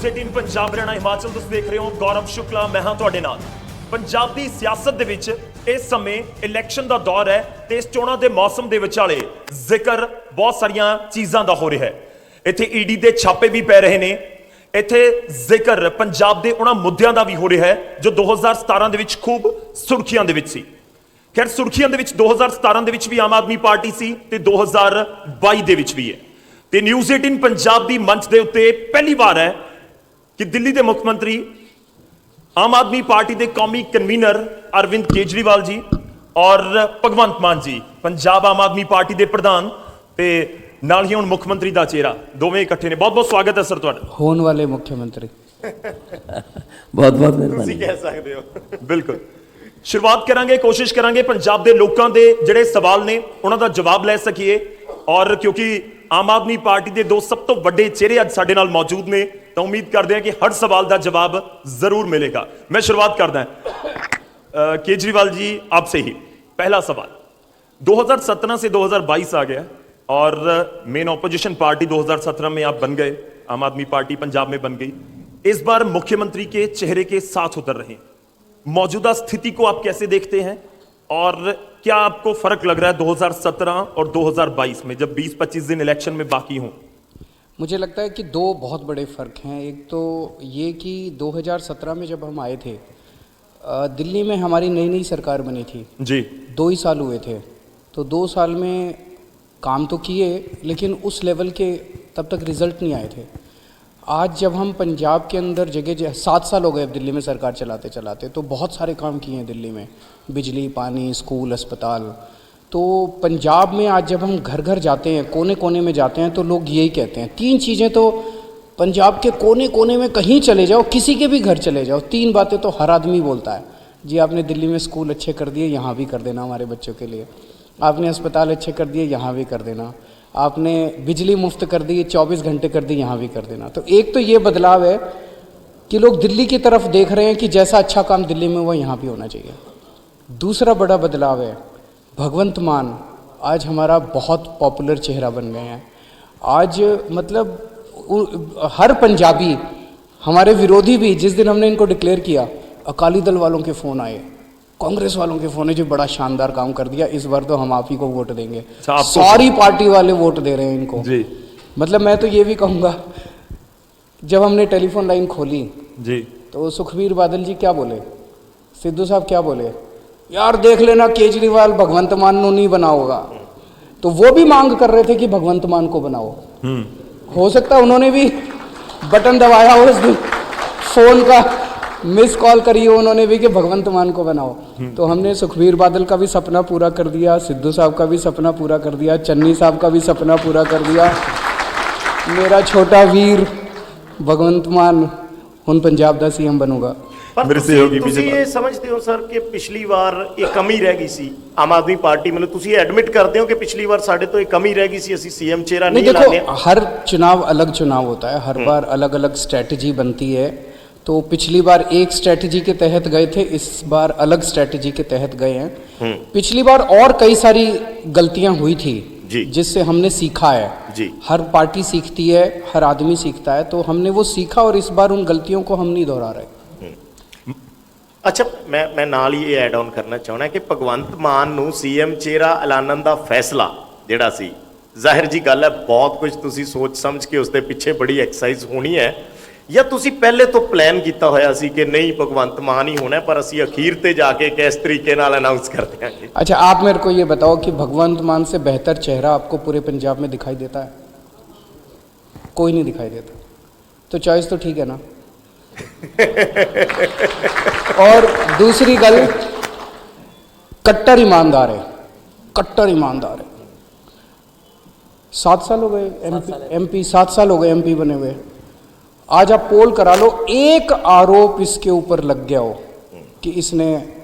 News 18 Punjab Haryana Himachal ਤੁਸੀਂ ਦੇਖ ਰਹੇ ਹੋ। ਗੌਰਵ ਸ਼ੁਕਲਾ ਮੈਂ ਹਾਂ ਤੁਹਾਡੇ ਨਾਲ। ਪੰਜਾਬ ਦੀ ਸਿਆਸਤ ਦੇ ਵਿੱਚ ਇਸ ਸਮੇਂ ਇਲੈਕਸ਼ਨ ਦਾ ਦੌਰ ਹੈ ਤੇ ਇਸ ਚੋਣਾਂ ਦੇ ਮੌਸਮ ਦੇ ਵਿਚਾਲੇ ਜ਼ਿਕਰ ਬਹੁਤ ਸਾਰੀਆਂ ਚੀਜ਼ਾਂ ਦਾ ਹੋ ਰਿਹਾ ਹੈ। ਇੱਥੇ ਈਡੀ ਦੇ ਛਾਪੇ ਵੀ ਪੈ ਰਹੇ ਨੇ। ਇੱਥੇ ਜ਼ਿਕਰ ਪੰਜਾਬ ਦੇ ਉਹਨਾਂ ਮੁੱਦਿਆਂ ਦਾ ਵੀ ਹੋ ਰਿਹਾ ਹੈ ਜੋ 2017 ਦੇ ਵਿੱਚ ਖੂਬ ਸੁਰਖੀਆਂ ਦੇ ਵਿੱਚ ਸੀ। ਖੈਰ ਸੁਰਖੀਆਂ ਦੇ ਵਿੱਚ 2017 ਦੇ ਵਿੱਚ ਵੀ ਆਮ ਆਦਮੀ ਪਾਰਟੀ ਸੀ ਤੇ 2022 ਦੇ ਵਿੱਚ ਵੀ ਹੈ। ਤੇ ਨਿਊਜ਼ 18 ਪੰਜਾਬ ਦੀ ਮੰਚ ਦੇ ਉੱਤੇ ਪਹਿਲੀ ਵਾਰ ਹੈ ਕਿ ਦਿੱਲੀ ਦੇ ਮੁੱਖ ਮੰਤਰੀ ਆਮ ਆਦਮੀ ਪਾर्टी के कौमी कन्वीनर अरविंद केजरीवाल जी और भगवंत मान जी पंजाब आम आदमी पार्टी के प्रधान ते नाल ही हुण मुख मंत्री का चेहरा दोवें इकट्ठे ने। बहुत बहुत स्वागत है सर तुहाडा। होने वाले मुख्यमंत्री बहुत बहुत मेहरबानी कह सकते हो। बिल्कुल शुरुआत करांगे, कोशिश करांगे पंजाब के लोगों के जिहड़े सवाल ने उन्हां दा जवाब लै सकीए। और क्योंकि आम आदमी पार्टी के दो सब तो वड्डे चेहरे अज साडे नाल मौजूद ने तो उम्मीद करते हैं कि हर सवाल का जवाब जरूर मिलेगा। मैं शुरुआत करदा केजरीवाल जी आपसे ही पहला सवाल। 2017 से 2022 आ गया और मेन ऑपोजिशन पार्टी 2017 में आप बन गए, आम आदमी पार्टी पंजाब में बन गई। इस बार मुख्यमंत्री के चेहरे के साथ उतर रहे हैं। मौजूदा स्थिति को आप कैसे देखते हैं और क्या आपको फर्क लग रहा है 2017 और 2022 में जब 20-25 दिन इलेक्शन में बाकी हों? मुझे लगता है कि दो बहुत बड़े फ़र्क हैं। एक तो ये कि 2017 में जब हम आए थे दिल्ली में हमारी नई नई सरकार बनी थी जी, 2 ही साल हुए थे। तो 2 साल में काम तो किए लेकिन उस लेवल के तब तक रिज़ल्ट नहीं आए थे। आज जब हम पंजाब के अंदर जगह 7 साल हो गए अब दिल्ली में सरकार चलाते चलाते, तो बहुत सारे काम किए हैं दिल्ली में, बिजली, पानी, स्कूल, अस्पताल। तो पंजाब में आज जब हम घर घर जाते हैं, कोने कोने में जाते हैं, तो लोग यही कहते हैं 3 चीज़ें तो पंजाब के कोने कोने में कहीं चले जाओ, किसी के भी घर चले जाओ, 3 बातें तो हर आदमी बोलता है। जी आपने दिल्ली में स्कूल अच्छे कर दिए, यहाँ भी कर देना हमारे बच्चों के लिए। आपने अस्पताल अच्छे कर दिए, यहाँ भी कर देना। आपने बिजली मुफ्त कर दी, 24 घंटे कर दी, यहाँ भी कर देना। तो एक तो ये बदलाव है कि लोग दिल्ली की तरफ देख रहे हैं कि जैसा अच्छा काम दिल्ली में वो यहाँ भी होना चाहिए। दूसरा बड़ा बदलाव है भगवंत मान आज हमारा बहुत पॉपुलर चेहरा बन गए हैं। आज मतलब हर पंजाबी, हमारे विरोधी भी, जिस दिन हमने इनको डिक्लेयर किया अकाली दल वालों के फ़ोन आए, कांग्रेस वालों के फ़ोन है जो बड़ा शानदार काम कर दिया, इस बार तो हम आप ही को वोट देंगे। सारी पार्टी वाले वोट दे रहे हैं इनको जी। मतलब मैं तो ये भी कहूँगा जब हमने टेलीफोन लाइन खोली जी तो सुखबीर बादल जी क्या बोले, सिद्धू साहब क्या बोले, यार देख लेना केजरीवाल भगवंत मान को नहीं बनाओगा। तो वो भी मांग कर रहे थे कि भगवंत मान को बनाओ। हो सकता है उन्होंने भी बटन दबाया हो उस दिन, फोन का मिस कॉल करी हो उन्होंने भी कि भगवंत मान को बनाओ। तो हमने सुखबीर बादल का भी सपना पूरा कर दिया, सिद्धू साहब का भी सपना पूरा कर दिया, चन्नी साहब का भी सपना पूरा कर दिया। मेरा छोटा वीर भगवंत मान हुण पंजाब दा सीएम बनूगा। पर ਤੁਸੀਂ ਇਹ ਸਮਝਦੇ ਹੋ ਸਰ ਕਿ ਪਿਛਲੀ ਵਾਰ ਇਹ ਕਮੀ ਰਹਿ ਗਈ ਸੀ ਆਮ ਆਦਮੀ ਪਾर्टी मतलब ਤੁਸੀਂ ਐਡਮਿਟ ਕਰਦੇ हो कि पिछली बार साढ़े तो एक कमी रह गई सी, ਅਸੀਂ सीएम चेहरा नहीं लाने। देखो हर चुनाव अलग चुनाव होता है, हर बार अलग अलग स्ट्रेटजी बनती है। तो पिछली बार एक स्ट्रेटजी के तहत गए थे, इस बार अलग स्ट्रेटजी के तहत गए हैं। पिछली बार और कई सारी गलतियां हुई थी जिससे हमने सीखा है जी। हर पार्टी सीखती है, हर आदमी सीखता है, तो हमने वो सीखा और इस बार उन गलतियों को हम नहीं दोहरा रहे। अच्छा मैं नाल ही ऐड ऑन करना चाहना कि भगवंत मान नूं सीएम चेहरा ऐलानन दा फैसला जिहड़ा सी, जाहिर जी गल है बहुत कुछ तुसी सोच समझ के उसके पीछे बड़ी एक्सरसाइज होनी है, या तुसी पहले तो प्लान किया होया सी कि नहीं भगवंत मान ही होना है पर असी अखीर ते जाके किस तरीके नाल अनाउंस कर देंगे? अच्छा आप मेरे को ये बताओ कि भगवंत मान से बेहतर चेहरा आपको पूरे पंजाब में दिखाई देता है? कोई नहीं दिखाई देता। तो चॉइस तो ठीक है ना। और दूसरी गल, कट्टर ईमानदार है, कट्टर ईमानदार है। 7 साल हो गए एमपी 7 साल हो गए एमपी बने हुए। आज आप पोल करा लो, एक आरोप इसके ऊपर लग गया हो कि इसने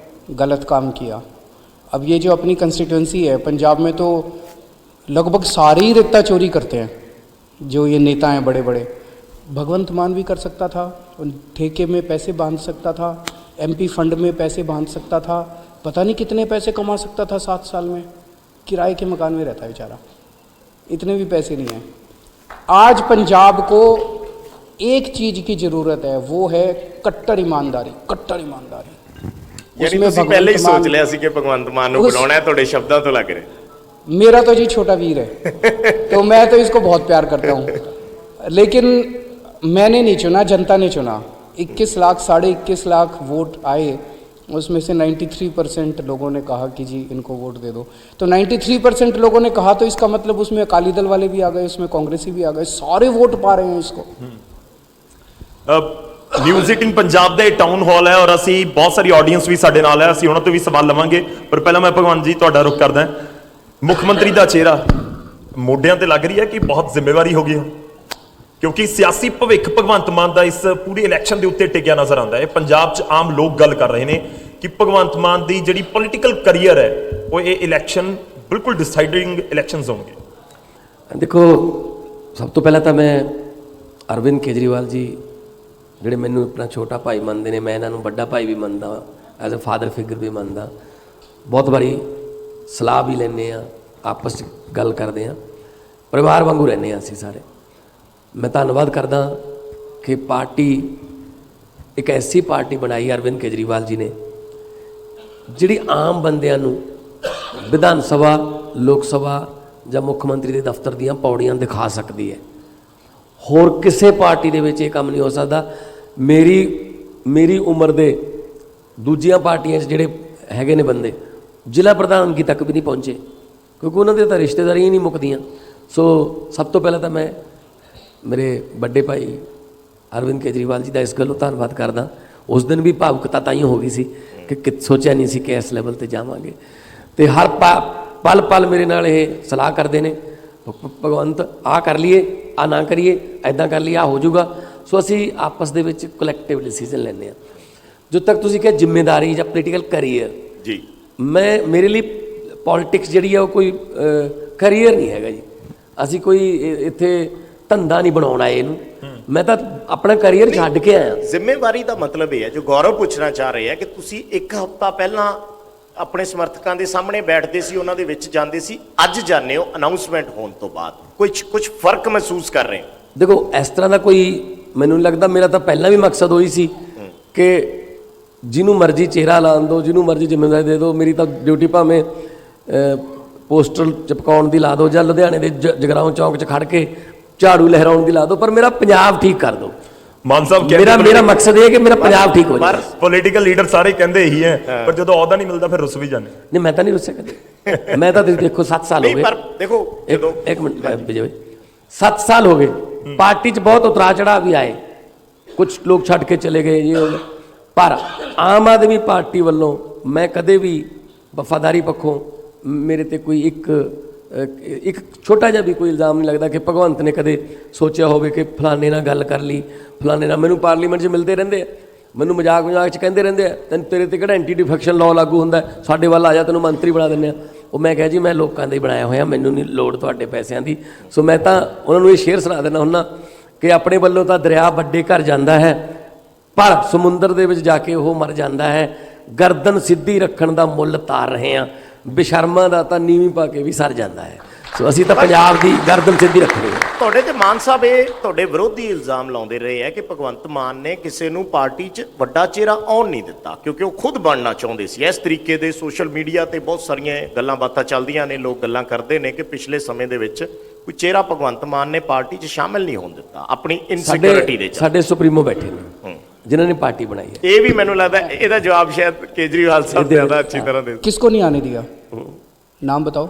गलत काम किया। अब ये जो अपनी कंस्टिट्यूंसी है पंजाब में, तो लगभग सारे ही रेता चोरी करते हैं जो ये नेता हैं बड़े बड़े। भगवंत मान भी कर सकता था, ठेके में पैसे बांध सकता था, एमपी फंड में पैसे बांध सकता था, पता नहीं कितने पैसे कमा सकता था 7 साल में। किराए के मकान में रहता है बेचारा, इतने भी पैसे नहीं हैं। आज पंजाब को एक चीज़ की ज़रूरत है, वो है कट्टर ईमानदारी, कट्टर ईमानदारी। ਯਾਨੀ उसमें ਤੁਸੀਂ ਪਹਿਲੇ ਹੀ भगवंत ਸੋਚ मान, ਲਿਆ ਸੀ ਕਿ ਭਗਵੰਤ ਮਾਨ ਨੂੰ उस- ਬਣਾਉਣਾ ਹੈ, ਤੁਹਾਡੇ ਸ਼ਬਦਾਂ ਤੋਂ ਲੱਗ ਰਿਹਾ। मेरा तो जी छोटा वीर है तो मैं तो इसको बहुत प्यार करता हूँ, लेकिन मैंने नहीं चुना, जनता ने चुना। 21 लाख 21.5 लाख वोट आए, उसमें से 93% लोगों ने कहा कि जी इनको वोट दे दो। तो 93% लोगों ने कहा, तो इसका मतलब उसमें अकाली दल वाले भी आ गए, उसमें कांग्रेसी भी आ गए, सारे वोट पा रहे हैं इसको। ਨਿਊਜ਼ 18 ਪੰਜਾਬ ਦਾ ਇਹ ਟਾਊਨ ਹਾਲ ਹੈ ਔਰ ਅਸੀਂ ਬਹੁਤ ਸਾਰੀ ਆਡੀਅנס ਵੀ ਸਾਡੇ ਨਾਲ ਹੈ, ਅਸੀਂ ਉਹਨਾਂ ਤੋਂ ਵੀ ਸਵਾਲ ਲਵਾਂਗੇ। ਪਰ ਪਹਿਲਾਂ ਮੈਂ ਭਗਵੰਤ ਜੀ ਤੁਹਾਡਾ ਰੁਖ ਕਰਦਾ। ਮੁੱਖ ਮੰਤਰੀ ਦਾ ਚਿਹਰਾ ਮੋਢਿਆਂ ਤੇ ਲੱਗ ਰਹੀ ਹੈ ਕਿ ਬਹੁਤ ਜ਼ਿੰਮੇਵਾਰੀ ਹੋ ਗਈ ਹੈ, ਕਿਉਂਕਿ ਸਿਆਸੀ ਭਵਿੱਖ ਭਗਵੰਤ ਮਾਨ ਦਾ ਇਸ ਪੂਰੀ ਇਲੈਕਸ਼ਨ ਦੇ ਉੱਤੇ ਟਿਕਿਆ ਨਜ਼ਰ ਆਉਂਦਾ ਹੈ। ਪੰਜਾਬ 'ਚ ਆਮ ਲੋਕ ਗੱਲ ਕਰ ਰਹੇ ਨੇ ਕਿ ਭਗਵੰਤ ਮਾਨ ਦੀ ਜਿਹੜੀ ਪੋਲੀਟੀਕਲ ਕਰੀਅਰ ਹੈ ਉਹ ਇਹ ਇਲੈਕਸ਼ਨ ਬਿਲਕੁਲ ਡਿਸਾਈਡਿੰਗ ਇਲੈਕਸ਼ਨਸ ਹੋਣਗੇ। ਦੇਖੋ, ਸਭ ਤੋਂ ਪਹਿਲਾਂ ਤਾਂ ਮੈਂ ਅਰਵਿੰਦ ਕੇਜਰੀਵਾਲ ਜੀ ਜਿਹੜੇ ਮੈਨੂੰ ਆਪਣਾ ਛੋਟਾ ਭਾਈ ਮੰਨਦੇ ਨੇ, ਮੈਂ ਇਹਨਾਂ ਨੂੰ ਵੱਡਾ ਭਾਈ ਵੀ ਮੰਨਦਾ, ਐਜ਼ ਅ ਫਾਦਰ ਫਿਗਰ ਵੀ ਮੰਨਦਾ। ਬਹੁਤ ਵਾਰੀ ਸਲਾਹ ਵੀ ਲੈਂਦੇ ਹਾਂ, ਆਪਸ 'ਚ ਗੱਲ ਕਰਦੇ ਹਾਂ, ਪਰਿਵਾਰ ਵਾਂਗੂ ਰਹਿੰਦੇ ਹਾਂ ਅਸੀਂ ਸਾਰੇ। ਮੈਂ ਧੰਨਵਾਦ ਕਰਦਾ ਕਿ ਪਾਰਟੀ ਇੱਕ ਐਸੀ ਪਾਰਟੀ ਬਣਾਈ ਅਰਵਿੰਦ ਕੇਜਰੀਵਾਲ ਜੀ ਨੇ ਜਿਹੜੀ ਆਮ ਬੰਦਿਆਂ ਨੂੰ ਵਿਧਾਨ ਸਭਾ, ਲੋਕ ਸਭਾ ਜਾਂ ਮੁੱਖ ਮੰਤਰੀ ਦੇ ਦਫ਼ਤਰ ਦੀਆਂ ਪੌੜੀਆਂ ਦਿਖਾ ਸਕਦੀ ਹੈ। ਹੋਰ ਕਿਸੇ ਪਾਰਟੀ ਦੇ ਵਿੱਚ ਇਹ ਕੰਮ ਨਹੀਂ ਹੋ ਸਕਦਾ। ਮੇਰੀ ਉਮਰ ਦੇ ਦੂਜੀਆਂ ਪਾਰਟੀਆਂ 'ਚ ਜਿਹੜੇ ਹੈਗੇ ਨੇ ਬੰਦੇ, ਜ਼ਿਲ੍ਹਾ ਪ੍ਰਧਾਨਗੀ ਤੱਕ ਵੀ ਨਹੀਂ ਪਹੁੰਚੇ, ਕਿਉਂਕਿ ਉਹਨਾਂ ਦੇ ਤਾਂ ਰਿਸ਼ਤੇਦਾਰੀਆਂ ਹੀ ਨਹੀਂ ਮੁੱਕਦੀਆਂ। ਸੋ ਸਭ ਤੋਂ ਪਹਿਲਾਂ ਤਾਂ ਮੈਂ ਮੇਰੇ ਵੱਡੇ ਭਾਈ ਅਰਵਿੰਦ ਕੇਜਰੀਵਾਲ ਜੀ ਦਾ ਇਸ ਗੱਲੋਂ ਧੰਨਵਾਦ ਕਰਦਾ। ਉਸ ਦਿਨ ਵੀ ਭਾਵੁਕਤਾ ਤਾਂ ਹੀ ਹੋ ਗਈ ਸੀ ਕਿ ਸੋਚਿਆ ਨਹੀਂ ਸੀ ਕਿ ਇਸ ਲੈਵਲ 'ਤੇ ਜਾਵਾਂਗੇ, ਅਤੇ ਹਰ ਪਲ ਪਲ ਮੇਰੇ ਨਾਲ ਇਹ ਸਲਾਹ ਕਰਦੇ ਨੇ, ਭਗਵੰਤ ਆਹ ਕਰ ਲਈਏ, ਆਹ ਨਾ ਕਰੀਏ, ਐਦਾਂ ਕਰ ਲਈਏ, ਆਹ ਹੋ ਜਾਊਗਾ। ਸੋ ਅਸੀਂ ਆਪਸ ਦੇ ਵਿੱਚ ਕਲੈਕਟਿਵ ਡਿਸੀਜ਼ਨ ਲੈਂਦੇ ਹਾਂ। ਜਦੋਂ ਤੱਕ ਤੁਸੀਂ ਕਿਹਾ ਜ਼ਿੰਮੇਦਾਰੀ ਜਾਂ ਪੋਲੀਟੀਕਲ ਕਰੀਅਰ, ਜੀ ਮੇਰੇ ਲਈ ਪੋਲੀਟਿਕਸ ਜਿਹੜੀ ਆ ਉਹ ਕੋਈ ਕਰੀਅਰ ਨਹੀਂ ਹੈਗਾ ਜੀ। ਅਸੀਂ ਕੋਈ ਇੱਥੇ ਧੰਦਾ ਨਹੀਂ ਬਣਾਉਣ ਆਏ ਇਹਨੂੰ, ਮੈਂ ਤਾਂ ਆਪਣਾ ਕਰੀਅਰ ਛੱਡ ਕੇ ਆਇਆ। ਜ਼ਿੰਮੇਵਾਰੀ ਦਾ ਮਤਲਬ ਇਹ ਹੈ, ਜੋ ਗੌਰਵ ਪੁੱਛਣਾ ਚਾਹ ਰਹੇ ਹੈ, ਕਿ ਤੁਸੀਂ ਇੱਕ ਹਫ਼ਤਾ ਪਹਿਲਾਂ ਆਪਣੇ ਸਮਰਥਕਾਂ ਦੇ ਸਾਹਮਣੇ ਬੈਠਦੇ ਸੀ, ਉਹਨਾਂ ਦੇ ਵਿੱਚ ਜਾਂਦੇ ਸੀ, ਅੱਜ ਜਾਂਦੇ ਹੋ ਅਨਾਉਂਸਮੈਂਟ ਹੋਣ ਤੋਂ ਬਾਅਦ, ਕੁਝ ਫਰਕ ਮਹਿਸੂਸ ਕਰ ਰਹੇ ਹੋ? ਦੇਖੋ, ਇਸ ਤਰ੍ਹਾਂ ਦਾ ਕੋਈ ਮੈਨੂੰ ਨਹੀਂ ਲੱਗਦਾ। ਮੇਰਾ ਤਾਂ ਪਹਿਲਾਂ ਵੀ ਮਕਸਦ ਉਹੀ ਸੀ ਕਿ ਜਿਹਨੂੰ ਮਰਜ਼ੀ ਚਿਹਰਾ ਲਾਉਣ ਦਿਓ, ਜਿਹਨੂੰ ਮਰਜ਼ੀ ਜ਼ਿੰਮੇਵਾਰੀ ਦੇ ਦਿਓ। ਮੇਰੀ ਤਾਂ ਡਿਊਟੀ ਭਾਵੇਂ ਪੋਸਟਰ ਚਿਪਕਾਉਣ ਦੀ ਲਾ ਦਿਓ ਜਾਂ ਲੁਧਿਆਣੇ ਦੇ ਜਗਰਾਉਂ ਚੌਂਕ 'ਚ ਖੜ ਕੇ ਝਾੜੂ ਲਹਿਰਾਉਣ ਦੀ ਲਾ ਦਿਓ, ਪਰ ਮੇਰਾ ਪੰਜਾਬ ਠੀਕ ਕਰ ਦਿਓ। ਮਾਨ ਸਾਹਿਬ ਮੇਰਾ ਮਕਸਦ ਇਹ ਹੈ ਕਿ ਮੇਰਾ ਪੰਜਾਬ ਠੀਕ ਹੋ ਜਾਵੇ। ਪੋਲੀਟੀਕਲ ਲੀਡਰ ਸਾਰੇ ਕਹਿੰਦੇ ਇਹੀ ਹੈ, ਪਰ ਜਦੋਂ ਅਹੁਦਾ ਨਹੀਂ ਮਿਲਦਾ ਫਿਰ ਰੁੱਸ ਵੀ ਜਾਂਦੇ। ਨਹੀਂ, ਮੈਂ ਤਾਂ ਨਹੀਂ ਰੁੱਸਿਆ ਕਦੇ। ਮੈਂ ਤਾਂ ਦੇਖੋ 7 ਸਾਲ ਹੋ ਗਏ। ਪਰ ਦੇਖੋ, ਜਦੋਂ ਇੱਕ ਮਿੰਟ ਵਿਜੇ, 7 ਸਾਲ ਹੋ ਗਏ, ਪਾਰਟੀ 'ਚ ਬਹੁਤ ਉਤਰਾਅ ਚੜ੍ਹਾਅ ਵੀ ਆਏ, ਕੁਝ ਲੋਕ ਛੱਡ ਕੇ ਚਲੇ ਗਏ ਜੀ, ਪਰ ਆਮ ਆਦਮੀ ਪਾਰਟੀ ਵੱਲੋਂ ਮੈਂ ਕਦੇ ਵੀ ਵਫਾਦਾਰੀ ਪੱਖੋਂ ਮੇਰੇ ਤੇ ਕੋਈ ਇੱਕ ਛੋਟਾ ਜਿਹਾ ਵੀ ਕੋਈ ਇਲਜ਼ਾਮ ਨਹੀਂ ਲੱਗਦਾ ਕਿ ਭਗਵੰਤ ਨੇ ਕਦੇ ਸੋਚਿਆ ਹੋਵੇ ਕਿ ਫਲਾਣੇ ਨਾਲ ਗੱਲ ਕਰ ਲਈ, ਫਲਾਣੇ ਨਾਲ। ਮੈਨੂੰ ਪਾਰਲੀਮੈਂਟ 'ਚ ਮਿਲਦੇ ਰਹਿੰਦੇ ਆ, ਮੈਨੂੰ ਮਜ਼ਾਕ 'ਚ ਕਹਿੰਦੇ ਰਹਿੰਦੇ ਆ, ਤੈਨੂੰ ਤੇਰੇ ਤੇ ਕਿਹੜਾ ਐਂਟੀ ਡਿਫੈਕਸ਼ਨ ਲਾਅ ਲਾਗੂ ਹੁੰਦਾ, ਸਾਡੇ ਵੱਲ ਆ ਜਾ, ਤੈਨੂੰ ਮੰਤਰੀ ਬਣਾ ਦਿੰਦੇ ਆ। ਉਹ ਮੈਂ ਕਿਹਾ ਜੀ ਮੈਂ ਲੋਕਾਂ ਦਾ ਹੀ ਬਣਾਇਆ ਹੋਇਆ, ਮੈਨੂੰ ਨਹੀਂ ਲੋੜ ਤੁਹਾਡੇ ਪੈਸਿਆਂ ਦੀ। ਸੋ ਮੈਂ ਤਾਂ ਉਹਨਾਂ ਨੂੰ ਇਹ ਸ਼ੇਅਰ ਸੁਣਾ ਦਿੰਦਾ ਹੁੰਦਾ ਕਿ ਆਪਣੇ ਵੱਲੋਂ ਤਾਂ ਦਰਿਆ ਵੱਡੇ ਘਰ ਜਾਂਦਾ ਹੈ, ਪਰ ਸਮੁੰਦਰ ਦੇ ਵਿੱਚ ਜਾ ਕੇ ਉਹ ਮਰ ਜਾਂਦਾ ਹੈ। ਗਰਦਨ ਸਿੱਧੀ ਰੱਖਣ ਦਾ ਮੁੱਲ ਤਾਰ ਰਹੇ ਹਾਂ, ਬੇਸ਼ਰਮਾਂ ਦਾ ਤਾਂ ਨੀਵੀਂ ਪਾ ਕੇ ਵੀ ਸਰ ਜਾਂਦਾ ਹੈ। ਸੋ ਅਸੀਂ ਤਾਂ ਪੰਜਾਬ ਦੀ ਗਰਦਨ ਸਿੱਧੀ ਰੱਖਣੀ ਹੈ। ਤੁਹਾਡੇ ਤੇ ਮਾਨ ਸਾਹਿਬ ਇਹ ਤੁਹਾਡੇ ਵਿਰੋਧੀ ਇਲਜ਼ਾਮ ਲਾਉਂਦੇ ਰਹੇ ਹੈ ਕਿ ਭਗਵੰਤ ਮਾਨ ਨੇ ਕਿਸੇ ਨੂੰ ਪਾਰਟੀ 'ਚ ਵੱਡਾ ਚਿਹਰਾ ਆਉਣ ਨਹੀਂ ਦਿੱਤਾ, ਕਿਉਂਕਿ ਉਹ ਖੁਦ ਬਣਨਾ ਚਾਹੁੰਦੇ ਸੀ। ਇਸ ਤਰੀਕੇ ਦੇ ਸੋਸ਼ਲ ਮੀਡੀਆ ਤੇ ਬਹੁਤ ਸਾਰੀਆਂ ਗੱਲਾਂ ਬਾਤਾਂ ਚੱਲਦੀਆਂ ਨੇ, ਲੋਕ ਗੱਲਾਂ ਕਰਦੇ ਨੇ ਕਿ ਪਿਛਲੇ ਸਮੇਂ ਦੇ ਵਿੱਚ ਕੋਈ ਚਿਹਰਾ ਭਗਵੰਤ ਮਾਨ ਨੇ ਪਾਰਟੀ 'ਚ ਸ਼ਾਮਿਲ ਨਹੀਂ ਹੋਣ ਦਿੱਤਾ, ਆਪਣੀ ਇਨਸਿਕਿਉਰਿਟੀ ਦੇ ਚੱਲਦੇ। ਸਾਡੇ ਸੁਪਰੀਮੋ ਬੈਠੇ ਨੇ ਜਿਨ੍ਹਾਂ ਨੇ ਪਾਰਟੀ ਬਣਾਈ ਹੈ। ਇਹ ਵੀ ਮੈਨੂੰ ਲੱਗਦਾ ਇਹਦਾ ਜਵਾਬ ਸ਼ਾਇਦ ਕੇਜਰੀਵਾਲ ਸਾਹਿਬ ਜ਼ਿਆਦਾ ਅੱਛੀ ਤਰ੍ਹਾਂ ਦੇ। किसको नहीं आने दिया, नाम बताओ।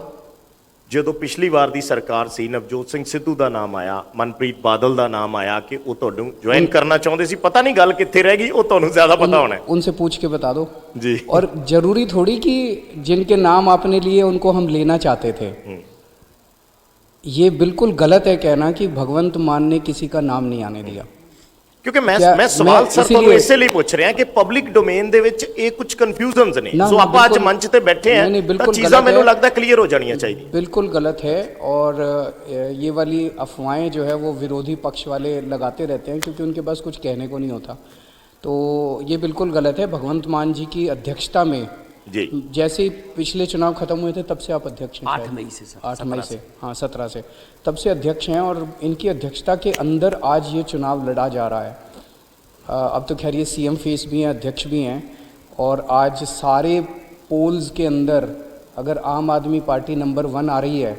ਜਦੋਂ ਪਿਛਲੀ ਵਾਰ ਦੀ ਸਰਕਾਰ ਸੀ, ਨਵਜੋਤ ਸਿੰਘ ਸਿੱਧੂ ਦਾ ਨਾਮ ਆਇਆ, ਮਨਪ੍ਰੀਤ ਬਾਦਲ ਦਾ ਨਾਮ ਆਇਆ ਕਿ ਉਹ ਤੁਹਾਨੂੰ ਜੁਆਇਨ ਕਰਨਾ ਚਾਹੁੰਦੇ ਸੀ। ਪਤਾ ਨਹੀਂ ਗੱਲ ਕਿੱਥੇ ਰਹਿ ਗਈ, ਉਹ ਤੁਹਾਨੂੰ ਜ਼ਿਆਦਾ ਪਤਾ ਹੋਣਾ है। उनसे पूछ के बता दो जी। और जरूरी थोड़ी कि जिनके नाम आपने लिए उनको हम लेना चाहते थे। ये बिल्कुल गलत है कहना कि भगवंत मान ने किसी का नाम नहीं आने दिया। ਕਿਉਂਕਿ ਮੈਂ ਸਵਾਲ ਸਰ ਤੁਹਾਨੂੰ ਇਸੇ ਲਈ ਪੁੱਛ ਰਿਹਾ ਕਿ ਪਬਲਿਕ ਡੋਮੇਨ ਦੇ ਵਿੱਚ ਇਹ ਕੁਝ ਕਨਫਿਊਜ਼ਨਸ ਨੇ। ਸੋ ਆਪਾਂ ਅੱਜ ਮੰਚ ਤੇ ਬੈਠੇ ਹਾਂ ਤਾਂ ਚੀਜ਼ਾਂ ਮੈਨੂੰ ਲੱਗਦਾ ਕਲੀਅਰ ਹੋ ਜਾਣੀਆਂ ਚਾਹੀਦੀਆਂ। बिल्कुल गलत है, और ये वाली अफवाहें जो है वो विरोधी पक्ष वाले लगाते रहते हैं क्योंकि उनके पास कुछ कहने को नहीं होता। तो ये बिल्कुल गलत है। भगवंत मान जी की अध्यक्षता में जी। जैसे ही पिछले चुनाव खत्म हुए थे तब से आप अध्यक्ष हैं 8 शायद। मई से सर, 8 मई 17 से, हाँ 17 से, तब से अध्यक्ष हैं और इनकी अध्यक्षता के अंदर आज ये चुनाव लड़ा जा रहा है। अब तो खैर ये सीएम फेस भी हैं, अध्यक्ष भी हैं, और आज सारे पोल्स के अंदर अगर आम आदमी पार्टी नंबर 1 आ रही है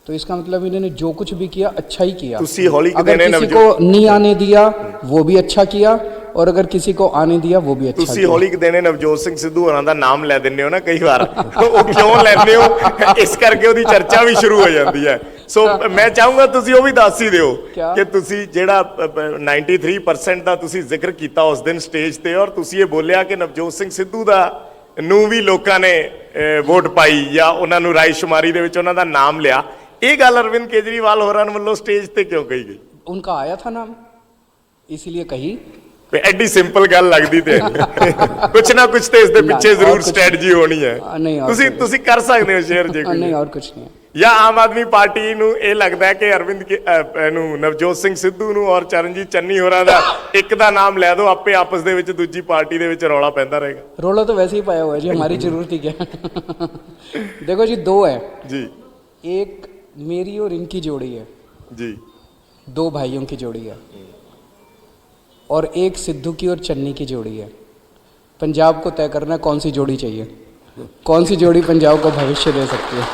तो इसका मतलब इन्होंने जो कुछ भी किया अच्छा ही किया। तुसी हौली अगर देने किसी को नहीं आने दिया वो भी अच्छा किया, और अगर किसी को आने दिया वो भी अच्छा ਤੁਸੀਂ किया। ਹੌਲੀ ਦਿਨੇ ਨਵਜੋਤ ਸਿੰਘ ਸਿੱਧੂ ਹੋਰਾਂ ਦਾ ਨਾਮ ਲੈ ਦਿੰਦੇ ਹੋ ਨਾ ਕਈ ਵਾਰ, ਉਹ ਕਿਉਂ ਲੈਂਦੇ ਹੋ ਇਸ ਕਰਕੇ ਉਹਦੀ ਚਰਚਾ ਵੀ ਸ਼ੁਰੂ ਹੋ ਜਾਂਦੀ ਹੈ। ਸੋ ਮੈਂ ਚਾਹੂੰਗਾ ਤੁਸੀਂ ਉਹ ਵੀ ਦੱਸ ਹੀ ਦਿਓ ਕਿਆ? ਕਿ ਤੁਸੀਂ ਜਿਹੜਾ 93% ਦਾ ਤੁਸੀਂ ਜ਼ਿਕਰ ਕੀਤਾ ਉਸ ਦਿਨ ਸਟੇਜ ਤੇ, ਔਰ ਤੁਸੀਂ ਇਹ ਬੋਲਿਆ ਕਿ ਨਵਜੋਤ ਸਿੰਘ ਸਿੱਧੂ ਦਾ ਨੂੰ ਵੀ ਲੋਕਾਂ ਨੇ ਵੋਟ ਪਾਈ ਜਾਂ ਉਹਨਾਂ ਨੂੰ ਰਾਏਸ਼ੁਮਾਰੀ ਦੇ ਵਿੱਚ ਉਹਨਾਂ ਦਾ ਨਾਮ ਲਿਆ। ਇਹ ਗੱਲ ਅਰਵਿੰਦ ਕੇਜਰੀਵਾਲ ਹੋਰਾਂ ਵੱਲੋਂ ਸਟੇਜ ਤੇ ਕਿਉਂ ਕਹੀ ਗਈ? उनका आया था नाम, इसीलिए कही। ਤੇ ਐਡੀ ਸਿੰਪਲ ਗੱਲ ਲੱਗਦੀ ਤੇ ਕੁਛ ਨਾ ਕੁਛ ਤੇ ਇਸ ਦੇ ਪਿੱਛੇ ਔਰ ਜ਼ਰੂਰ ਕੁਛ ਸਟ੍ਰੈਟਜੀ ਹੋਣੀ ਹੈ। ਨਹੀਂ, ਔਰ ਤੁਸੀਂ ਕੁਛ ਤੁਸੀਂ ਕਰ ਸਕਦੇ ਹੋ ਸ਼ੇਅਰ ਜੇ ਕੋਈ, नहीं और कुछ नहीं है। ਜਾਂ ਆਮ ਆਦਮੀ ਪਾਰਟੀ ਨੂੰ ਇਹ ਲੱਗਦਾ ਹੈ ਕਿ ਅਰਵਿੰਦ ਨੂੰ ਨਵਜੋਤ ਸਿੰਘ ਸਿੱਧੂ ਨੂੰ ਔਰ ਚਰਨਜੀਤ ਚੰਨੀ ਹੋਰਾਂ ਦਾ ਇੱਕ ਦਾ ਨਾਮ ਲੈ ਦਿਓ, ਆਪੇ ਆਪਸ ਦੇ ਵਿੱਚ ਦੂਜੀ ਪਾਰਟੀ ਦੇ ਵਿੱਚ ਰੌਲਾ ਪੈਂਦਾ ਰਹੇਗਾ। रोला तो वैसे ही पाया हुआ है जी, हमारी जरूरत ही क्या है। देखो जी, 2 है, ਜੀ एक मेरी और इनकी जोड़ी है, ਜੀ 2 भाइयों की जोड़ी है, और एक सिद्धू की और चन्नी की जोड़ी है। पंजाब को तय करना है कौन सी जोड़ी चाहिए, कौन सी जोड़ी पंजाब को भविष्य दे सकती है।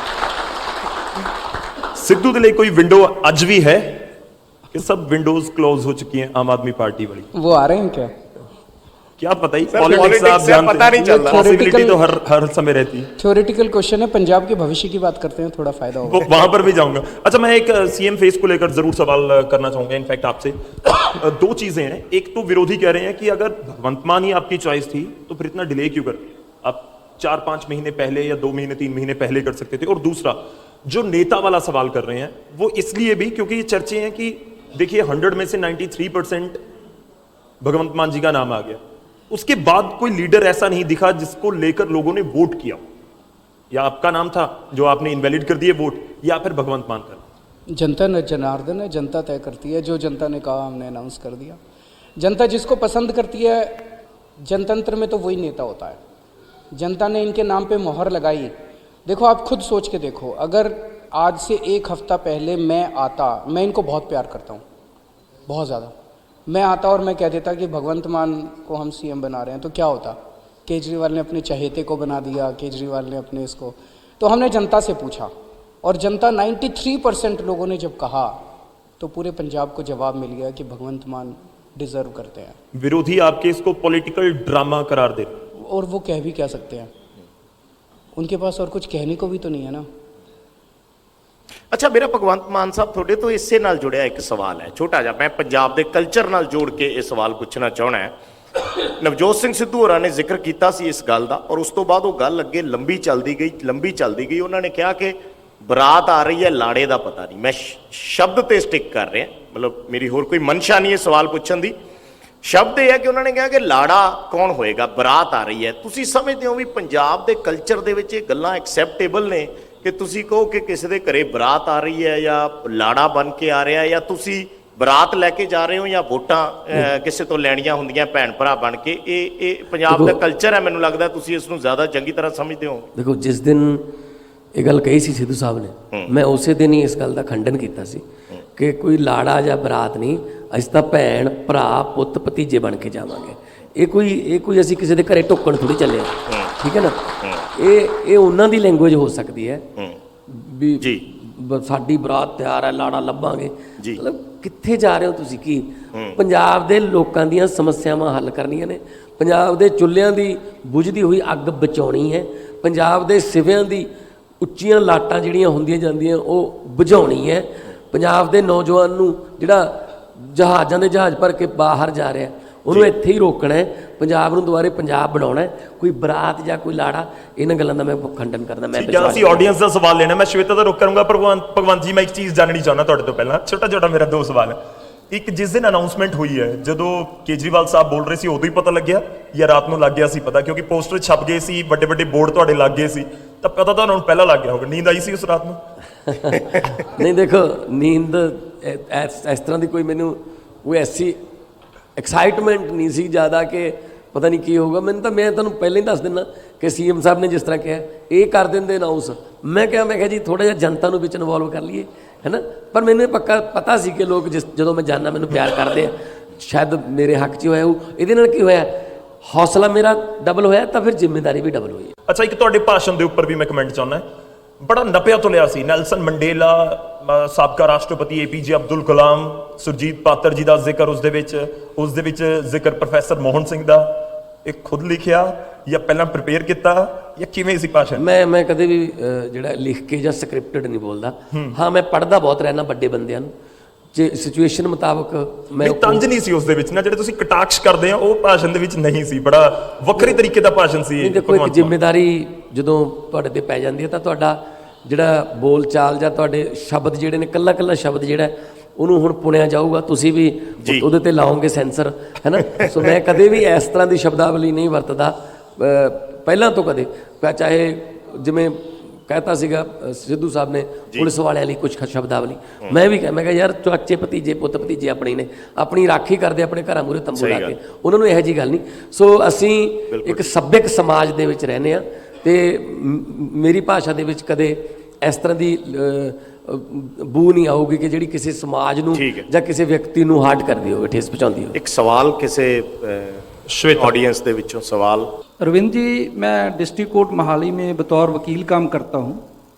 ਸਿੱਧੂ ਦੇ ਲਈ ਕੋਈ ਵਿੰਡੋ ਅੱਜ ਵੀ ਹੈ ਕਿ ਸਭ ਵਿੰਡੋਜ਼ क्लोज हो चुकी हैं आम आदमी पार्टी वाली? वो आ रहे हैं क्या? क्या पता ही, सर, पॉलिटिक्स politics आप है, जानते पता नहीं हैं, चल रहा। पॉसिबिलिटी तो हर समय रहती है। थ्योरेटिकल क्वेश्चन है, पंजाब के भविष्य की बात करते हैं, थोड़ा फायदा होगा। वहां पर भी जाऊंगा। अच्छा, मैं एक सीएम फेस को लेकर जरूर सवाल करना चाहूंगा इनफैक्ट आपसे। 2 चीजें हैं, एक तो विरोधी कह रहे हैं कि अगर भगवंत मान ही आपकी चॉइस थी तो फिर इतना डिले क्यों कर, आप 4-5 महीने पहले या 2 महीने 3 महीने पहले कर सकते थे। और दूसरा जो नेता वाला सवाल कर रहे हैं वो इसलिए भी क्योंकि ये चर्चे हैं कि देखिए 100 में से 93% भगवंत मान जी का नाम आ गया, उसके बाद कोई लीडर ऐसा नहीं दिखा जिसको लेकर लोगों ने वोट किया। या आपका नाम था जो आपने इनवैलिड कर दिए वोट, या फिर भगवंत मान कर? जनता न जनार्दन है, जनता तय करती है। जो जनता ने कहा हमने अनाउंस कर दिया। जनता जिसको पसंद करती है, जनतंत्र में तो वही नेता होता है। जनता ने इनके नाम पे मोहर लगाई। देखो, आप खुद सोच के देखो, अगर आज से 1 हफ्ता पहले मैं आता, मैं इनको बहुत प्यार करता हूँ, बहुत ज़्यादा, मैं आता और मैं कह देता कि भगवंत मान को हम सीएम बना रहे हैं, तो क्या होता? केजरीवाल ने अपने चहेते को बना दिया, केजरीवाल ने अपने इसको। तो हमने जनता से पूछा, और जनता 93% लोगों ने जब कहा तो पूरे पंजाब को जवाब मिल गया कि भगवंत मान डिजर्व करते हैं। विरोधी आपके इसको पॉलिटिकल ड्रामा करार दे, और वो कह भी क्या सकते हैं, उनके पास और कुछ कहने को भी तो नहीं है ना। ਅੱਛਾ, ਮੇਰਾ ਭਗਵੰਤ ਮਾਨ ਸਾਹਿਬ ਤੁਹਾਡੇ ਤੋਂ ਇਸੇ ਨਾਲ ਜੁੜਿਆ ਇੱਕ ਸਵਾਲ ਹੈ ਛੋਟਾ ਜਿਹਾ, ਮੈਂ ਪੰਜਾਬ ਦੇ ਕਲਚਰ ਨਾਲ ਜੋੜ ਕੇ ਇਹ ਸਵਾਲ ਪੁੱਛਣਾ ਚਾਹਣਾ ਹੈ। ਨਵਜੋਤ ਸਿੰਘ ਸਿੱਧੂ ਹੋਰਾਂ ਨੇ ਜ਼ਿਕਰ ਕੀਤਾ ਸੀ ਇਸ ਗੱਲ ਦਾ, ਔਰ ਉਸ ਤੋਂ ਬਾਅਦ ਉਹ ਗੱਲ ਅੱਗੇ ਲੰਬੀ ਚੱਲਦੀ ਗਈ। ਉਹਨਾਂ ਨੇ ਕਿਹਾ ਕਿ ਬਰਾਤ ਆ ਰਹੀ ਹੈ, ਲਾੜੇ ਦਾ ਪਤਾ ਨਹੀਂ। ਮੈਂ ਸ਼ਬਦ ਤੇ ਸਟਿਕ ਕਰ ਰਿਹਾ, ਮਤਲਬ ਮੇਰੀ ਹੋਰ ਕੋਈ ਮਨਸ਼ਾ ਨਹੀਂ ਇਹ ਸਵਾਲ ਪੁੱਛਣ ਦੀ। ਸ਼ਬਦ ਇਹ ਹੈ ਕਿ ਉਹਨਾਂ ਨੇ ਕਿਹਾ ਕਿ ਲਾੜਾ ਕੌਣ ਹੋਏਗਾ, ਬਰਾਤ ਆ ਰਹੀ ਹੈ। ਤੁਸੀਂ ਸਮਝਦੇ ਹੋ ਵੀ ਪੰਜਾਬ ਦੇ ਕਲਚਰ ਦੇ ਵਿੱਚ ਇਹ ਗੱਲਾਂ ਐਕਸੈਪਟੇਬਲ ਨੇ ਕਿ ਤੁਸੀਂ ਕਹੋ ਕਿ ਕਿਸੇ ਦੇ ਘਰੇ ਬਰਾਤ ਆ ਰਹੀ ਹੈ ਜਾਂ ਲਾੜਾ ਬਣ ਕੇ ਆ ਰਿਹਾ, ਜਾਂ ਤੁਸੀਂ ਬਰਾਤ ਲੈ ਕੇ ਜਾ ਰਹੇ ਹੋ ਜਾਂ ਵੋਟਾਂ ਕਿਸੇ ਤੋਂ ਲੈਣੀਆਂ ਹੁੰਦੀਆਂ ਭੈਣ ਭਰਾ ਬਣ ਕੇ? ਇਹ ਪੰਜਾਬ ਦਾ ਕਲਚਰ ਹੈ, ਮੈਨੂੰ ਲੱਗਦਾ ਤੁਸੀਂ ਇਸ ਨੂੰ ਜ਼ਿਆਦਾ ਚੰਗੀ ਤਰ੍ਹਾਂ ਸਮਝਦੇ ਹੋ। ਦੇਖੋ, ਜਿਸ ਦਿਨ ਇਹ ਗੱਲ ਕਹੀ ਸੀ ਸਿੱਧੂ ਸਾਹਿਬ ਨੇ, ਮੈਂ ਉਸੇ ਦਿਨ ਹੀ ਇਸ ਗੱਲ ਦਾ ਖੰਡਨ ਕੀਤਾ ਸੀ ਕਿ ਕੋਈ ਲਾੜਾ ਜਾਂ ਬਰਾਤ ਨਹੀਂ, ਅਸੀਂ ਤਾਂ ਭੈਣ ਭਰਾ ਪੁੱਤ ਭਤੀਜੇ ਬਣ ਕੇ ਜਾਵਾਂਗੇ। ਇਹ ਕੋਈ ਅਸੀਂ ਕਿਸੇ ਦੇ ਘਰੇ ਢੁੱਕਣ ਥੋੜੀ ਚੱਲੇ, ਠੀਕ ਹੈ ਨਾ। ਇਹ ਉਹਨਾਂ ਦੀ ਲੈਂਗੁਏਜ ਹੋ ਸਕਦੀ ਹੈ ਵੀ ਜੀ ਸਾਡੀ ਬਰਾਤ ਤਿਆਰ ਹੈ, ਲਾੜਾ ਲੱਭਾਂਗੇ। ਜੀ। ਮਤਲਬ ਕਿੱਥੇ ਜਾ ਰਹੇ ਹੋ ਤੁਸੀਂ? ਕੀ ਪੰਜਾਬ ਦੇ ਲੋਕਾਂ ਦੀਆਂ ਸਮੱਸਿਆਵਾਂ ਹੱਲ ਕਰਨੀਆਂ ਨੇ, ਪੰਜਾਬ ਦੇ ਚੁੱਲ੍ਹਿਆਂ ਦੀ ਬੁਝਦੀ ਹੋਈ ਅੱਗ ਬਚਾਉਣੀ ਹੈ, ਪੰਜਾਬ ਦੇ ਸਿਵਿਆਂ ਦੀ ਉੱਚੀਆਂ ਲਾਟਾਂ ਜਿਹੜੀਆਂ ਹੁੰਦੀਆਂ ਜਾਂਦੀਆਂ ਉਹ ਬੁਝਾਉਣੀ ਹੈ, ਪੰਜਾਬ ਦੇ ਨੌਜਵਾਨ ਨੂੰ ਜਿਹੜਾ ਜਹਾਜ਼ਾਂ ਦੇ ਜਹਾਜ਼ ਭਰ ਕੇ ਬਾਹਰ ਜਾ ਰਿਹਾ ਉਹਨੂੰ ਇੱਥੇ ਹੀ ਰੋਕਣਾ ਹੈ, ਪੰਜਾਬ ਨੂੰ ਦੁਬਾਰੇ ਪੰਜਾਬ ਬਣਾਉਣਾ ਹੈ। ਕੋਈ ਬਰਾਤ ਜਾਂ ਕੋਈ ਲਾੜਾ, ਇਹਨਾਂ ਗੱਲਾਂ ਦਾ ਮੈਂ ਖੰਡਨ ਕਰਦਾ। ਮੈਂ ਅਸੀਂ ਆਡੀਅנס ਦਾ ਸਵਾਲ ਲੈਣਾ, ਮੈਂ ਸ਼ਵੇਤਾ ਦਾ ਰੁਕ ਕਰੂੰਗਾ। ਭਗਵੰਤ ਜੀ, ਮੈਂ ਇੱਕ ਚੀਜ਼ ਜਾਣਨੀ ਚਾਹੁੰਦਾ ਤੁਹਾਡੇ ਤੋਂ ਪਹਿਲਾਂ, ਛੋਟਾ ਮੇਰਾ 2 ਸਵਾਲ ਹੈ। ਇੱਕ, ਜਿਸ ਦਿਨ ਅਨਾਉਂਸਮੈਂਟ ਹੋਈ ਹੈ, ਜਦੋਂ ਕੇਜਰੀਵਾਲ ਸਾਹਿਬ ਬੋਲ ਰਹੇ ਸੀ ਉਦੋਂ ਹੀ ਪਤਾ ਲੱਗਿਆ ਜਾਂ ਰਾਤ ਨੂੰ ਲੱਗ ਗਿਆ ਸੀ ਪਤਾ? ਕਿਉਂਕਿ ਪੋਸਟਰ ਛਪ ਗਏ ਸੀ, ਵੱਡੇ ਬੋਰਡ ਤੁਹਾਡੇ ਲੱਗ ਗਏ ਸੀ, ਤਾਂ ਪਤਾ ਤਾਂ ਉਹਨਾਂ ਨੂੰ ਪਹਿਲਾਂ ਲੱਗ ਗਿਆ ਹੋਗਾ। ਨੀਂਦ ਆਈ ਸੀ ਉਸ ਰਾਤ ਨੂੰ? ਨਹੀਂ, ਦੇਖੋ, ਨੀਂਦ ਇਸ ਤਰ੍ਹਾਂ ਦੀ ਕੋਈ ਮੈਨੂੰ ਕੋਈ ਐਸੀ ਐਕਸਾਈਟਮੈਂਟ ਨਹੀਂ ਸੀ ਜ਼ਿਆਦਾ ਕਿ ਪਤਾ ਨਹੀਂ ਕੀ ਹੋਊਗਾ। ਮੈਂ ਤੁਹਾਨੂੰ ਪਹਿਲਾਂ ਹੀ ਦੱਸ ਦਿੰਦਾ ਕਿ ਸੀਐਮ ਸਾਹਿਬ ਨੇ ਜਿਸ ਤਰ੍ਹਾਂ ਕਿਹਾ ਇਹ ਕਰ ਦਿੰਦੇ ਅਨਾਊਂਸ, ਮੈਂ ਕਿਹਾ ਜੀ ਥੋੜ੍ਹਾ ਜਿਹਾ ਜਨਤਾ ਨੂੰ ਵਿੱਚ ਇਨਵੋਲਵ ਕਰ ਲਈਏ, ਹੈ ਨਾ। ਪਰ ਮੈਨੂੰ ਇਹ ਪੱਕਾ ਪਤਾ ਸੀ ਕਿ ਲੋਕ ਜਦੋਂ ਮੈਂ ਜਾਣਾ ਮੈਨੂੰ ਪਿਆਰ ਕਰਦੇ ਆ, ਸ਼ਾਇਦ ਮੇਰੇ ਹੱਕ 'ਚ ਹੋਇਆ ਉਹ। ਇਹਦੇ ਨਾਲ ਕੀ ਹੋਇਆ, ਹੌਸਲਾ ਮੇਰਾ ਡਬਲ ਹੋਇਆ, ਤਾਂ ਫਿਰ ਜ਼ਿੰਮੇਵਾਰੀ ਵੀ ਡਬਲ ਹੋਈ। ਅੱਛਾ, ਇੱਕ ਤੁਹਾਡੇ ਭਾਸ਼ਣ ਦੇ ਉੱਪਰ ਵੀ ਮੈਂ ਕਮੈਂਟ ਚਾਹੁੰਦਾ, ਬੜਾ ਨੱਪਿਆ ਤੁਲਿਆ ਸੀ। ਨੈਲਸਨ ਮੰਡੇਲਾ, ਸਾਬਕਾ ਰਾਸ਼ਟਰਪਤੀ APJ ਅਬਦੁਲ ਕਲਾਮ, ਸੁਰਜੀਤ ਪਾਤਰ ਜੀ ਦਾ ਜ਼ਿਕਰ ਉਸ ਦੇ ਵਿੱਚ ਜ਼ਿਕਰ ਪ੍ਰੋਫੈਸਰ ਮੋਹਨ ਸਿੰਘ ਦਾ। ਇਹ ਖੁਦ ਲਿਖਿਆ ਜਾਂ ਪਹਿਲਾਂ ਪ੍ਰਿਪੇਅਰ ਕੀਤਾ ਜਾਂ ਕਿਵੇਂ ਸੀ ਭਾਸ਼ਣ? ਮੈਂ ਕਦੇ ਵੀ ਜਿਹੜਾ ਲਿਖ ਕੇ ਜਾਂ ਸਕ੍ਰਿਪਟਡ ਨਹੀਂ ਬੋਲਦਾ। ਹਾਂ, ਮੈਂ ਪੜ੍ਹਦਾ ਬਹੁਤ ਰਹਿਣਾ ਵੱਡੇ ਬੰਦਿਆਂ ਨੂੰ, ਜੇ ਸਿਚੁਏਸ਼ਨ ਮੁਤਾਬਕ ਮੈਂ ਤੰਜ ਨਹੀਂ ਸੀ ਉਸ ਦੇ ਵਿੱਚ ਨਾ, ਜਿਹੜੇ ਤੁਸੀਂ ਕਟਾਕਸ਼ ਕਰਦੇ ਆ ਉਹ ਭਾਸ਼ਣ ਦੇ ਵਿੱਚ ਨਹੀਂ ਸੀ। ਬੜਾ ਵੱਖਰੀ ਤਰੀਕੇ ਦਾ ਭਾਸ਼ਣ ਸੀ ਇਹ। ਦੇਖੋ, ਇੱਕ ਜ਼ਿੰਮੇਵਾਰੀ ਜਦੋਂ ਤੁਹਾਡੇ ਤੇ ਪੈ ਜਾਂਦੀ ਹੈ ਤਾਂ ਤੁਹਾਡਾ ਜਿਹੜਾ ਬੋਲ ਚਾਲ ਜਾਂ ਤੁਹਾਡੇ ਸ਼ਬਦ ਜਿਹੜੇ ਨੇ, ਕੱਲਾ ਕੱਲਾ ਸ਼ਬਦ ਜਿਹੜਾ ਉਹਨੂੰ ਹੁਣ ਪੁਣਿਆ ਜਾਊਗਾ, ਤੁਸੀਂ ਵੀ ਉਹਦੇ ਤੇ ਲਾਓਗੇ ਸੈਂਸਰ, ਹੈ ਨਾ। ਸੋ ਮੈਂ ਕਦੇ ਵੀ ਇਸ ਤਰ੍ਹਾਂ ਦੀ ਸ਼ਬਦਾਵਲੀ ਨਹੀਂ ਵਰਤਦਾ ਪਹਿਲਾਂ ਤੋਂ ਕਦੇ। ਚਾਹੇ ਜਿਵੇਂ ਕਹਿਤਾ ਸੀਗਾ ਸਿੱਧੂ ਸਾਹਿਬ ਨੇ ਪੁਲਿਸ ਵਾਲਿਆਂ ਲਈ ਕੁਝ ਸ਼ਬਦਾਵਲੀ, ਮੈਂ ਵੀ ਕਿਹਾ ਯਾਰ ਚਾਚੇ ਭਤੀਜੇ ਪੁੱਤ ਭਤੀਜੇ ਆਪਣੇ ਨੇ, ਆਪਣੀ ਰਾਖੀ ਕਰਦੇ ਆਪਣੇ ਘਰਾਂ ਮੂਹਰੇ ਤੰਬੂ ਲਾ ਕੇ, ਉਹਨਾਂ ਨੂੰ ਇਹੋ ਜਿਹੀ ਗੱਲ ਨਹੀਂ। ਸੋ ਅਸੀਂ ਇੱਕ ਸੱਭਿਅਕ ਸਮਾਜ ਦੇ ਵਿੱਚ ਰਹਿੰਦੇ ਹਾਂ ਤੇ ਮੇਰੀ ਭਾਸ਼ਾ ਦੇ ਵਿੱਚ ਕਦੇ ਇਸ ਤਰ੍ਹਾਂ ਦੀ ਬੂ ਨਹੀਂ ਆਊਗੀ ਕਿ ਜਿਹੜੀ ਕਿਸੇ ਸਮਾਜ ਨੂੰ ਜਾਂ ਕਿਸੇ ਵਿਅਕਤੀ ਨੂੰ ਹਾਰਟ ਕਰਦੀ ਹੋਵੇ, ਠੇਸ ਪਹੁੰਚਾਉਂਦੀ ਹੋਵੇ। ਇੱਕ ਸਵਾਲ ਕਿਸੇ ऑडियंस ਦੇ ਵਿੱਚੋਂ सवाल। अरविंद जी, मैं डिस्ट्रिक्ट कोर्ट मोहाली में बतौर वकील काम करता हूँ।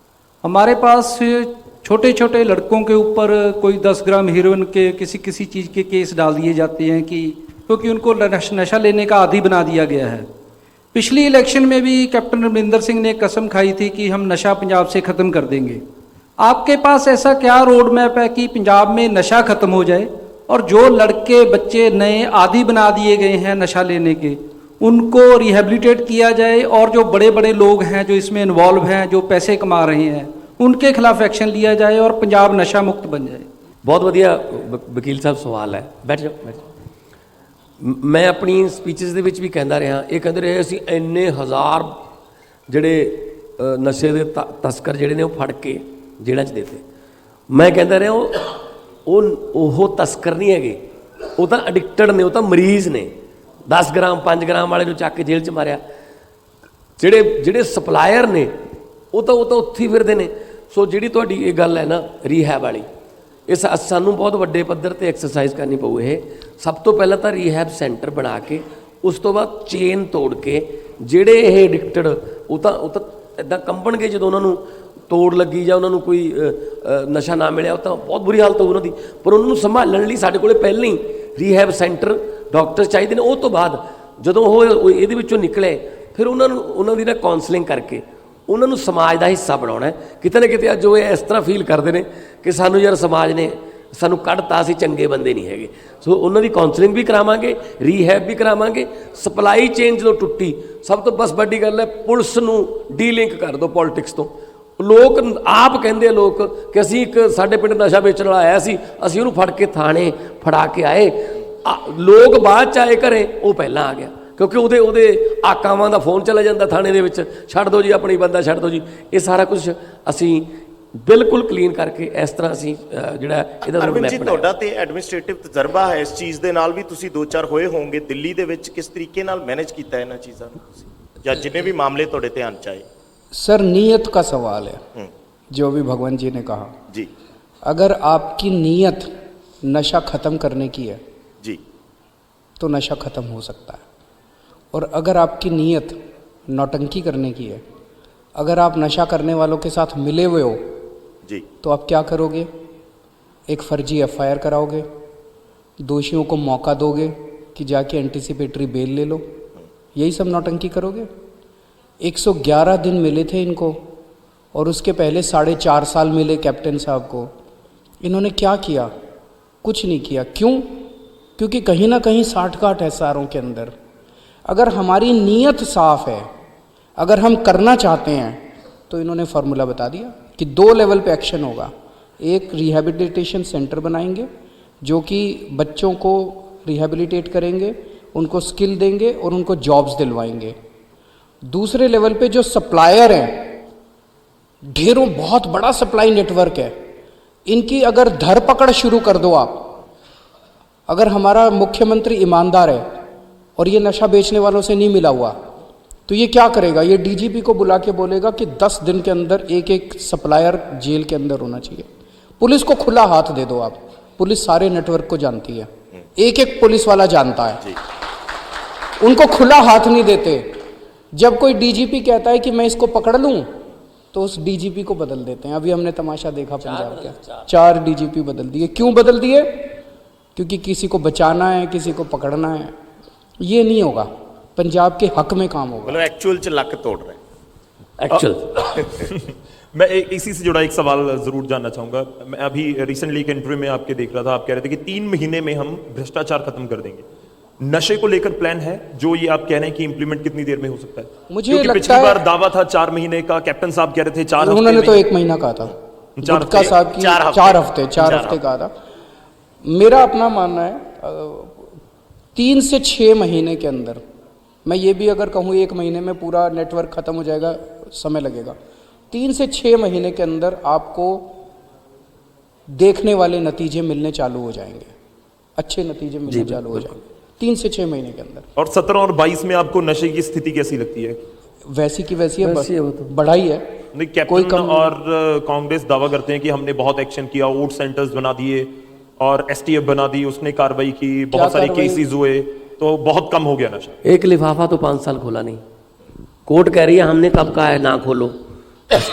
हमारे पास छोटे छोटे लड़कों के ऊपर कोई 10 ग्राम हीरोइन के किसी चीज़ के केस डाल दिए जाते हैं कि क्योंकि उनको नशा लेने का आदी बना दिया गया है। पिछली इलेक्शन में भी कैप्टन अमरिंदर सिंह ने कसम खाई थी कि हम नशा पंजाब से ख़त्म कर देंगे। आपके पास ऐसा क्या रोड मैप है कि पंजाब में नशा ख़त्म हो जाए और जो लड़के बच्चे नए आदी बना दिए गए हैं नशा लेने के, उनको रिहेबिलिटेट किया जाए और जो बड़े बड़े लोग हैं जो इसमें इन्वॉल्व हैं, जो पैसे कमा रहे हैं, उनके खिलाफ एक्शन लिया जाए और पंजाब नशा मुक्त बन जाए? बहुत वधिया वकील साहब सवाल है, बैठ जाओ। मैं अपनी स्पीचेस ਦੇ ਵਿੱਚ ਵੀ ਕਹਿੰਦਾ ਰਿਹਾ, ਇਹ ਕਹਿੰਦੇ ਰਹੇ ਅਸੀਂ ਇੰਨੇ ਹਜ਼ਾਰ ਜਿਹੜੇ ਨਸ਼ੇ ਦੇ ਤਸਕਰ ਜਿਹੜੇ ਨੇ ਉਹ ਫੜ ਕੇ ਜੇਲ੍ਹਾਂ 'ਚ ਦੇਤੇ। ਮੈਂ ਕਹਿੰਦਾ ਰਿਹਾ ਉਹ ਤਸਕਰ ਨਹੀਂ ਹੈਗੇ, ਉਹ ਤਾਂ ਐਡਿਕਟਡ ਨੇ, ਉਹ ਤਾਂ ਮਰੀਜ਼ ਨੇ। 10 ਗ੍ਰਾਮ 5 ਗ੍ਰਾਮ ਵਾਲੇ ਨੂੰ ਚੱਕ ਕੇ ਜੇਲ੍ਹ 'ਚ ਮਾਰਿਆ। ਜਿਹੜੇ ਸਪਲਾਇਰ ਨੇ ਉਹ ਤਾਂ ਉੱਥੇ ਹੀ ਫਿਰਦੇ ਨੇ। ਸੋ ਜਿਹੜੀ ਤੁਹਾਡੀ ਇਹ ਗੱਲ ਹੈ ਨਾ ਰੀਹੈਬ ਵਾਲੀ, ਇਹ ਸਾਨੂੰ ਬਹੁਤ ਵੱਡੇ ਪੱਧਰ 'ਤੇ ਐਕਸਰਸਾਈਜ਼ ਕਰਨੀ ਪਊ। ਇਹ ਸਭ ਤੋਂ ਪਹਿਲਾਂ ਤਾਂ ਰੀਹੈਬ ਸੈਂਟਰ ਬਣਾ ਕੇ, ਉਸ ਤੋਂ ਬਾਅਦ ਚੇਨ ਤੋੜ ਕੇ ਜਿਹੜੇ ਇਹ ਐਡਿਕਟਡ ਉਹ ਤਾਂ ਇੱਦਾਂ ਕੰਬਣਗੇ ਜਦੋਂ ਉਹਨਾਂ ਨੂੰ ਤੋੜ ਲੱਗੀ ਜਾਂ ਉਹਨਾਂ ਨੂੰ ਕੋਈ ਨਸ਼ਾ ਨਾ ਮਿਲਿਆ, ਉਹ ਤਾਂ ਬਹੁਤ ਬੁਰੀ ਹਾਲਤ ਹੋਊ ਉਹਨਾਂ ਦੀ। ਪਰ ਉਹਨਾਂ ਨੂੰ ਸੰਭਾਲਣ ਲਈ ਸਾਡੇ ਕੋਲ ਪਹਿਲਾਂ ਹੀ ਰੀਹੈਬ ਸੈਂਟਰ, ਡਾਕਟਰ ਚਾਹੀਦੇ ਨੇ। ਉਹ ਤੋਂ ਬਾਅਦ ਜਦੋਂ ਉਹ ਇਹਦੇ ਵਿੱਚੋਂ ਨਿਕਲੇ, ਫਿਰ ਉਹਨਾਂ ਦੀ ਨਾ ਕਾਉਂਸਲਿੰਗ ਕਰਕੇ ਉਹਨਾਂ ਨੂੰ ਸਮਾਜ ਦਾ ਹਿੱਸਾ ਬਣਾਉਣਾ। ਕਿਤੇ ਨਾ ਕਿਤੇ ਅੱਜ ਉਹ ਇਸ ਤਰ੍ਹਾਂ ਫੀਲ ਕਰਦੇ ਨੇ ਕਿ ਸਾਨੂੰ ਯਾਰ ਸਮਾਜ ਨੇ ਸਾਨੂੰ ਕੱਢਤਾ, ਅਸੀਂ ਚੰਗੇ ਬੰਦੇ ਨਹੀਂ ਹੈਗੇ। ਸੋ ਉਹਨਾਂ ਦੀ ਕਾਉਂਸਲਿੰਗ ਵੀ ਕਰਾਵਾਂਗੇ, ਰੀਹੈਬ ਵੀ ਕਰਾਵਾਂਗੇ। ਸਪਲਾਈ ਚੇਨ ਜਦੋਂ ਟੁੱਟੀ, ਸਭ ਤੋਂ ਬਸ ਵੱਡੀ ਗੱਲ ਹੈ ਪੁਲਿਸ ਨੂੰ ਡੀਲਿੰਕ ਕਰ ਦਿਓ ਪੋਲੀਟਿਕਸ ਤੋਂ। ਲੋਕ ਆਪ ਕਹਿੰਦੇ ਲੋਕ ਕਿ ਅਸੀਂ ਇੱਕ ਸਾਡੇ ਪਿੰਡ ਨਸ਼ਾ ਵੇਚਣ ਵਾਲਾ ਆਇਆ ਸੀ, ਅਸੀਂ ਉਹਨੂੰ ਫੜ ਕੇ ਥਾਣੇ ਫੜਾ ਕੇ ਆਏ। ਲੋਕ ਬਾਅਦ 'ਚ ਆਏ ਘਰੇ, ਉਹ ਪਹਿਲਾਂ ਆ ਗਿਆ ਕਿਉਂਕਿ ਉਹਦੇ ਆਕਾਵਾਂ ਦਾ ਫੋਨ ਚਲਾ ਜਾਂਦਾ ਥਾਣੇ ਦੇ ਵਿੱਚ, ਛੱਡ ਦਿਓ ਜੀ ਆਪਣੀ ਬੰਦਾ, ਛੱਡ ਦਿਓ ਜੀ। ਇਹ ਸਾਰਾ ਕੁਝ ਅਸੀਂ ਬਿਲਕੁਲ ਕਲੀਨ ਕਰਕੇ ਇਸ ਤਰ੍ਹਾਂ ਅਸੀਂ ਜਿਹੜਾ ਇਹਦਾ ਅਰਵਿੰਦ ਜੀ, ਤੁਹਾਡਾ ਤੇ ਐਡਮਿਨਿਸਟ੍ਰੇਟਿਵ ਤਜਰਬਾ ਹੈ ਇਸ ਚੀਜ਼ ਦੇ ਨਾਲ ਵੀ, ਤੁਸੀਂ 2-4 ਹੋਏ ਹੋਵੋਗੇ ਦਿੱਲੀ ਦੇ ਵਿੱਚ, ਕਿਸ ਤਰੀਕੇ ਨਾਲ ਮੈਨੇਜ ਕੀਤਾ ਇਹਨਾਂ ਚੀਜ਼ਾਂ ਨੂੰ ਤੁਸੀਂ, ਜਾਂ ਜਿੰਨੇ ਵੀ ਮਾਮਲੇ ਤੁਹਾਡੇ ਧਿਆਨ 'ਚ ਆਏ? सर, नीयत का सवाल है जो भी भगवान जी ने कहा जी। अगर आपकी नीयत नशा ख़त्म करने की है जी तो नशा ख़त्म हो सकता है, और अगर आपकी नीयत नौटंकी करने की है, अगर आप नशा करने वालों के साथ मिले हुए हो जी, तो आप क्या करोगे? एक फर्जी FIR कराओगे, दोषियों को मौका दोगे कि जाके एंटिसिपेटरी बेल ले लो, यही सब नौटंकी करोगे? 111 दिन मिले थे इनको, और उसके पहले 4.5 साल मिले कैप्टन साहब को। इन्होंने क्या किया? कुछ नहीं किया। क्यों? क्योंकि कहीं ना कहीं साठगांठ है सारों के अंदर। अगर हमारी नीयत साफ़ है, अगर हम करना चाहते हैं, तो इन्होंने फार्मूला बता दिया कि 2 लेवल पे एक्शन होगा। एक, रिहैबिलिटेशन सेंटर बनाएंगे जो कि बच्चों को रिहैबिलिटेट करेंगे, उनको स्किल देंगे और उनको जॉब्स दिलवाएंगे। दूसरे लेवल पे जो सप्लायर हैं, ढेरों बहुत बड़ा सप्लाई नेटवर्क है, इनकी अगर धरपकड़ शुरू कर दो आप। अगर हमारा मुख्यमंत्री ईमानदार है और ये नशा बेचने वालों से नहीं मिला हुआ, तो ये क्या करेगा, ये डीजीपी को बुला के बोलेगा कि 10 दिन के अंदर एक एक सप्लायर जेल के अंदर होना चाहिए। पुलिस को खुला हाथ दे दो आप, पुलिस सारे नेटवर्क को जानती है, एक एक पुलिस वाला जानता है, उनको खुला हाथ नहीं देते। जब कोई डीजीपी कहता है कि मैं इसको पकड़ लूं तो उस डीजीपी को बदल देते हैं। अभी हमने तमाशा देखा पंजाब का, 4 डीजीपी बदल दिए। क्यों बदल दिए? क्योंकि किसी को बचाना है, किसी को पकड़ना है। ये नहीं होगा, पंजाब के हक में काम होगा। मतलब एक्चुअल च लक तोड़ रहे हैं। एक्चुअल मैं इसी से जुड़ा एक सवाल जरूर जानना चाहूंगा। मैं अभी रिसेंटली एक इंटरव्यू में आपके देख रहा था, आप कह रहे थे कि 3 महीने में हम भ्रष्टाचार खत्म कर देंगे। नशे को लेकर प्लान है जो ये आप कह रहे हैं कि इंप्लीमेंट कितनी देर में हो सकता है? मुझे क्योंकि लगता पिछली है- बार दावा था 4 महीने का, कैप्टन साहब कह रहे थे 4 हफ्ते उन्होंने में। तो 1 महीना कहा था, 4 गुटका हफ्ते। साहब की 4 हफ्ते कहा था। मेरा अपना मानना है 3 से 6 महीने के अंदर, मैं ये भी अगर कहूँ 1 महीने में पूरा नेटवर्क खत्म हो जाएगा, समय लगेगा। 3 से 6 महीने के अंदर आपको देखने वाले नतीजे मिलने चालू हो जाएंगे, अच्छे नतीजे मिलने चालू हो जाएंगे 3 से 6 महीने के अंदर। और 17 और 22 में आपको नशे की स्थिति कैसी लगती है? वैसी की वैसी है, वैसी है वो तो। बढ़ाई है। नहीं, कोई कैप्टन कम- और कांग्रेस दावा करते हैं कि हमने बहुत एक्शन किया, वोट सेंटर्स बना दिए और एसटीएफ बना दी, उसने कार्रवाई की, बहुत सारे कार्रवाई? केसेस हुए, तो बहुत कम हो गया नशा। एक लिफाफा तो 5 साल खोला नहीं। कोर्ट कह रही है हमने कब कहा है ना खोलो,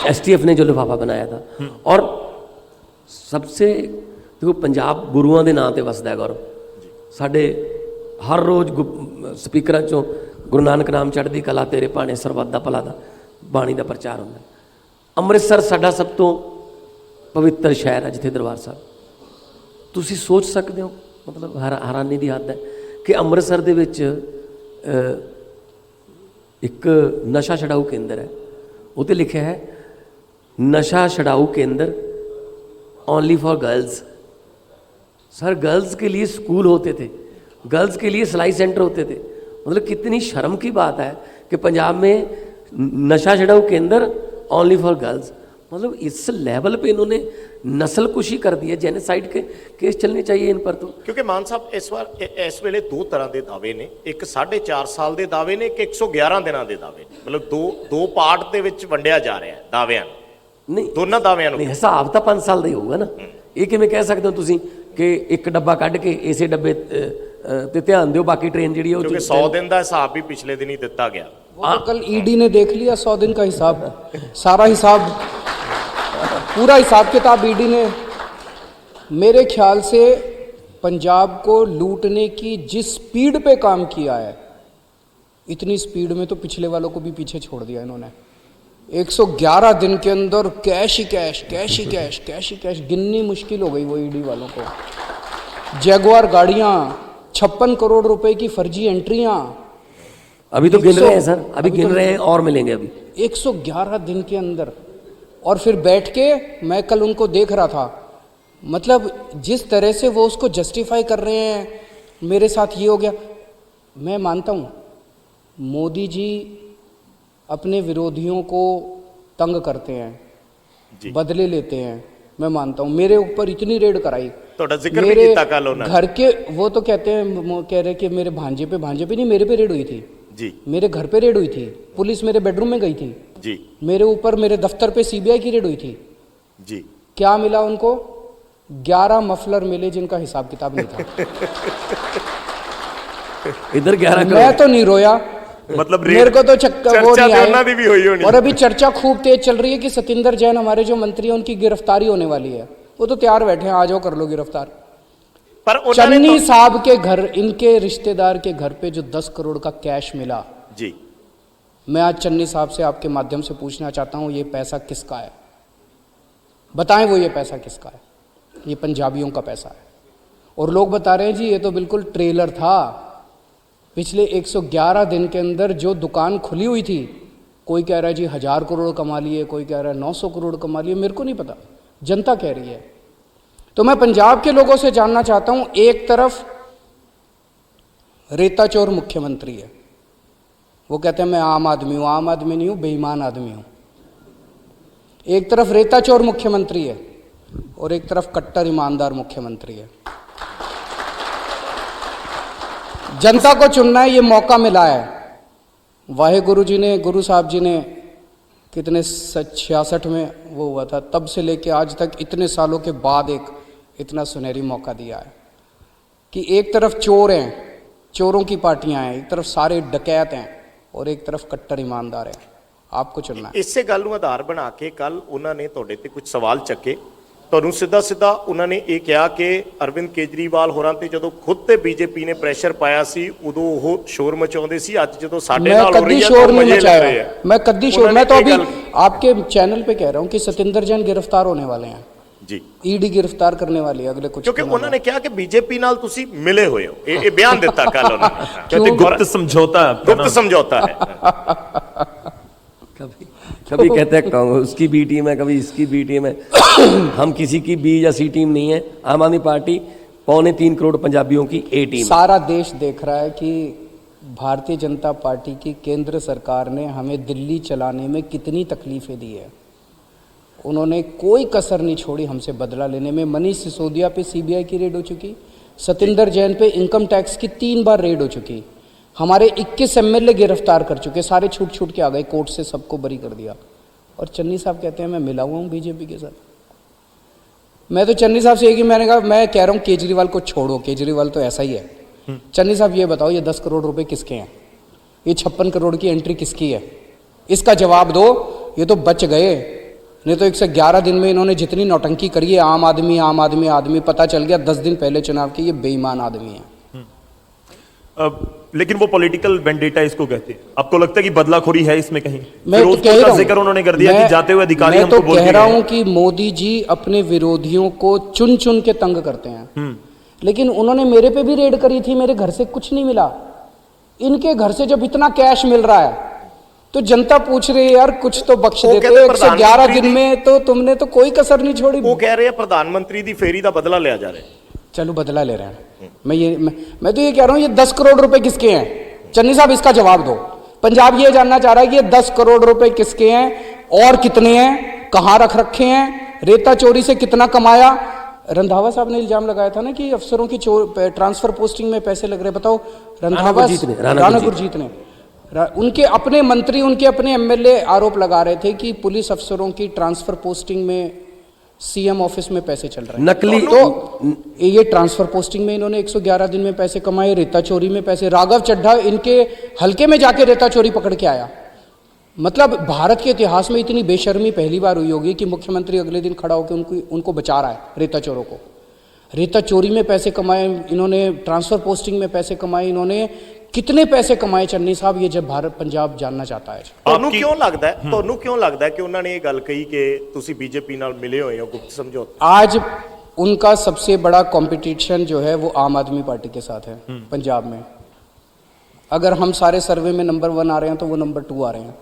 एसटीएफ ने जो लिफाफा बनाया था। और सबसे देखो पंजाब गुरुआं ਦੇ ਨਾਂ ਤੇ ਵਸਦਾ ਹੈ ਗੌਰਵ। ਸਾਡੇ ਹਰ ਰੋਜ਼ ਸਪੀਕਰਾਂ ਚੋਂ ਗੁਰੂ ਨਾਨਕ ਨਾਮ ਚੜ੍ਹਦੀ ਕਲਾ ਤੇਰੇ ਭਾਣੇ ਸਰਬੱਤ ਦਾ ਭਲਾ ਦਾ ਬਾਣੀ ਦਾ ਪ੍ਰਚਾਰ ਹੁੰਦਾ ਹੈ। ਅੰਮ੍ਰਿਤਸਰ ਸਾਡਾ ਸਭ ਤੋਂ ਪਵਿੱਤਰ ਸ਼ਹਿਰ ਹੈ ਜਿੱਥੇ ਦਰਬਾਰ ਸਾਹਿਬ। ਤੁਸੀਂ ਸੋਚ ਸਕਦੇ ਹੋ, ਮਤਲਬ ਹੈਰਾਨੀ ਦੀ ਹੱਦ ਹੈ ਕਿ ਅੰਮ੍ਰਿਤਸਰ ਦੇ ਵਿੱਚ ਇੱਕ ਨਸ਼ਾ ਛਡਾਊ ਕੇਂਦਰ ਹੈ, ਉਹ 'ਤੇ ਲਿਖਿਆ ਹੈ नशा छड़ाऊ केंद्र only for girls. Sir girls के लिए स्कूल होते थे, गर्ल्स के लिए सिलाई सेंटर होते थे। मतलब कितनी शर्म की बात है कि पंजाब में नशा छड़ाऊ केंद्र ओनली फॉर गर्ल्स। मतलब इस लेवल पे इन्होंने नस्ल कुशी कर दी है, जेनोसाइड के केस चलने चाहिए इन पर तो। ਕਿਉਂਕਿ ਮਾਨ ਸਾਹਿਬ ਇਸ ਵੇਲੇ 2 ਤਰ੍ਹਾਂ ਦੇ ਦਾਅਵੇ ਨੇ, ਇੱਕ 4.5 ਸਾਲ ਦੇ ਦਾਅਵੇ ਨੇ, ਇੱਕ 111 ਦਿਨਾਂ ਦੇ ਦਾਅਵੇ ਨੇ। ਮਤਲਬ ਦੋ ਪਾਰਟ ਦੇ ਵਿੱਚ ਵੰਡਿਆ ਜਾ ਰਿਹਾ ਹੈ ਦਾਅਵਿਆਂ ਨੂੰ, ਨਹੀਂ ਦੋਨਾਂ ਦਾਅਵਿਆਂ ਨੂੰ। ਨਹੀਂ ਹਿਸਾਬ ਤਾਂ 5 ਸਾਲ ਦਾ ਹੀ ਹੋਊਗਾ ਨਾ। ਇਹ ਕਿਵੇਂ ਕਹਿ ਸਕਦੇ ਹੋ ਤੁਸੀਂ ਕਿ ਇੱਕ ਡੱਬਾ ਕੱਢ ਕੇ ਇਸੇ ਡੱਬੇ ਤੇ ਧਿਆਨ ਦਿਓ, ਬਾਕੀ ਟ੍ਰੇਨ ਜਿਹੜੀ ਉਹ ਕਿਉਂਕਿ 100 ਦਿਨ ਦਾ ਹਿਸਾਬ ਵੀ ਪਿਛਲੇ ਦਿਨ ਹੀ ਦਿੱਤਾ ਗਿਆ। वो तो कल ईडी ने देख लिया 100 दिन का हिसाब, सारा हिसाब, पूरा हिसाब किताब ईडी ने। मेरे ख्याल से पंजाब को लूटने की जिस स्पीड पे काम किया है, इतनी स्पीड में तो पिछले वालों को भी पीछे छोड़ दिया इन्होंने। 111 दिन के अंदर कैश ही कैश, कैश ही कैश, कैश ही कैश, गिननी मुश्किल हो गई वो ईडी वालों को। जैगुआर गाड़ियाँ, 56 करोड़ रुपए की फर्जी एंट्रियाँ, अभी तो गिन रहे हैं सर, अभी अभी गिन तो- रहे हैं और मिलेंगे अभी। 111 दिन के अंदर। और फिर बैठ के मैं कल उनको देख रहा था, मतलब जिस तरह से वो उसको जस्टिफाई कर रहे हैं, मेरे साथ ये हो गया। मैं मानता हूँ मोदी जी अपने विरोधियों को तंग करते हैं, बदले लेते हैं, मैं मानता हूँ। मेरे ऊपर इतनी रेड कराई, ਤੁਹਾਡਾ ਜ਼ਿਕਰ ਵੀ मेरे ਕੀਤਾ ਕੱਲ ਉਹਨਾਂ ਨੇ। घर के, वो तो कहते हैं, वो कह रहे कि मेरे भांजे पे नहीं, मेरे पे रेड हुई थी, जी मेरे घर पे रेड हुई थी, पुलिस मेरे बेडरूम में गई थी, जी मेरे ऊपर, मेरे दफ्तर पे सीबीआई की रेड हुई थी। जी। क्या मिला उनको? 11 मफलर मिले जिनका हिसाब किताब नहीं था। इधर 11 मैं करोड़। तो नहीं रोया, मतलब मेरे को तो चक्कर वो चर्चा नहीं तो आई। उन्होंने दी भी हुई होनी। और अभी चर्चा खूब तेज चल रही है कि सतिंदर जैन हमारे जो मंत्री हैं उनकी गिरफ्तारी होने वाली है। वो तो तैयार बैठे हैं, आ जाओ कर लो गिरफ्तार। पर उन्होंने चन्नी तो साहब के घर, इनके रिश्तेदार के घर पे जो 10 करोड़ का कैश मिला, जी मैं आज चन्नी साहब से आपके माध्यम से पूछना चाहता हूँ, ये पैसा किसका है? बताएं वो ये पैसा किसका है? ये पंजाबियों का पैसा है। और लोग बता रहे हैं जी ये तो बिल्कुल ट्रेलर था। पिछले 111 दिन के अंदर जो दुकान खुली हुई थी, कोई कह रहा है जी 1000 करोड़ कमा लिए, कोई कह रहा है 900 करोड़ कमा लिए, मेरे को नहीं पता, जनता कह रही है। तो मैं पंजाब के लोगों से जानना चाहता हूँ, एक तरफ रेता चोर मुख्यमंत्री है, वो कहते हैं मैं आम आदमी हूँ, आम आदमी नहीं हूँ, बेईमान आदमी हूँ। एक तरफ रेता चोर मुख्यमंत्री है और एक तरफ कट्टर ईमानदार मुख्यमंत्री है। जनता को चुनना है, ये मौका मिला है, वाहे गुरु जी ने, गुरु साहब जी ने कितने 66 में वो हुआ था, तब से लेके आज तक इतने सालों के बाद एक इतना सुनहरी मौका दिया है कि एक तरफ चोर हैं, चोरों की पार्टियां हैं, एक तरफ सारे डकैत हैं और एक तरफ कट्टर ईमानदार हैं। आपको चुनना है। ਇਸੇ ਗੱਲ ਨੂੰ ਆਧਾਰ ਬਣਾ ਕੇ ਕੱਲ ਉਹਨਾਂ ਨੇ ਤੁਹਾਡੇ ਤੇ ਕੁਝ ਸਵਾਲ ਚੱਕੇ। ਤੁਹਾਨੂੰ ਸਿੱਧਾ ਸਿੱਧਾ ਉਹਨਾਂ ਨੇ ਇਹ ਕਿਹਾ ਕਿ ਅਰਵਿੰਦ ਕੇਜਰੀਵਾਲ ਹੋਰਾਂ ਤੇ ਜਦੋਂ ਖੁਦ ਤੇ ਬੀਜੇਪੀ ਨੇ ਪ੍ਰੈਸ਼ਰ ਪਾਇਆ ਸੀ ਉਦੋਂ ਉਹ ਸ਼ੋਰ ਮਚਾਉਂਦੇ ਸੀ, ਅੱਜ ਜਦੋਂ ਸਾਡੇ मैं ਨਾਲ ਹੋ कद्दी ਰਹੀ ਹੈ शोर तो नहीं मजे ले मचाया, रहे हैं। मैं कद्दी शोर, उन्होंने मैं तो ये अभी गल- आपके चैनल पे कह रहा हूँ कि सतिंदर जैन गिरफ्तार होने वाले हैं, जी, ईडी गिरफ्तार करने वाली है अगले कुछ ਕਿਉਂਕਿ दिनों ਉਹਨਾਂ में। ने ਕਿਹਾ ਕਿ ਬੀਜੇਪੀ ਨਾਲ ਤੁਸੀਂ ਮਿਲੇ ਹੋਏ ਹੋ, ਇਹ ਬਿਆਨ ਦਿੱਤਾ ਕੱਲ ਉਹਨਾਂ ਨੇ। कहते गुप्त समझौता है आपका गुप्त ना? समझौता है। कभी कभी कहते हैं कांग्रेस की बी टीम है, कभी इसकी बी टीम है। हम किसी की बी या सी टीम नहीं है। आम आदमी पार्टी 3.25 करोड़ पंजाबियों की ए टीम है। सारा देश देख रहा है कि भारतीय जनता पार्टी की केंद्र सरकार ने हमें दिल्ली चलाने में कितनी तकलीफें दी है। उन्होंने कोई कसर नहीं छोड़ी हमसे बदला लेने में। मनीष सिसोदिया पे सीबीआई की रेड हो चुकी, सतिंदर जैन पे इनकम टैक्स की 3 बार रेड हो चुकी, हमारे 21 एमएलए गिरफ्तार कर चुके, सारे छूट छूट के आ गए, कोर्ट से सबको बरी कर दिया। और चन्नी साहब कहते हैं मैं मिला हुआ हूँ बीजेपी के साथ। मैं तो चन्नी साहब से एक ही मैंने कहा, मैं कह रहा हूँ केजरीवाल को छोड़ो, केजरीवाल तो ऐसा ही है। चन्नी साहब ये बताओ, ये 10 करोड़ रुपए किसके हैं? ये 56 करोड़ की एंट्री किसकी है? इसका जवाब दो। ये तो बच गए, नहीं तो 111 दिन में इन्होंने जितनी नौटंकी करी है, आम आदमी आम आदमी आदमी, पता चल गया 10 दिन पहले चुनाव के ये बेईमान आदमी है। लेकिन वो पॉलिटिकल वेंडेटा इसको कहते हैं। आपको लगता है कि बदलाखोरी है इसमें कहीं? मैं तो फिरोजपुर कह का रहा हूं, जिक्र उन्होंने कर दिया कि जाते हुए अधिकारी मैं हमको तो बोल कह के रहा गए। हूं कि मोदी जी अपने विरोधियों को चुन चुन के तंग करते हैं। लेकिन उन्होंने मेरे पे भी रेड करी थी, मेरे घर से कुछ नहीं मिला। इनके घर से जब इतना कैश मिल रहा है तो जनता पूछ रही है यार कुछ तो बख्श वो देते। कहते 111 दिन प्रधानमंत्री में तो तुमने तो कोई कसर नहीं छोड़ी। ਉਹ ਕਹਿ ਰਹੇ ਆ ਪ੍ਰਧਾਨਮੰਤਰੀ ਦੀ ਫੇਰੀ ਦਾ ਬਦਲਾ ਲਿਆ ਜਾ ਰਿਹਾ। चलो बदला ले रहे हैं। मैं तो ये कह रहा हूं, ये 10 करोड़ रुपए किसके हैं? चन्नी साहब इसका जवाब दो। पंजाब ये जानना चाह रहा है कि ये 10 करोड़ रुपए किसके हैं और कितने हैं, कहां रख रखे हैं, रेता चोरी से कितना कमाया। रंधावा साहब ने इल्जाम लगाया था ना कि अफसरों की ट्रांसफर पोस्टिंग में पैसे लग रहे। बताओ, रंधावा राणा गुरजीत ने उनके अपने मंत्री, उनके अपने एमएलए आरोप लगा रहे थे कि पुलिस अफसरों की ट्रांसफर पोस्टिंग में सीएम ऑफिस में पैसे चल रहे हैं। नकली तो ये ट्रांसफर पोस्टिंग में इन्होंने 111 दिन में पैसे कमाए, रेता चोरी में पैसे। राघव चड्ढा इनके हल्के में जाके रेता चोरी पकड़ के आया। मतलब भारत के इतिहास में इतनी बेशर्मी पहली बार हुई होगी कि मुख्यमंत्री अगले दिन खड़ा होकर उनको बचा रहा है रेता चोरों को। रेता चोरी में पैसे कमाए इन्होंने, ट्रांसफर पोस्टिंग में पैसे कमाए इन्होंने। कितने पैसे कमाए चन्नी साहब, ये जब भारत पंजाब जानना चाहता है। ਤੁਹਾਨੂੰ ਕਿਉਂ ਲੱਗਦਾ ਹੈ ਕਿ ਉਹਨਾਂ ਨੇ ਇਹ ਗੱਲ ਕਹੀ ਕਿ ਤੁਸੀਂ ਬੀਜੇਪੀ ਨਾਲ ਮਿਲੇ ਹੋਏ ਹੋ ਗੁਪਤ ਸਮਝੌਤਾ? आज उनका सबसे बड़ा कंपटीशन जो है वो आम आदमी पार्टी के साथ है पंजाब में। अगर हम सारे सर्वे में नंबर 1 आ रहे हैं तो वो नंबर 2 आ रहे हैं।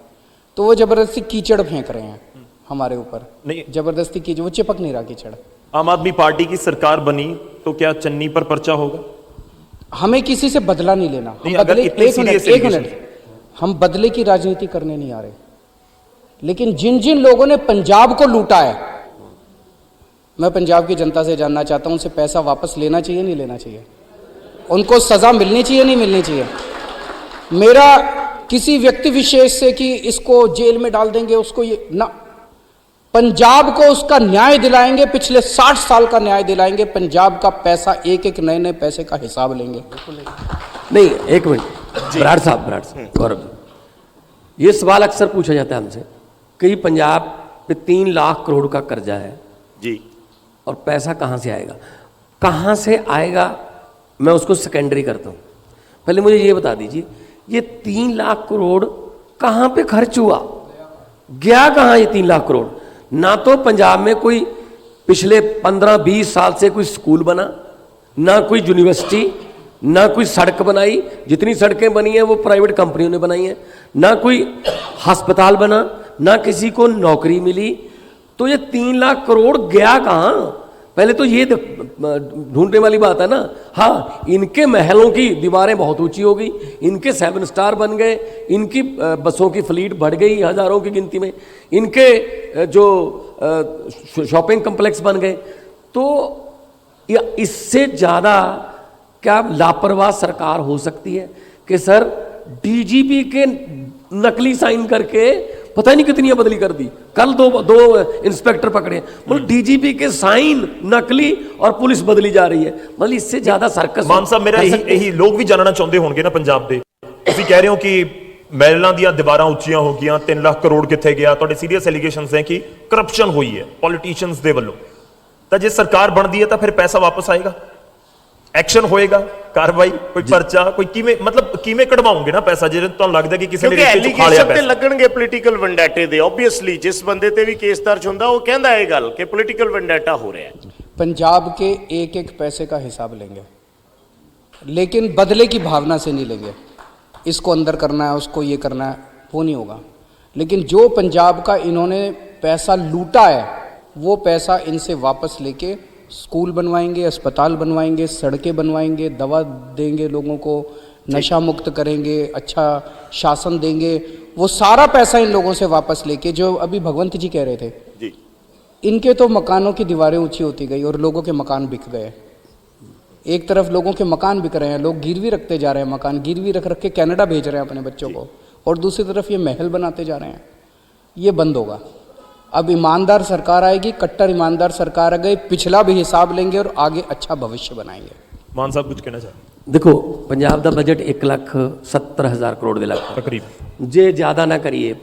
तो वो जबरदस्ती कीचड़ फेंक रहे हैं हमारे ऊपर। नहीं, जबरदस्ती कीचड़, वो चिपक नहीं रहा कीचड़। आम आदमी पार्टी की सरकार बनी तो क्या चन्नी पर पर्चा होगा? हमें किसी से बदला नहीं लेना। नहीं, हम अगर बदले, इतने एक मिनट, serious एक मिनट, हम बदले की राजनीति करने नहीं आ रहे। लेकिन जिन जिन लोगों ने पंजाब को लूटा है, मैं पंजाब की जनता से जानना चाहता हूं, उनसे पैसा वापस लेना चाहिए नहीं लेना चाहिए? उनको सजा मिलनी चाहिए नहीं मिलनी चाहिए? मेरा किसी व्यक्ति विशेष से कि इसको जेल में डाल देंगे, उसको ये ना, पंजाब को उसका न्याय दिलाएंगे, पिछले 60 साल का न्याय दिलाएंगे। पंजाब का पैसा एक एक नए नए पैसे का हिसाब लेंगे। नहीं, एक मिनट, बराड़ साहब गौरव जी, ये सवाल अक्सर पूछा जाता है हमसे कि पंजाब पे 3 लाख करोड़ का कर्जा है जी, और पैसा कहाँ से आएगा? कहाँ से आएगा मैं उसको सेकेंडरी करता हूँ। पहले मुझे ये बता दीजिए, ये 3 लाख करोड़ कहाँ पे खर्च हुआ, गया कहाँ ये 3 लाख करोड़? ना तो पंजाब में कोई पिछले 15-20 साल से कोई स्कूल बना, ना कोई यूनिवर्सिटी, ना कोई सड़क बनाई। जितनी सड़कें बनी हैं वो प्राइवेट कंपनियों ने बनाई हैं। ना कोई अस्पताल बना, ना किसी को नौकरी मिली। तो ये 3 लाख करोड़ गया कहाँ? पहले तो ये ढूंढने वाली बात है ना। हाँ, इनके महलों की दीवारें बहुत ऊंची हो गई, इनके 7 स्टार बन गए, इनकी बसों की फ्लीट बढ़ गई हजारों की गिनती में, इनके जो शॉपिंग कम्प्लेक्स बन गए। तो इससे ज़्यादा क्या लापरवाह सरकार हो सकती है कि सर डीजीपी के नकली साइन करके पता नहीं कितनी बदली कर दी। कल दो इंस्पेक्टर पकड़े, मतलब डीजीपी के साइन नकली और पुलिस बदली जा रही है। मतलब इससे ज्यादा सर्कस। ਮਾਨ ਸਾਹਿਬ ਮੇਰਾ ਇਹੀ ਲੋਕ ਵੀ ਜਾਣਨਾ ਚਾਹੁੰਦੇ ਹੋਣਗੇ ਨਾ ਪੰਜਾਬ ਦੇ, ਤੁਸੀਂ ਕਹਿ ਰਹੇ ਹੋ ਕਿ ਮਹਿਲਾਂ ਦੀਆਂ ਦੀਵਾਰਾਂ ਉੱਚੀਆਂ ਹੋ ਗਈਆਂ, 3 ਲੱਖ ਕਰੋੜ ਕਿੱਥੇ ਗਿਆ, ਤੁਹਾਡੇ ਸੀਰੀਅਸ ਐਲੀਗੇਸ਼ਨਸ ਹੈ ਕਿ ਕਰਪਸ਼ਨ ਹੋਈ ਹੈ ਪੋਲੀਟੀਸ਼ੀਅਨਸ ਦੇ ਵੱਲੋਂ, ਤਾਂ ਜੇ ਸਰਕਾਰ ਬਣਦੀ ਹੈ ਤਾਂ ਫਿਰ ਪੈਸਾ ਵਾਪਸ ਆਏਗਾ, ਐਕਸ਼ਨ ਹੋਏਗਾ, ਕਾਰਵਾਈ, ਕੋਈ ਪਰਚਾ, ਕੋਈ ਕਿਵੇਂ, ਮਤਲਬ ਕਿਵੇਂ ਕਢਵਾਉਂਗੇ ਨਾ ਪੈਸਾ ਜੇ ਤੁਹਾਨੂੰ ਲੱਗਦਾ ਕਿ ਕਿਸੇ ਨੇ ਕਿਉਂਕਿ ਰੇਤੇ 'ਚ ਖਾ ਲਿਆ ਐਲੀਗੇਸ਼ਨ ਤੇ ਪੈਸਾ। ਲੱਗਣਗੇ ਪੋਲੀਟੀਕਲ ਵੈਂਡੇਟੇ ਦੇ। ਆਬਵੀਅਸਲੀ ਜਿਸ ਬੰਦੇ ਤੇ ਵੀ ਕੇਸ ਦਰਜ ਹੁੰਦਾ ਉਹ ਕਹਿੰਦਾ ਇਹ ਗੱਲ ਕਿ ਪੋਲੀਟੀਕਲ ਵੈਂਡੇਟਾ ਹੋ ਰਿਹਾ ਹੈ। पंजाब के एक एक पैसे का हिसाब लेंगे, लेकिन बदले की भावना से नहीं लेंगे, इसको अंदर करना है, उसको ये करना है, वो नहीं होगा। लेकिन जो पंजाब का इन्होंने पैसा लूटा है वो पैसा इनसे वापस लेके स्कूल बनवाएंगे, अस्पताल बनवाएंगे, सड़कें बनवाएंगे, दवा देंगे लोगों को, नशा मुक्त करेंगे, अच्छा शासन देंगे। वो सारा पैसा इन लोगों से वापस लेके, जो अभी भगवंत जी कह रहे थे, जी इनके तो मकानों की दीवारें ऊंची होती गई और लोगों के मकान बिक गए। एक तरफ लोगों के मकान बिक रहे हैं, लोग गिरवी रखते जा रहे हैं, मकान गिरवी रख रख के कनाडा भेज रहे हैं अपने बच्चों को, और दूसरी तरफ ये महल बनाते जा रहे हैं। ये बंद होगा। अब ईमानदार सरकार आएगी, कट्टर ईमानदार सरकार आ गई, पिछला भी हिसाब लेंगे और आगे अच्छा भविष्य बनाएंगे। ਮਾਨ ਸਾਹਿਬ ਕੁਝ ਕਹਿਣਾ ਚਾਹੁੰਦੇ? देखो पंजाब का बजट 1,70,000 करोड़ के लगभग, ਤਕਰੀਬਨ जे ज़्यादा ना करिए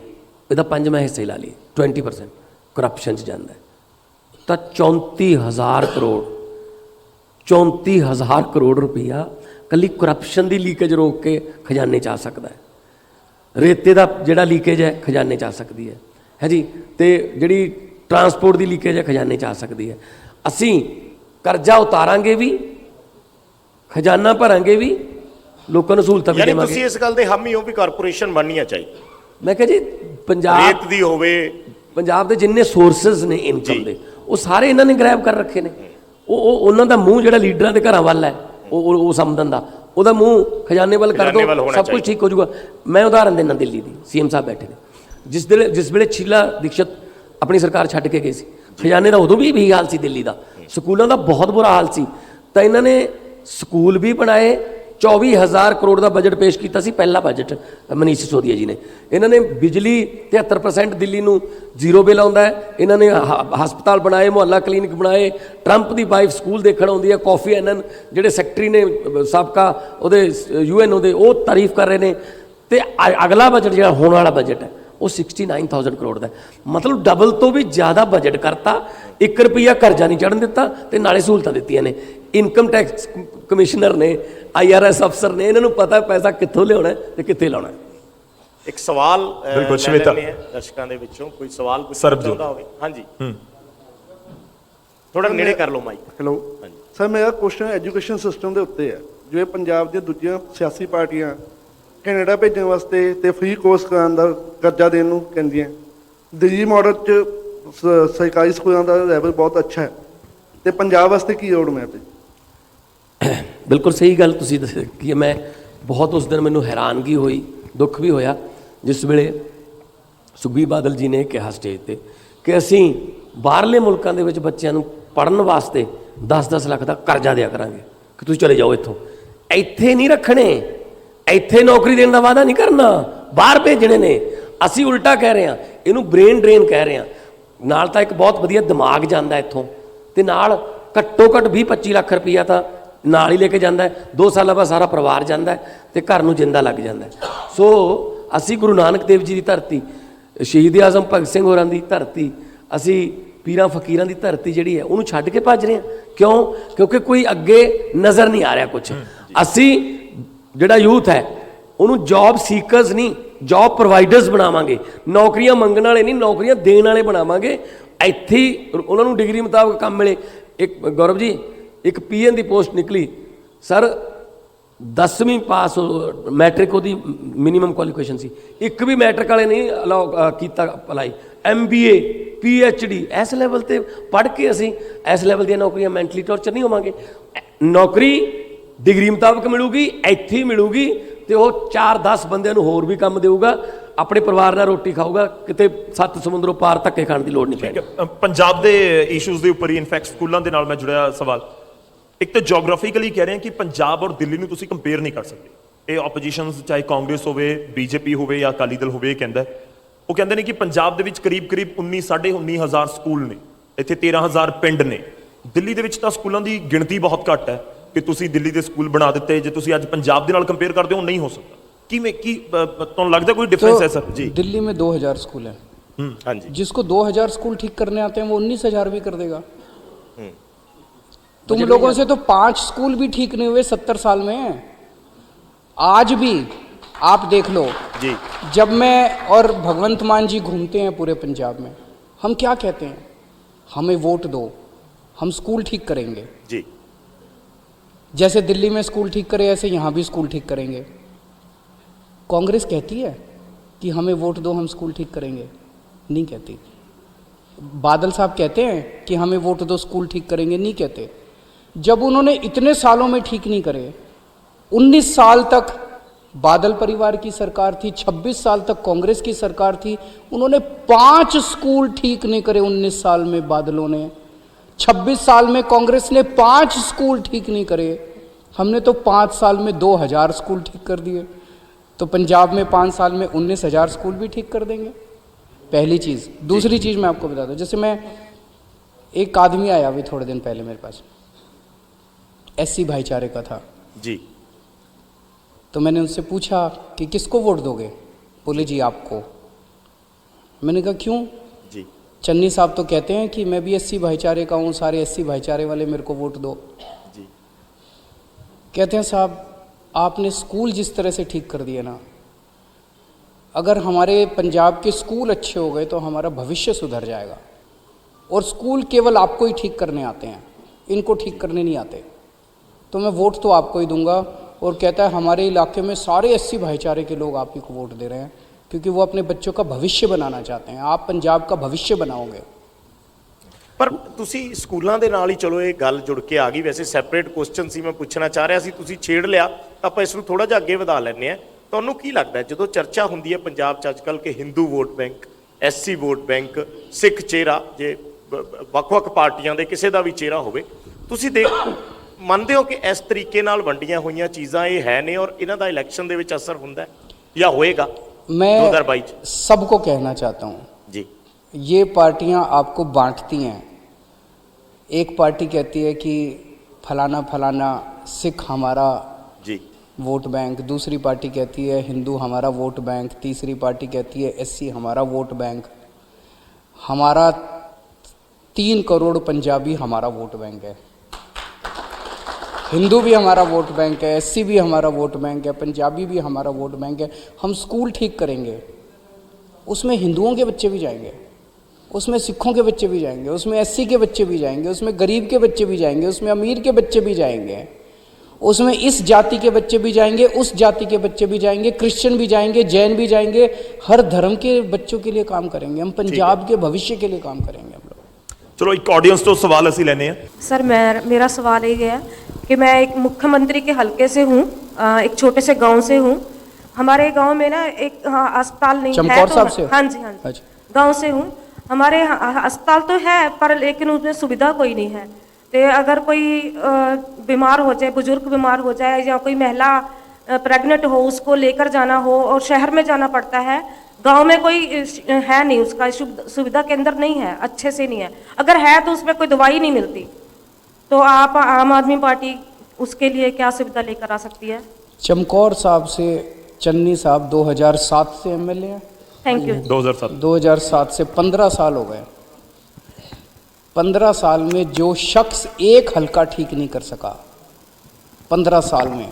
ਇਹਦਾ 5ਵਾਂ ਹਿੱਸਾ ਹੀ ਲਾ ਲਈਏ 20% ਕਰਪਸ਼ਨ 'ਚ ਜਾਂਦਾ ਹੈ, ਤਾਂ 34,000 ਕਰੋੜ 34,000 ਕਰੋੜ ਰੁਪਈਆ ਕੱਲੀ ਕਰਪਸ਼ਨ ਦੀ ਲੀਕੇਜ ਰੋਕ ਕੇ ਖਜ਼ਾਨੇ 'ਚ ਆ ਸਕਦਾ ਹੈ। ਰੇਤੇ ਦਾ ਜਿਹੜਾ ਲੀਕੇਜ ਹੈ ਖਜ਼ਾਨੇ 'ਚ ਆ ਸਕਦੀ ਹੈ ਜੀ, ਤੇ ਜਿਹੜੀ ਟਰਾਂਸਪੋਰਟ ਦੀ ਲੀਕੇਜ ਹੈ ਖਜ਼ਾਨੇ 'ਚ ਆ ਸਕਦੀ ਹੈ। ਅਸੀਂ ਕਰਜ਼ਾ ਉਤਾਰਾਂਗੇ ਵੀ, ਖਜ਼ਾਨਾ ਭਰਾਂਗੇ ਵੀ, ਲੋਕਾਂ ਨੂੰ ਸਹੂਲਤਾਂ ਵੀ ਯਾਨੀ ਦੇਵਾਂਗੇ। ਤੁਸੀਂ ਇਸ ਗੱਲ ਦੇ ਹਾਮੀ ਹੋ ਵੀ ਕਾਰਪੋਰੇਸ਼ਨ ਬਣਨੀਆਂ ਚਾਹੀਦੀ, ਮੈਂ ਕਿਹਾ ਜੀ ਪੰਜਾਬ ਰੇਤ ਦੀ ਹੋਵੇ, ਪੰਜਾਬ ਦੇ ਜਿੰਨੇ ਸੋਰਸਸ ਨੇ ਇਨਕਮ ਦੇ ਉਹ ਸਾਰੇ ਇਹਨਾਂ ਨੇ ਗ੍ਰੈਬ ਕਰ ਰੱਖੇ ਨੇ। ਉਹ ਉਹਨਾਂ ਦਾ ਮੂੰਹ ਜਿਹੜਾ ਲੀਡਰਾਂ ਦੇ ਘਰਾਂ ਵੱਲ ਹੈ, ਉਹ ਸਮਝਣ ਦਾ, ਉਹਦਾ ਮੂੰਹ ਖਜ਼ਾਨੇ ਵੱਲ ਕਰ ਖਜ਼ਾਨੇ ਵੱਲ ਦੋ, ਹੋਣਾ ਸਭ ਕੁਝ ਠੀਕ ਹੋ ਜਾਊਗਾ। ਮੈਂ ਉਦਾਹਰਨ ਦਿੰਦਾ ਦਿੱਲੀ ਦੀ, ਸੀਐਮ ਸਾਹਿਬ ਬੈਠੇ ਨੇ, ਜਿਸ ਵੇਲੇ ਸ਼ੀਲਾ ਦੀਕਸ਼ਤ ਆਪਣੀ ਸਰਕਾਰ ਛੱਡ ਕੇ ਗਏ ਸੀ, ਖਜ਼ਾਨੇ ਦਾ ਉਦੋਂ ਵੀ ਇਹੀ ਹਾਲ ਸੀ ਦਿੱਲੀ ਦਾ, ਸਕੂਲਾਂ ਦਾ ਬਹੁਤ ਬੁਰਾ ਹਾਲ ਸੀ। ਤਾਂ ਇਹਨਾਂ ਨੇ ਸਕੂਲ ਵੀ ਬਣਾਏ, 24,000 ਕਰੋੜ ਦਾ ਬਜਟ ਪੇਸ਼ ਕੀਤਾ ਸੀ, ਪਹਿਲਾ ਬਜਟ ਮਨੀਸ਼ ਸਿਸੋਦੀਆ ਜੀ ਨੇ। ਇਹਨਾਂ ਨੇ ਬਿਜਲੀ 73% ਦਿੱਲੀ ਨੂੰ ਜ਼ੀਰੋ ਬਿੱਲ ਆਉਂਦਾ ਹੈ, ਇਹਨਾਂ ਨੇ ਹਸਪਤਾਲ ਬਣਾਏ, ਮੁਹੱਲਾ ਕਲੀਨਿਕ ਬਣਾਏ, ਟਰੰਪ ਦੀ ਵਾਈਫ ਸਕੂਲ ਦੇਖਣ ਆਉਂਦੀ ਹੈ, ਕਾਫੀ ਐਨਨ ਜਿਹੜੇ ਸੈਕਟਰੀ ਨੇ ਸਾਬਕਾ ਉਹਦੇ UN ਦੇ, ਉਹ ਤਾਰੀਫ ਕਰ ਰਹੇ ਨੇ। ਤੇ ਅਗਲਾ ਬਜਟ ਜਿਹੜਾ ਹੋਣ ਵਾਲਾ ਬਜਟ ਹੈ ਉਹ 69,000 ਕਰੋੜ ਦਾ, ਮਤਲਬ ਡਬਲ ਤੋਂ ਵੀ ਜ਼ਿਆਦਾ ਬਜਟ ਕਰਤਾ। 1 ਰੁਪਈਆ ਕਰਜ਼ਾ ਨਹੀਂ ਚੜ੍ਹਨ ਦਿੱਤਾ ਤੇ ਨਾਲੇ ਸਹੂਲਤਾਂ ਦਿੱਤੀਆਂ ਨੇ। ਇਨਕਮ ਟੈਕਸ ਕਮਿਸ਼ਨਰ ਨੇ, IRS ਅਫਸਰ ਨੇ, ਇਹਨਾਂ ਨੂੰ ਪਤਾ ਪੈਸਾ ਕਿੱਥੋਂ ਲਿਆਉਣਾ ਤੇ ਕਿੱਥੇ ਲਾਉਣਾ। ਇੱਕ ਸਵਾਲ ਬਿਲਕੁਲ, ਸ਼ਵੇਤਾ। ਦਰਸ਼ਕਾਂ ਦੇ ਵਿੱਚੋਂ ਕੋਈ ਸਵਾਲ ਪੁੱਛਣਾ ਸਰਬਜੋਤ। ਚਾਹੁੰਦਾ ਹੋਵੇ? ਹਾਂਜੀ, ਥੋੜਾ ਨੇੜੇ ਕਰ ਲਓ ਮਾਈਕ। ਹੈਲੋ ਹਾਂਜੀ। ਸਰ, ਮੇਰਾ ਕੁਐਸਚਨ ਐਜੂਕੇਸ਼ਨ ਸਿਸਟਮ ਦੇ ਉੱਤੇ ਹੈ। ਜਿਵੇਂ ਪੰਜਾਬ ਦੀਆਂ ਦੂਜੀਆਂ ਸਿਆਸੀ ਪਾਰਟੀਆਂ ਕੈਨੇਡਾ ਭੇਜਣ ਵਾਸਤੇ ਤੇ ਫ੍ਰੀ ਕੋਰਸ ਕਰਾਉਣ ਦਾ ਕਰਜ਼ਾ ਦੇਣ ਨੂੰ ਕਹਿੰਦੀਆਂ, ਦਿੱਲੀ ਮਾਡਲ 'ਚ ਸਰਕਾਰੀ ਸਕੂਲਾਂ ਦਾ ਲੈਵਲ ਬਹੁਤ ਅੱਛਾ ਹੈ, ਤੇ ਪੰਜਾਬ ਵਾਸਤੇ ਕੀ ਰੋਡ ਮੈਪ ਹੈ? ਬਿਲਕੁਲ ਸਹੀ ਗੱਲ ਤੁਸੀਂ ਦੱਸੀ ਕਿ ਮੈਂ ਬਹੁਤ ਉਸ ਦਿਨ ਮੈਨੂੰ ਹੈਰਾਨਗੀ ਹੋਈ, ਦੁੱਖ ਵੀ ਹੋਇਆ ਜਿਸ ਵੇਲੇ ਸੁਖਬੀਰ ਬਾਦਲ ਜੀ ਨੇ ਕਿਹਾ ਸਟੇਜ ਤੇ ਕਿ ਅਸੀਂ ਬਾਹਰਲੇ ਮੁਲਕਾਂ ਦੇ ਵਿੱਚ ਬੱਚਿਆਂ ਨੂੰ ਪੜ੍ਹਨ ਵਾਸਤੇ 10-10 ਲੱਖ ਦਾ ਕਰਜ਼ਾ ਦਿਆ ਕਰਾਂਗੇ ਕਿ ਤੁਸੀਂ ਚਲੇ ਜਾਓ ਇੱਥੋਂ। ਇੱਥੇ ਨਹੀਂ ਰੱਖਣੇ, ਇੱਥੇ ਨੌਕਰੀ ਦੇਣ ਦਾ ਵਾਅਦਾ ਨਹੀਂ ਕਰਨਾ, ਬਾਹਰ ਭੇਜਣੇ ਨੇ। ਅਸੀਂ ਉਲਟਾ ਕਹਿ ਰਹੇ ਹਾਂ, ਇਹਨੂੰ ਬ੍ਰੇਨ ਡਰੇਨ ਕਹਿ ਰਹੇ ਹਾਂ। ਨਾਲ ਤਾਂ ਇੱਕ ਬਹੁਤ ਵਧੀਆ ਦਿਮਾਗ ਜਾਂਦਾ ਇੱਥੋਂ, ਤੇ ਨਾਲ ਘੱਟੋ ਘੱਟ 20-25 ਲੱਖ ਰੁਪਈਆ ਤਾਂ ਨਾਲ ਹੀ ਲੈ ਕੇ ਜਾਂਦਾ ਹੈ। 2 ਸਾਲਾਂ ਬਾਅਦ ਸਾਰਾ ਪਰਿਵਾਰ ਜਾਂਦਾ ਹੈ ਤੇ ਘਰ ਨੂੰ ਜਿੰਦਾ ਲੱਗ ਜਾਂਦਾ ਹੈ। ਸੋ ਅਸੀਂ ਗੁਰੂ ਨਾਨਕ ਦੇਵ ਜੀ ਦੀ ਧਰਤੀ, ਸ਼ਹੀਦ ਆਜ਼ਮ ਭਗਤ ਸਿੰਘ ਹੋਰਾਂ ਦੀ ਧਰਤੀ, ਅਸੀਂ ਪੀਰਾਂ ਫਕੀਰਾਂ ਦੀ ਧਰਤੀ ਜਿਹੜੀ ਹੈ ਉਹਨੂੰ ਛੱਡ ਕੇ ਭੱਜ ਰਹੇ ਹਾਂ। ਕਿਉਂ? ਕਿਉਂਕਿ ਕੋਈ ਅੱਗੇ ਨਜ਼ਰ ਨਹੀਂ ਆ ਰਿਹਾ ਕੁਛ। ਅਸੀਂ ਜਿਹੜਾ ਯੂਥ ਹੈ ਉਹਨੂੰ ਜੌਬ ਸੀਕਰਸ ਨਹੀਂ, ਜੌਬ ਪ੍ਰੋਵਾਈਡਰਸ ਬਣਾਵਾਂਗੇ। ਨੌਕਰੀਆਂ ਮੰਗਣ ਵਾਲੇ ਨਹੀਂ, ਨੌਕਰੀਆਂ ਦੇਣ ਵਾਲੇ ਬਣਾਵਾਂਗੇ। ਇੱਥੇ ਹੀ ਉਹਨਾਂ ਨੂੰ ਡਿਗਰੀ ਮੁਤਾਬਕ ਕੰਮ ਮਿਲੇ। ਇੱਕ ਗੌਰਵ ਜੀ, ਇੱਕ PN ਦੀ ਪੋਸਟ ਨਿਕਲੀ ਸਰ, 10ਵੀਂ ਪਾਸ ਮੈਟ੍ਰਿਕ ਉਹਦੀ ਮਿਨੀਮਮ ਕੁਆਲੀਫਿਕੇਸ਼ਨ ਸੀ, ਇੱਕ ਵੀ ਮੈਟ੍ਰਿਕ ਵਾਲੇ ਨਹੀਂ ਅਲਾਉ ਕੀਤਾ ਅਪਲਾਈ। MBA PhD ਇਸ ਲੈਵਲ ਤੇ ਪੜ੍ਹ ਕੇ ਅਸੀਂ ਇਸ ਲੈਵਲ ਦੀਆਂ ਨੌਕਰੀਆਂ, ਮੈਂਟਲੀ ਟੌਰਚਰ ਨਹੀਂ ਹੋਵਾਂਗੇ। ਨੌਕਰੀ ਡਿਗਰੀ ਮੁਤਾਬਕ ਮਿਲੂਗੀ, ਇੱਥੇ ਹੀ ਮਿਲੂਗੀ, ਤੇ ਉਹ 4-10 ਬੰਦਿਆਂ ਨੂੰ ਹੋਰ ਵੀ ਕੰਮ ਦੇਊਗਾ, ਆਪਣੇ ਪਰਿਵਾਰ ਨਾਲ ਰੋਟੀ ਖਾਊਗਾ, ਕਿਤੇ 7 ਸਮੁੰਦਰੋਂ ਪਾਰ ਧੱਕੇ ਖਾਣ ਦੀ ਲੋੜ ਨਹੀਂ ਪੈਣੀ। ਪੰਜਾਬ ਦੇ ਇਸ਼ੂਜ਼ ਦੇ ਉੱਪਰ ਹੀ ਇਨਫੈਕਟ ਸਕੂਲਾਂ ਦੇ ਨਾਲ ਮੈਂ ਜੁੜਿਆ ਸਵਾਲ। ਇੱਕ ਤਾਂ ਜੀਓਗ੍ਰਾਫੀਕਲੀ ਕਹਿ ਰਹੇ ਹਾਂ ਕਿ ਪੰਜਾਬ ਔਰ ਦਿੱਲੀ ਨੂੰ ਤੁਸੀਂ ਕੰਪੇਅਰ ਨਹੀਂ ਕਰ ਸਕਦੇ, ਇਹ ਆਪੋਜੀਸ਼ਨ ਚਾਹੇ ਕਾਂਗਰਸ ਹੋਵੇ, ਬੀਜੇਪੀ ਹੋਵੇ ਜਾਂ ਅਕਾਲੀ ਦਲ ਹੋਵੇ, ਇਹ ਕਹਿੰਦਾ ਹੈ। ਉਹ ਕਹਿੰਦੇ ਨੇ ਕਿ ਪੰਜਾਬ ਦੇ ਵਿੱਚ ਕਰੀਬ 19 ਹਜ਼ਾਰ ਸਕੂਲ ਨੇ, ਇੱਥੇ 13,000 ਪਿੰਡ ਨੇ। ਦਿੱਲੀ ਦੇ ਵਿੱਚ ਤਾਂ ਸਕੂਲਾਂ ਦੀ ਗਿਣਤੀ ਬਹੁਤ ਘੱਟ ਹੈ ਕਿ ਤੁਸੀਂ ਦਿੱਲੀ ਦੇ ਸਕੂਲ ਬਣਾ ਦਿੱਤੇ। ਜੇ ਤੁਸੀਂ ਅੱਜ ਪੰਜਾਬ ਦੇ ਨਾਲ ਕੰਪੇਅਰ ਕਰਦੇ ਹੋ, ਨਹੀਂ ਹੋ ਸਕਦਾ। ਤੁਹਾਨੂੰ ਲੱਗਦਾ ਕੋਈ डिफरेंस है सर? जी, दिल्ली में 2000 स्कूल हैं। हाँ जी। जिसको 2000 स्कूल ठीक करने आते हैं वो 19,000 भी कर देगा। तुम लोगों से तो 5 स्कूल भी ठीक नहीं हुए 70 साल में। आज भी आप देख लो जी। जब मैं और भगवंत मान जी घूमते हैं पूरे पंजाब में, हम क्या कहते हैं? हमें वोट दो, हम स्कूल ठीक करेंगे। जी। जैसे दिल्ली में स्कूल ठीक करे, ऐसे यहाँ भी स्कूल ठीक करेंगे। कांग्रेस कहती है कि हमें वोट दो, हम स्कूल ठीक करेंगे? नहीं कहती। बादल साहब कहते हैं कि हमें वोट दो, स्कूल ठीक करेंगे? नहीं कहते। जब उन्होंने इतने सालों में ठीक नहीं करे, 19 साल तक बादल परिवार की सरकार थी, 26 साल तक कांग्रेस की सरकार थी, उन्होंने 5 स्कूल ठीक नहीं करे 19 साल में बादलों ने। 26 साल में कांग्रेस ने 5 स्कूल ठीक नहीं करे। हमने तो 5 साल में 2000 स्कूल ठीक कर दिए। तो पंजाब में 5 साल में 19,000 स्कूल भी ठीक कर देंगे। पहली चीज़। दूसरी चीज़ मैं आपको बता दूं, जैसे मैं एक आदमी आया अभी थोड़े दिन पहले मेरे पास, एससी भाईचारे का था जी। तो मैंने उनसे पूछा कि किसको वोट दोगे? बोले जी आपको। मैंने कहा क्यों? जी। चन्नी साहब तो कहते हैं कि मैं भी एससी भाईचारे का हूँ, सारे एससी भाईचारे वाले मेरे को वोट दो। जी। कहते हैं साहब आपने स्कूल जिस तरह से ठीक कर दिए ना, अगर हमारे पंजाब के स्कूल अच्छे हो गए तो हमारा भविष्य सुधर जाएगा। और स्कूल केवल आपको ही ठीक करने आते हैं, इनको ठीक करने नहीं आते। तो मैं वोट तो आपको ही दूंगा। और कहता है हमारे इलाके में सारे एससी भाईचारे के लोग आप ही को वोट दे रहे हैं क्योंकि वो अपने बच्चों का भविष्य बनाना चाहते हैं। आप पंजाब का भविष्य बनाओगे। ਪਰ ਤੁਸੀਂ ਸਕੂਲਾਂ ਦੇ ਨਾਲ ਹੀ ਚਲੋ ਇਹ ਗੱਲ ਜੁੜ ਕੇ ਆ ਗਈ। ਵੈਸੇ ਸੈਪਰੇਟ ਕੁਐਸਚਨ ਸੀ, ਮੈਂ ਪੁੱਛਣਾ ਚਾਹ ਰਿਹਾ ਸੀ, ਤੁਸੀਂ ਛੇੜ ਲਿਆ, ਆਪਾਂ ਇਸ ਨੂੰ ਥੋੜਾ ਜਿਹਾ ਅੱਗੇ ਵਧਾ ਲੈਂਦੇ ਆ। ਤੁਹਾਨੂੰ ਕੀ ਲੱਗਦਾ ਜਦੋਂ ਚਰਚਾ ਹੁੰਦੀ ਹੈ ਪੰਜਾਬ 'ਚ ਅੱਜਕੱਲ੍ਹ ਕਿ ਹਿੰਦੂ vote bank, SC vote bank, ਸਿੱਖ ਚਿਹਰਾ, ਜੇ ਵੱਖ-ਵੱਖ ਪਾਰਟੀਆਂ ਦੇ ਕਿਸੇ ਦਾ ਵੀ ਚਿਹਰਾ ਹੋਵੇ, ਤੁਸੀਂ ਮੰਨਦੇ ਹੋ ਕਿ ਇਸ ਤਰੀਕੇ ਨਾਲ ਵੰਡੀਆਂ ਹੋਈਆਂ ਚੀਜ਼ਾਂ ਇਹ ਹੈ ਨੇ ਔਰ ਇਹਨਾਂ ਦਾ ਇਲੈਕਸ਼ਨ ਦੇ ਵਿੱਚ ਅਸਰ ਹੁੰਦਾ ਹੈ ਜਾਂ ਹੋਏਗਾ मैं 2022 'ਚ? सबको कहना चाहता हूँ जी। ये पार्टियां आपको बांटती हैं। एक पार्टी कहती है कि फलाना फलाना सिख हमारा जी। वोट बैंक, दूसरी पार्टी कहती है हिंदू हमारा वोट बैंक, तीसरी पार्टी कहती है एससी हमारा वोट बैंक। हमारा 3 करोड़ पंजाबी हमारा वोट बैंक है। हिंदू भी हमारा वोट बैंक है, एससी भी हमारा वोट बैंक है, पंजाबी भी हमारा वोट बैंक है। हम स्कूल ठीक करेंगे, उसमें हिंदुओं के बच्चे भी जाएंगे, उसमें सिखों के बच्चे भी जाएंगे, उसमें एससी के बच्चे भी जाएंगे, उसमें गरीब के बच्चे भी जाएंगे, उसमें अमीर के बच्चे भी जाएंगे, उसमें इस जाति के बच्चे भी जाएंगे, उस जाति के बच्चे भी जाएंगे, क्रिश्चियन भी जाएंगे, जैन भी जाएंगे। हर धर्म के बच्चों के लिए काम करेंगे हम, पंजाब के भविष्य के लिए काम करेंगे हम लोग। ਚਲੋ ਇੱਕ ਆਡੀਅנס ਤੋਂ ਸਵਾਲ ਅਸੀਂ ਲੈਨੇ ਆ। सर मेरा सवाल ये है कि मैं एक मुख्यमंत्री के हलके से हूँ, एक छोटे से गांव से हूँ। हमारे गांव में ना एक अस्पताल नहीं है। चमकौर साहब से? हाँ जी, हाँ जी। अच्छा। गांव से हूँ। हमारे अस्पताल तो है पर लेकिन उसमें सुविधा कोई नहीं है। तो अगर कोई बीमार हो जाए, बुजुर्ग बीमार हो जाए या कोई महिला प्रेग्नेंट हो, उसको लेकर जाना हो और शहर में जाना पड़ता है। गांव में कोई है नहीं, उसका सुविधा केंद्र नहीं है, अच्छे से नहीं है। अगर है तो उसमें कोई दवाई नहीं मिलती। तो आप आम आदमी पार्टी उसके लिए क्या सुविधा लेकर आ सकती है? चमकौर साहब से चन्नी साहब 2007 से एमएलए हैं। Thank you. 2007 से 15 साल हो गए। 15 साल में जो शख्स एक हल्का ठीक नहीं कर सका 15 साल में,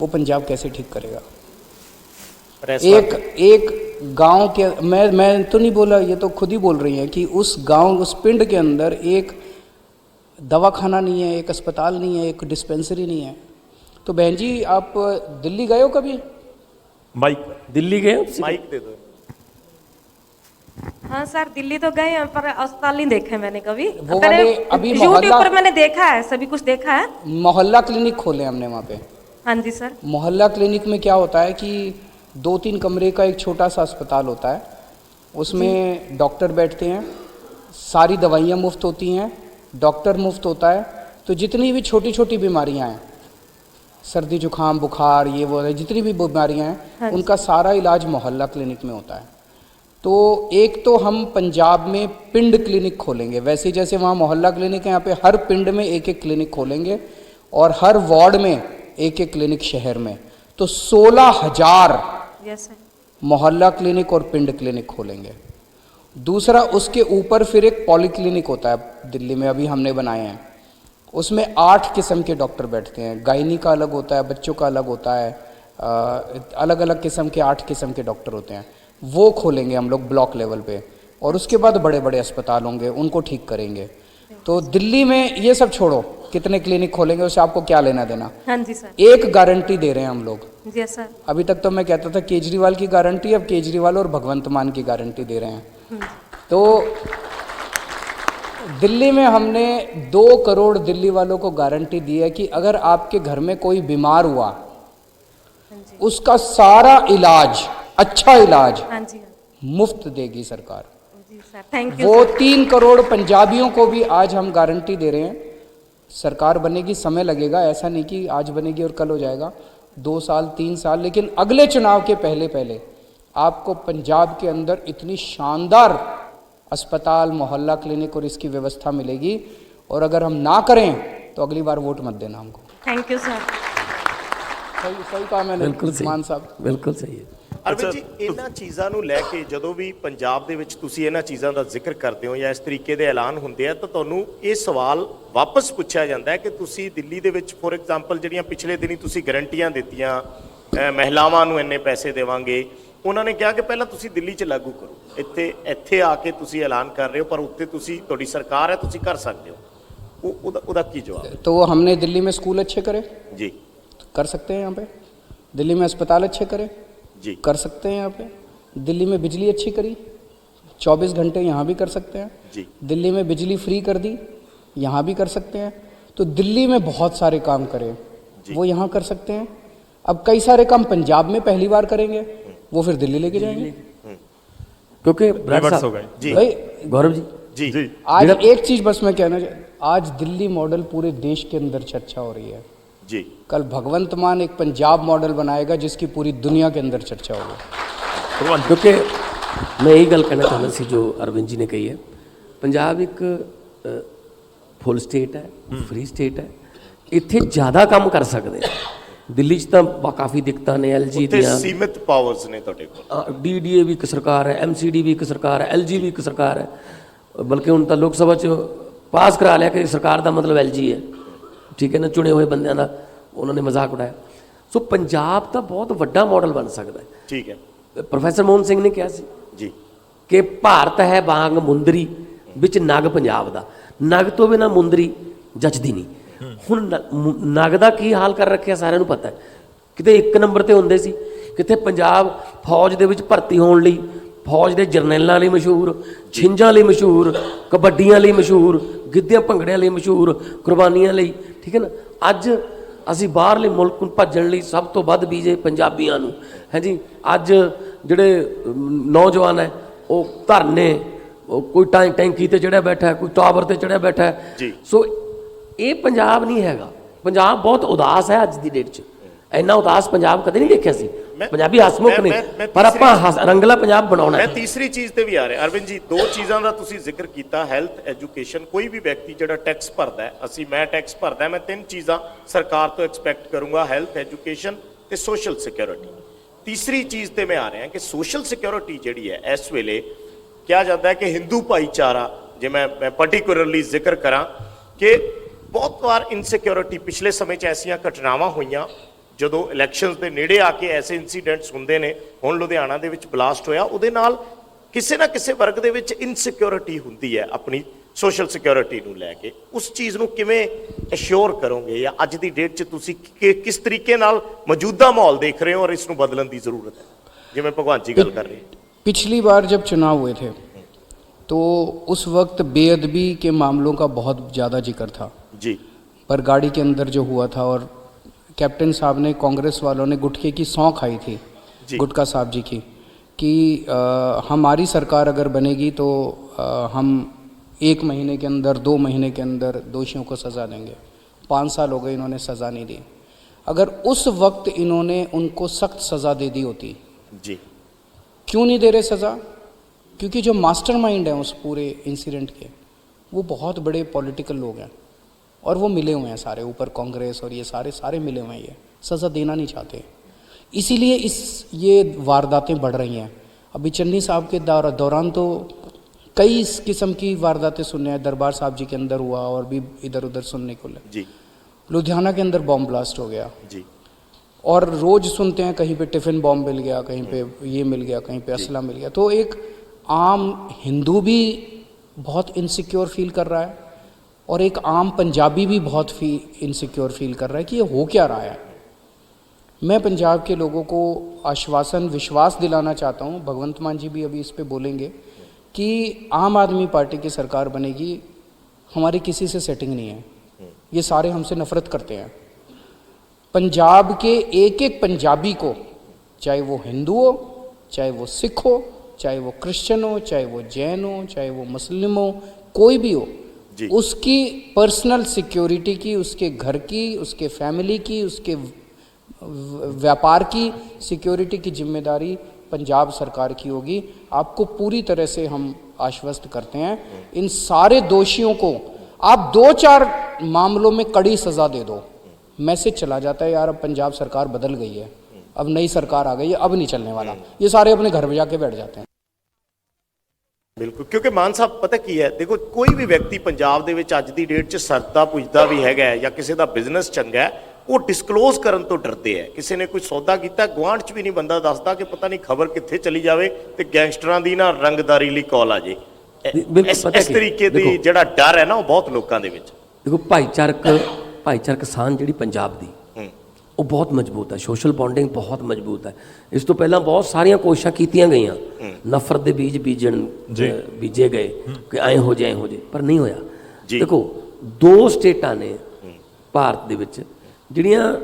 वो पंजाब कैसे ठीक करेगा? एक गांव के, मैं तो नहीं बोला, ये तो खुद ही बोल रही हैं कि उस गांव, उस पिंड के अंदर एक दवाखाना नहीं है, एक अस्पताल नहीं है, एक डिस्पेंसरी नहीं है। तो बहन जी आप दिल्ली गए हो कभी? माइक दिल्ली गए हो? माइक दे दो। हाँ सर, दिल्ली तो गए हैं पर अस्पताल नहीं देखे मैंने कभी। वो वाले अभी यूट्यूब पर मैंने देखा है, सभी कुछ देखा है। मोहल्ला क्लिनिक खोले हमने वहाँ पे। हाँ जी सर। मोहल्ला क्लिनिक में क्या होता है कि 2-3 कमरे का एक छोटा सा अस्पताल होता है, उसमें डॉक्टर बैठते हैं, सारी दवाइयाँ मुफ्त होती हैं, डॉक्टर मुफ्त होता है। तो जितनी भी छोटी छोटी बीमारियाँ हैं सर्दी जुकाम बुखार ये वो है, जितनी भी बीमारियां हैं उनका सारा इलाज मोहल्ला क्लिनिक में होता है। तो एक तो हम पंजाब में पिंड क्लिनिक खोलेंगे, वैसे जैसे वहाँ मोहल्ला क्लिनिक है, यहाँ पे हर पिंड में एक एक क्लिनिक खोलेंगे और हर वार्ड में एक एक क्लिनिक शहर में। तो 16,000 यस सर। मोहल्ला क्लिनिक और पिंड क्लिनिक खोलेंगे। दूसरा उसके ऊपर फिर एक पॉलीक्लिनिक होता है दिल्ली में, अभी हमने बनाए हैं, उसमें 8 किस्म के डॉक्टर बैठते हैं। गायनी का अलग होता है, बच्चों का अलग होता है, अलग अलग किस्म के 8 किस्म के डॉक्टर होते हैं। वो खोलेंगे हम लोग ब्लॉक लेवल पे, और उसके बाद बड़े बड़े अस्पताल होंगे, उनको ठीक करेंगे। तो दिल्ली में ये सब छोड़ो, कितने क्लिनिक खोलेंगे उससे आपको क्या लेना देना। हाँ जी सर। एक गारंटी दे रहे हैं हम लोग। Yes sir. अभी तक तो मैं कहता था केजरीवाल की गारंटी, अब केजरीवाल और भगवंत मान की गारंटी दे रहे हैं। तो दिल्ली में हमने 2 करोड़ दिल्ली वालों को गारंटी दी है कि अगर आपके घर में कोई बीमार हुआ, उसका सारा इलाज, अच्छा इलाज हाँ जी मुफ्त देगी सरकार। जी सर, थैंक यू। वो 3 करोड़ पंजाबियों को भी आज हम गारंटी दे रहे हैं। सरकार बनेगी, समय लगेगा, ऐसा नहीं कि आज बनेगी और कल हो जाएगा, 2 साल 3 साल, लेकिन अगले चुनाव के पहले पहले आपको पंजाब के अंदर इतनी शानदार अस्पताल, मोहल्ला क्लिनिक और इसकी व्यवस्था मिलेगी। और अगर हम ना करें तो अगली बार वोट मत देना हमको। Thank you sir. सही कहा मैंने मान साहब, ਬਿਲਕੁਲ ਸਹੀ ਹੈ। ਅਰਵਿੰਦ ਜੀ, ਇਹਨਾਂ ਚੀਜ਼ਾਂ ਨੂੰ ਲੈ ਕੇ ਜਦੋਂ ਵੀ ਪੰਜਾਬ ਦੇ ਵਿੱਚ ਤੁਸੀਂ ਇਹਨਾਂ ਚੀਜ਼ਾਂ ਦਾ ਜ਼ਿਕਰ ਕਰਦੇ ਹੋ ਜਾਂ ਇਸ ਤਰੀਕੇ ਦੇ ਐਲਾਨ ਹੁੰਦੇ ਆ, ਤਾਂ ਤੁਹਾਨੂੰ ਇਹ ਸਵਾਲ ਵਾਪਸ ਪੁੱਛਿਆ ਜਾਂਦਾ ਹੈ ਕਿ ਤੁਸੀਂ ਦਿੱਲੀ ਦੇ ਵਿੱਚ ਫੋਰ ਐਗਜ਼ਾਮਪਲ ਜਿਹੜੀਆਂ ਪਿਛਲੇ ਦਿਨੀ ਤੁਸੀਂ ਗਰੰਟੀਆਂ ਦਿੱਤੀਆਂ, ਮਹਿਲਾਵਾਂ ਨੂੰ ਇੰਨੇ ਪੈਸੇ ਦੇਵਾਂਗੇ, ਉਹਨਾਂ ਨੇ ਕਿਹਾ ਕਿ ਪਹਿਲਾਂ ਤੁਸੀਂ ਦਿੱਲੀ 'ਚ ਲਾਗੂ ਕਰੋ, ਇੱਥੇ ਆ ਕੇ ਤੁਸੀਂ ਐਲਾਨ ਕਰ ਰਹੇ ਹੋ, ਪਰ ਉੱਤੇ ਤੁਸੀਂ, ਤੁਹਾਡੀ ਸਰਕਾਰ ਹੈ, ਤੁਸੀਂ ਕਰ ਸਕਦੇ ਹੋ। ਉਹਦਾ ਕੀ ਜਵਾਬ ਹੈ? तो हमने दिल्ली में स्कूल अच्छे करे, जी कर सकते हैं यहाँ पे। दिल्ली में अस्पताल अच्छे करे, जी कर सकते हैं यहाँ पे। दिल्ली में बिजली अच्छी करी, 24 घंटे यहाँ भी कर सकते हैं। जी दिल्ली में बिजली फ्री कर दी, यहाँ भी कर सकते हैं। तो दिल्ली में बहुत सारे काम करे, वो यहाँ कर सकते हैं। अब कई सारे काम पंजाब में पहली बार करेंगे, वो फिर दिल्ली लेके जाएंगे। क्योंकि रिवर्स हो गए। जी भाई गौरव जी, जी जी आज एक चीज बस मैं कहना आज दिल्ली मॉडल पूरे देश के अंदर चर्चा हो रही है। जी कल भगवंत मान एक पंजाब मॉडल बनाएगा जिसकी पूरी दुनिया के अंदर चर्चा होगी। भगवान ਕਿਉਂਕਿ ਮੈਂ ਇਹੀ ਗੱਲ ਕਹਿਣਾ ਚਾਹੁੰਦਾ ਸੀ ਜੋ ਅਰਵਿੰਦ ਜੀ ਨੇ ਕਹੀ ਹੈ। ਪੰਜਾਬ ਇੱਕ ਫੁੱਲ ਸਟੇਟ ਹੈ, ਫ੍ਰੀ ਸਟੇਟ ਹੈ, ਇੱਥੇ ਜ਼ਿਆਦਾ ਕੰਮ ਕਰ ਸਕਦੇ ਆ। ਦਿੱਲੀ 'ਚ ਤਾਂ ਕਾਫੀ ਦਿੱਕਤਾਂ ਨੇ, ਐਲਜੀ ਉੱਥੇ ਦੀਆਂ, ਸੀਮਿਤ ਪਾਵਰਸ ਨੇ ਤੁਹਾਡੇ ਕੋਲ। ਡੀਡੀਏ ਵੀ ਇੱਕ ਸਰਕਾਰ ਹੈ, ਐਮਸੀਡੀ ਵੀ ਇੱਕ ਸਰਕਾਰ ਹੈ, ਐਲਜੀ ਵੀ ਇੱਕ ਸਰਕਾਰ ਹੈ। ਬਲਕਿ ਹੁਣ ਤਾਂ ਲੋਕ ਸਭਾ 'ਚ ਪਾਸ ਕਰਾ ਲਿਆ ਕਿ ਸਰਕਾਰ ਦਾ ਮਤਲਬ ਐਲਜੀ ਹੈ, ਠੀਕ ਹੈ ਨਾ, ਚੁਣੇ ਹੋਏ ਬੰਦਿਆਂ ਦਾ ਉਹਨਾਂ ਨੇ ਮਜ਼ਾਕ ਉਡਾਇਆ। ਸੋ ਪੰਜਾਬ ਤਾਂ ਬਹੁਤ ਵੱਡਾ ਮਾਡਲ ਬਣ ਸਕਦਾ ਹੈ। ਠੀਕ ਹੈ ਪ੍ਰੋਫੈਸਰ ਮੋਹਨ ਸਿੰਘ ਨੇ ਕਿਹਾ ਸੀ ਜੀ ਕਿ ਭਾਰਤ ਹੈ ਵਾਂਗ ਮੁੰਦਰੀ ਵਿੱਚ ਨਗ ਪੰਜਾਬ ਦਾ, ਨਗ ਤੋਂ ਬਿਨਾਂ ਮੁੰਦਰੀ ਜੱਚਦੀ ਨਹੀਂ। ਹੁਣ ਨਗ ਦਾ ਕੀ ਹਾਲ ਕਰ ਰੱਖਿਆ ਸਾਰਿਆਂ ਨੂੰ ਪਤਾ ਹੈ। ਕਿਤੇ 1 ਨੰਬਰ ਤੇ ਹੁੰਦੇ ਸੀ, ਕਿਤੇ ਪੰਜਾਬ ਫੌਜ ਦੇ ਵਿੱਚ ਭਰਤੀ ਹੋਣ ਲਈ, ਫੌਜ ਦੇ ਜਰਨੈਲਾਂ ਲਈ ਮਸ਼ਹੂਰ, ਛਿੰਝਾਂ ਲਈ ਮਸ਼ਹੂਰ, ਕਬੱਡੀਆਂ ਲਈ ਮਸ਼ਹੂਰ, ਗਿੱਧਿਆਂ ਭੰਗੜਿਆਂ ਲਈ ਮਸ਼ਹੂਰ, ਕੁਰਬਾਨੀਆਂ ਲਈ, ਠੀਕ ਹੈ ਨਾ। ਅੱਜ ਅਸੀਂ ਬਾਹਰਲੇ ਮੁਲਕ ਨੂੰ ਭੱਜਣ ਲਈ ਸਭ ਤੋਂ ਵੱਧ ਬੀਜੇ ਪੰਜਾਬੀਆਂ ਨੂੰ ਹੈ ਜੀ। ਅੱਜ ਜਿਹੜੇ ਨੌਜਵਾਨ ਹੈ ਉਹ ਧਰਨੇ, ਕੋਈ ਟੈਂਕੀ ਤੇ ਚੜਿਆ ਬੈਠਾ ਹੈ, ਕੋਈ ਟਾਵਰ ਤੇ ਚੜਿਆ ਬੈਠਾ ਹੈ। ਜੀ ਸੋ ਇਹ ਪੰਜਾਬ ਨਹੀਂ ਹੈਗਾ। ਪੰਜਾਬ ਬਹੁਤ ਉਦਾਸ ਹੈ ਅੱਜ ਦੀ ਡੇਟ 'ਚ। ਇੰਨਾ ਉਦਾਸ ਪੰਜਾਬ ਕਦੇ ਨਹੀਂ ਦੇਖਿਆ ਸੀ। ਪੰਜਾਬੀ ਹਸਮੁਖ ਨੇ, ਪਰ ਆਪਾਂ ਰੰਗਲਾ ਪੰਜਾਬ ਬਣਾਉਣਾ ਮੈਂ ਹੈ। ਤੀਸਰੀ ਚੀਜ਼ ਤੇ ਵੀ ਆ ਰਿਹਾ ਅਰਵਿੰਦ ਜੀ, 2 ਚੀਜ਼ਾਂ ਦਾ ਤੁਸੀਂ ਜ਼ਿਕਰ ਕੀਤਾ, ਹੈਲਥ, ਐਜੂਕੇਸ਼ਨ। ਕੋਈ ਵੀ ਵਿਅਕਤੀ ਜਿਹੜਾ ਟੈਕਸ ਭਰਦਾ ਹੈ, ਮੈਂ ਟੈਕਸ ਭਰਦਾ, ਮੈਂ 3 ਚੀਜ਼ਾਂ ਸਰਕਾਰ ਤੋਂ ਐਕਸਪੈਕਟ ਕਰੂੰਗਾ, ਹੈਲਥ, ਐਜੂਕੇਸ਼ਨ ਤੇ ਸੋਸ਼ਲ ਸਿਕਿਉਰਿਟੀ। ਤੀਸਰੀ ਚੀਜ਼ ਤੇ ਮੈਂ ਆ ਰਿਹਾ ਕਿ ਸੋਸ਼ਲ ਸਿਕਿਉਰਿਟੀ ਜਿਹੜੀ ਹੈ ਇਸ ਵੇਲੇ ਕਿਹਾ ਜਾਂਦਾ ਹੈ ਕਿ ਹਿੰਦੂ ਭਾਈਚਾਰਾ, ਜੇ ਮੈਂ ਪਾਰਟਿਕੂਲਰਲੀ ਜ਼ਿਕਰ ਕਰਾਂ ਕਿ ਬਹੁਤ ਵਾਰ ਇਨਸਿਕਿਉਰਿਟੀ, ਪਿਛਲੇ ਸਮੇਂ 'ਚ ਐਸੀਆਂ ਘਟਨਾਵਾਂ ਹੋਈਆਂ ਜਦੋਂ ਇਲੈਕਸ਼ਨਸ ਦੇ ਨੇੜੇ ਆ ਕੇ ਐਸੇ ਇਨਸੀਡੈਂਟਸ ਹੁੰਦੇ ਨੇ। ਹੁਣ ਲੁਧਿਆਣਾ ਦੇ ਵਿੱਚ ਬਲਾਸਟ ਹੋਇਆ, ਉਹਦੇ ਨਾਲ ਕਿਸੇ ਨਾ ਕਿਸੇ ਵਰਗ ਦੇ ਵਿੱਚ ਇਨਸਿਕਿਉਰਿਟੀ ਹੁੰਦੀ ਹੈ ਆਪਣੀ ਸੋਸ਼ਲ ਸਿਕਿਉਰਿਟੀ ਨੂੰ ਲੈ ਕੇ। ਉਸ ਚੀਜ਼ ਨੂੰ ਕਿਵੇਂ ਅਸ਼ੋਰ ਕਰੋਗੇ, ਜਾਂ ਅੱਜ ਦੀ ਡੇਟ 'ਚ ਤੁਸੀਂ ਕਿਸ ਤਰੀਕੇ ਨਾਲ ਮੌਜੂਦਾ ਮਾਹੌਲ ਦੇਖ ਰਹੇ ਹੋ ਔਰ ਇਸ ਨੂੰ ਬਦਲਣ ਦੀ ਜ਼ਰੂਰਤ ਹੈ, ਜਿਵੇਂ ਭਗਵੰਤ ਜੀ ਗੱਲ ਕਰ ਰਹੇ हैं? पिछली बार जब चुनाव हुए थे तो उस वक्त बेअदबी के मामलों का बहुत ज़्यादा जिक्र था जी। पर गाड़ी के अंदर जो हुआ था, और कैप्टन साहब ने, कांग्रेस वालों ने गुटखे की सौं खाई थी, गुटका साहब जी की, कि हमारी सरकार अगर बनेगी तो हम 1 महीने के अंदर, 2 महीने के अंदर दोषियों को सज़ा देंगे। 5 साल हो गए, इन्होंने सज़ा नहीं दी। अगर उस वक्त इन्होंने उनको सख्त सज़ा दे दी होती। जी क्यों नहीं दे रहे सज़ा? क्योंकि जो मास्टरमाइंड है उस पूरे इंसिडेंट के, वो बहुत बड़े पॉलिटिकल लोग हैं और वो मिले हुए हैं सारे, ऊपर कांग्रेस और ये सारे मिले हुए हैं, ये सज़ा देना नहीं चाहते, इसीलिए ये वारदातें बढ़ रही हैं। अभी चन्नी साहब के दौरान तो कई इस किस्म की वारदातें सुनने हैं, दरबार साहब जी के अंदर हुआ और भी इधर उधर सुनने को लगे। जी लुधियाना के अंदर बॉम्ब ब्लास्ट हो गया, जी और रोज़ सुनते हैं कहीं पे टिफ़िन बॉम्ब मिल गया, कहीं पे ये मिल गया, कहीं पे असला मिल गया। तो एक आम हिंदू भी बहुत इनसिक्योर फील कर रहा है और एक आम पंजाबी भी बहुत इनसिक्योर फील कर रहा है कि ये हो क्या रहा है। मैं पंजाब के लोगों को आश्वासन विश्वास दिलाना चाहता हूँ, भगवंत मान जी भी अभी इस पे बोलेंगे, कि आम आदमी पार्टी की सरकार बनेगी, हमारी किसी से सेटिंग नहीं है, ये सारे हमसे नफ़रत करते हैं। पंजाब के एक एक पंजाबी को, चाहे वो हिंदू हो, चाहे वो सिख हो, चाहे वो क्रिश्चियन हो, चाहे वो जैन हो, चाहे वो मुस्लिम हो, कोई भी हो, उसकी पर्सनल सिक्योरिटी की, उसके घर की, उसके फैमिली की, उसके व्यापार की सिक्योरिटी की जिम्मेदारी पंजाब सरकार की होगी। आपको पूरी तरह से हम आश्वस्त करते हैं। इन सारे दोषियों को आप 2-4 मामलों में कड़ी सज़ा दे दो, मैसेज चला जाता है यार अब पंजाब सरकार बदल गई है, अब नई सरकार आ गई है, अब नहीं चलने वाला। ये सारे अपने घर में जाके बैठ जाते हैं। ਬਿਲਕੁਲ, ਕਿਉਂਕਿ ਮਾਨ ਸਾਹਿਬ ਪਤਾ ਕੀ ਹੈ, ਦੇਖੋ ਕੋਈ ਵੀ ਵਿਅਕਤੀ ਪੰਜਾਬ ਦੇ ਵਿੱਚ ਅੱਜ ਦੀ ਡੇਟ 'ਚ ਸਰਦਾ ਪੁੱਜਦਾ ਵੀ ਹੈਗਾ ਜਾਂ ਕਿਸੇ ਦਾ ਬਿਜ਼ਨਸ ਚੰਗਾ ਹੈ, ਉਹ ਡਿਸਕਲੋਜ਼ ਕਰਨ ਤੋਂ ਡਰਦੇ ਹੈ। ਕਿਸੇ ਨੇ ਕੋਈ ਸੌਦਾ ਕੀਤਾ, ਗੁਆਂਢ 'ਚ ਵੀ ਨਹੀਂ ਬੰਦਾ ਦੱਸਦਾ ਕਿ ਪਤਾ ਨਹੀਂ ਖਬਰ ਕਿੱਥੇ ਚਲੀ ਜਾਵੇ ਤੇ ਗੈਂਗਸਟਰਾਂ ਦੀ ਨਾ ਰੰਗਦਾਰੀ ਲਈ ਕਾਲ ਆ ਜੇ। ਇਸ ਤਰੀਕੇ ਦੀ ਜਿਹੜਾ ਡਰ ਹੈ ਨਾ, ਉਹ ਬਹੁਤ ਲੋਕਾਂ ਦੇ ਵਿੱਚ। ਦੇਖੋ ਭਾਈਚਾਰਕ ਸਾਂਝ ਜਿਹੜੀ ਪੰਜਾਬ ਦੀ, ਉਹ ਬਹੁਤ ਮਜ਼ਬੂਤ ਹੈ, ਸੋਸ਼ਲ ਬੌਂਡਿੰਗ ਬਹੁਤ ਮਜ਼ਬੂਤ ਹੈ। ਇਸ ਤੋਂ ਪਹਿਲਾਂ ਬਹੁਤ ਸਾਰੀਆਂ ਕੋਸ਼ਿਸ਼ਾਂ ਕੀਤੀਆਂ ਗਈਆਂ, ਨਫ਼ਰਤ ਦੇ ਬੀਜ ਬੀਜੇ ਗਏ ਕਿ ਐਂ ਹੋ ਜਾਏ ਪਰ ਨਹੀਂ ਹੋਇਆ। ਦੇਖੋ 2 ਸਟੇਟਾਂ ਨੇ ਭਾਰਤ ਦੇ ਵਿੱਚ ਜਿਹੜੀਆਂ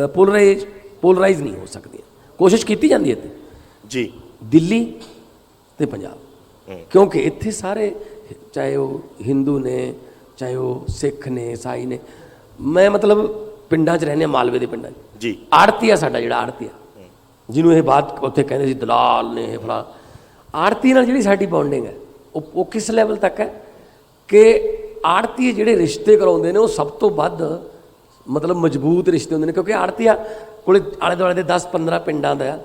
ਪੋਲਰਾਈਜ਼ ਨਹੀਂ ਹੋ ਸਕਦੀਆਂ, ਕੋਸ਼ਿਸ਼ ਕੀਤੀ ਜਾਂਦੀ ਹੈ ਇੱਥੇ ਜੀ, ਦਿੱਲੀ ਤੇ ਪੰਜਾਬ। ਕਿਉਂਕਿ ਇੱਥੇ ਸਾਰੇ, ਚਾਹੇ ਉਹ ਹਿੰਦੂ ਨੇ, ਚਾਹੇ ਉਹ ਸਿੱਖ ਨੇ, ਈਸਾਈ ਨੇ, ਮੈਂ ਮਤਲਬ ਪਿੰਡਾਂ 'ਚ ਰਹਿੰਦੇ ਹਾਂ, ਮਾਲਵੇ ਦੇ ਪਿੰਡਾਂ 'ਚ ਜੀ, ਆੜਤੀ ਆ ਸਾਡਾ, ਜਿਹੜਾ ਆੜਤੀ ਆ, ਜਿਹਨੂੰ ਇਹ ਬਾਤ ਉੱਥੇ ਕਹਿੰਦੇ ਸੀ ਦਲਾਲ ਨੇ, ਇਹ ਫਲਾ, ਆੜਤੀ ਨਾਲ ਜਿਹੜੀ ਸਾਡੀ ਬੌਂਡਿੰਗ ਹੈ ਉਹ ਕਿਸ ਲੈਵਲ ਤੱਕ ਹੈ ਕਿ ਆੜਤੀ ਜਿਹੜੇ ਰਿਸ਼ਤੇ ਕਰਾਉਂਦੇ ਨੇ ਉਹ ਸਭ ਤੋਂ ਵੱਧ ਮਤਲਬ ਮਜ਼ਬੂਤ ਰਿਸ਼ਤੇ ਹੁੰਦੇ ਨੇ। ਕਿਉਂਕਿ ਆੜਤੀਆ ਕੋਲੇ ਆਲੇ ਦੁਆਲੇ ਦੇ 10-15 ਪਿੰਡਾਂ ਦਾ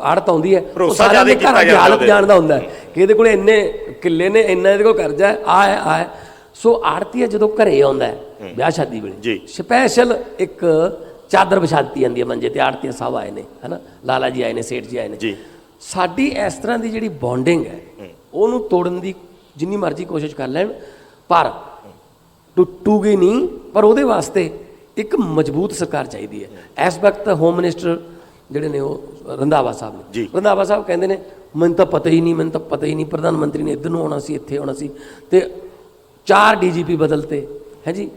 ਆੜਤ ਆਉਂਦੀ ਹੈ, ਉਹ ਸਾਰਿਆਂ ਦੇ ਘਰਾਂ ਦੀ ਹਾਲਤ ਜਾਣਦਾ ਹੁੰਦਾ ਕਿ ਇਹਦੇ ਕੋਲੇ ਇੰਨੇ ਕਿੱਲੇ ਨੇ, ਇੰਨਾ ਇਹਦੇ ਕੋਲ ਕਰਜ਼ਾ ਹੈ, ਆ ਹੈ। ਸੋ ਆੜਤੀਆ ਜਦੋਂ ਘਰੇ ਆਉਂਦਾ ਵਿਆਹ ਸ਼ਾਦੀ ਵੇਲੇ, ਸਪੈਸ਼ਲ ਇੱਕ ਚਾਦਰ ਵਿਛਾ ਦਿੱਤੀ ਜਾਂਦੀ ਹੈ ਮੰਜੇ ਤੇ। ਆੜਤੀਆ ਸਾਹਿਬ ਆਏ ਨੇ, ਹੈ ਨਾ, ਲਾਲਾ ਜੀ ਆਏ ਨੇ, ਸੇਠ ਜੀ ਆਏ ਨੇ। ਸਾਡੀ ਇਸ ਤਰ੍ਹਾਂ ਦੀ ਜਿਹੜੀ ਬੌਂਡਿੰਗ ਹੈ ਉਹਨੂੰ ਤੋੜਨ ਦੀ ਜਿੰਨੀ ਮਰਜ਼ੀ ਕੋਸ਼ਿਸ਼ ਕਰ ਲੈਣ, ਪਰ ਟੁੱਟੂਗੀ ਨਹੀਂ। ਪਰ ਉਹਦੇ ਵਾਸਤੇ ਇੱਕ ਮਜ਼ਬੂਤ ਸਰਕਾਰ ਚਾਹੀਦੀ ਹੈ। ਇਸ ਵਕਤ ਹੋਮ ਮਿਨਿਸਟਰ ਜਿਹੜੇ ਨੇ ਉਹ ਰੰਧਾਵਾ ਸਾਹਿਬ ਨੇ। ਰੰਧਾਵਾ ਸਾਹਿਬ ਕਹਿੰਦੇ ਨੇ ਮੈਨੂੰ ਤਾਂ ਪਤਾ ਹੀ ਨਹੀਂ, ਪ੍ਰਧਾਨ ਮੰਤਰੀ ਨੇ ਇੱਧਰ ਨੂੰ ਆਉਣਾ ਸੀ, ਇੱਥੇ ਆਉਣਾ ਸੀ, ਤੇ 4 DGP ਬਦਲਤੇ ਹੈ ਜੀ।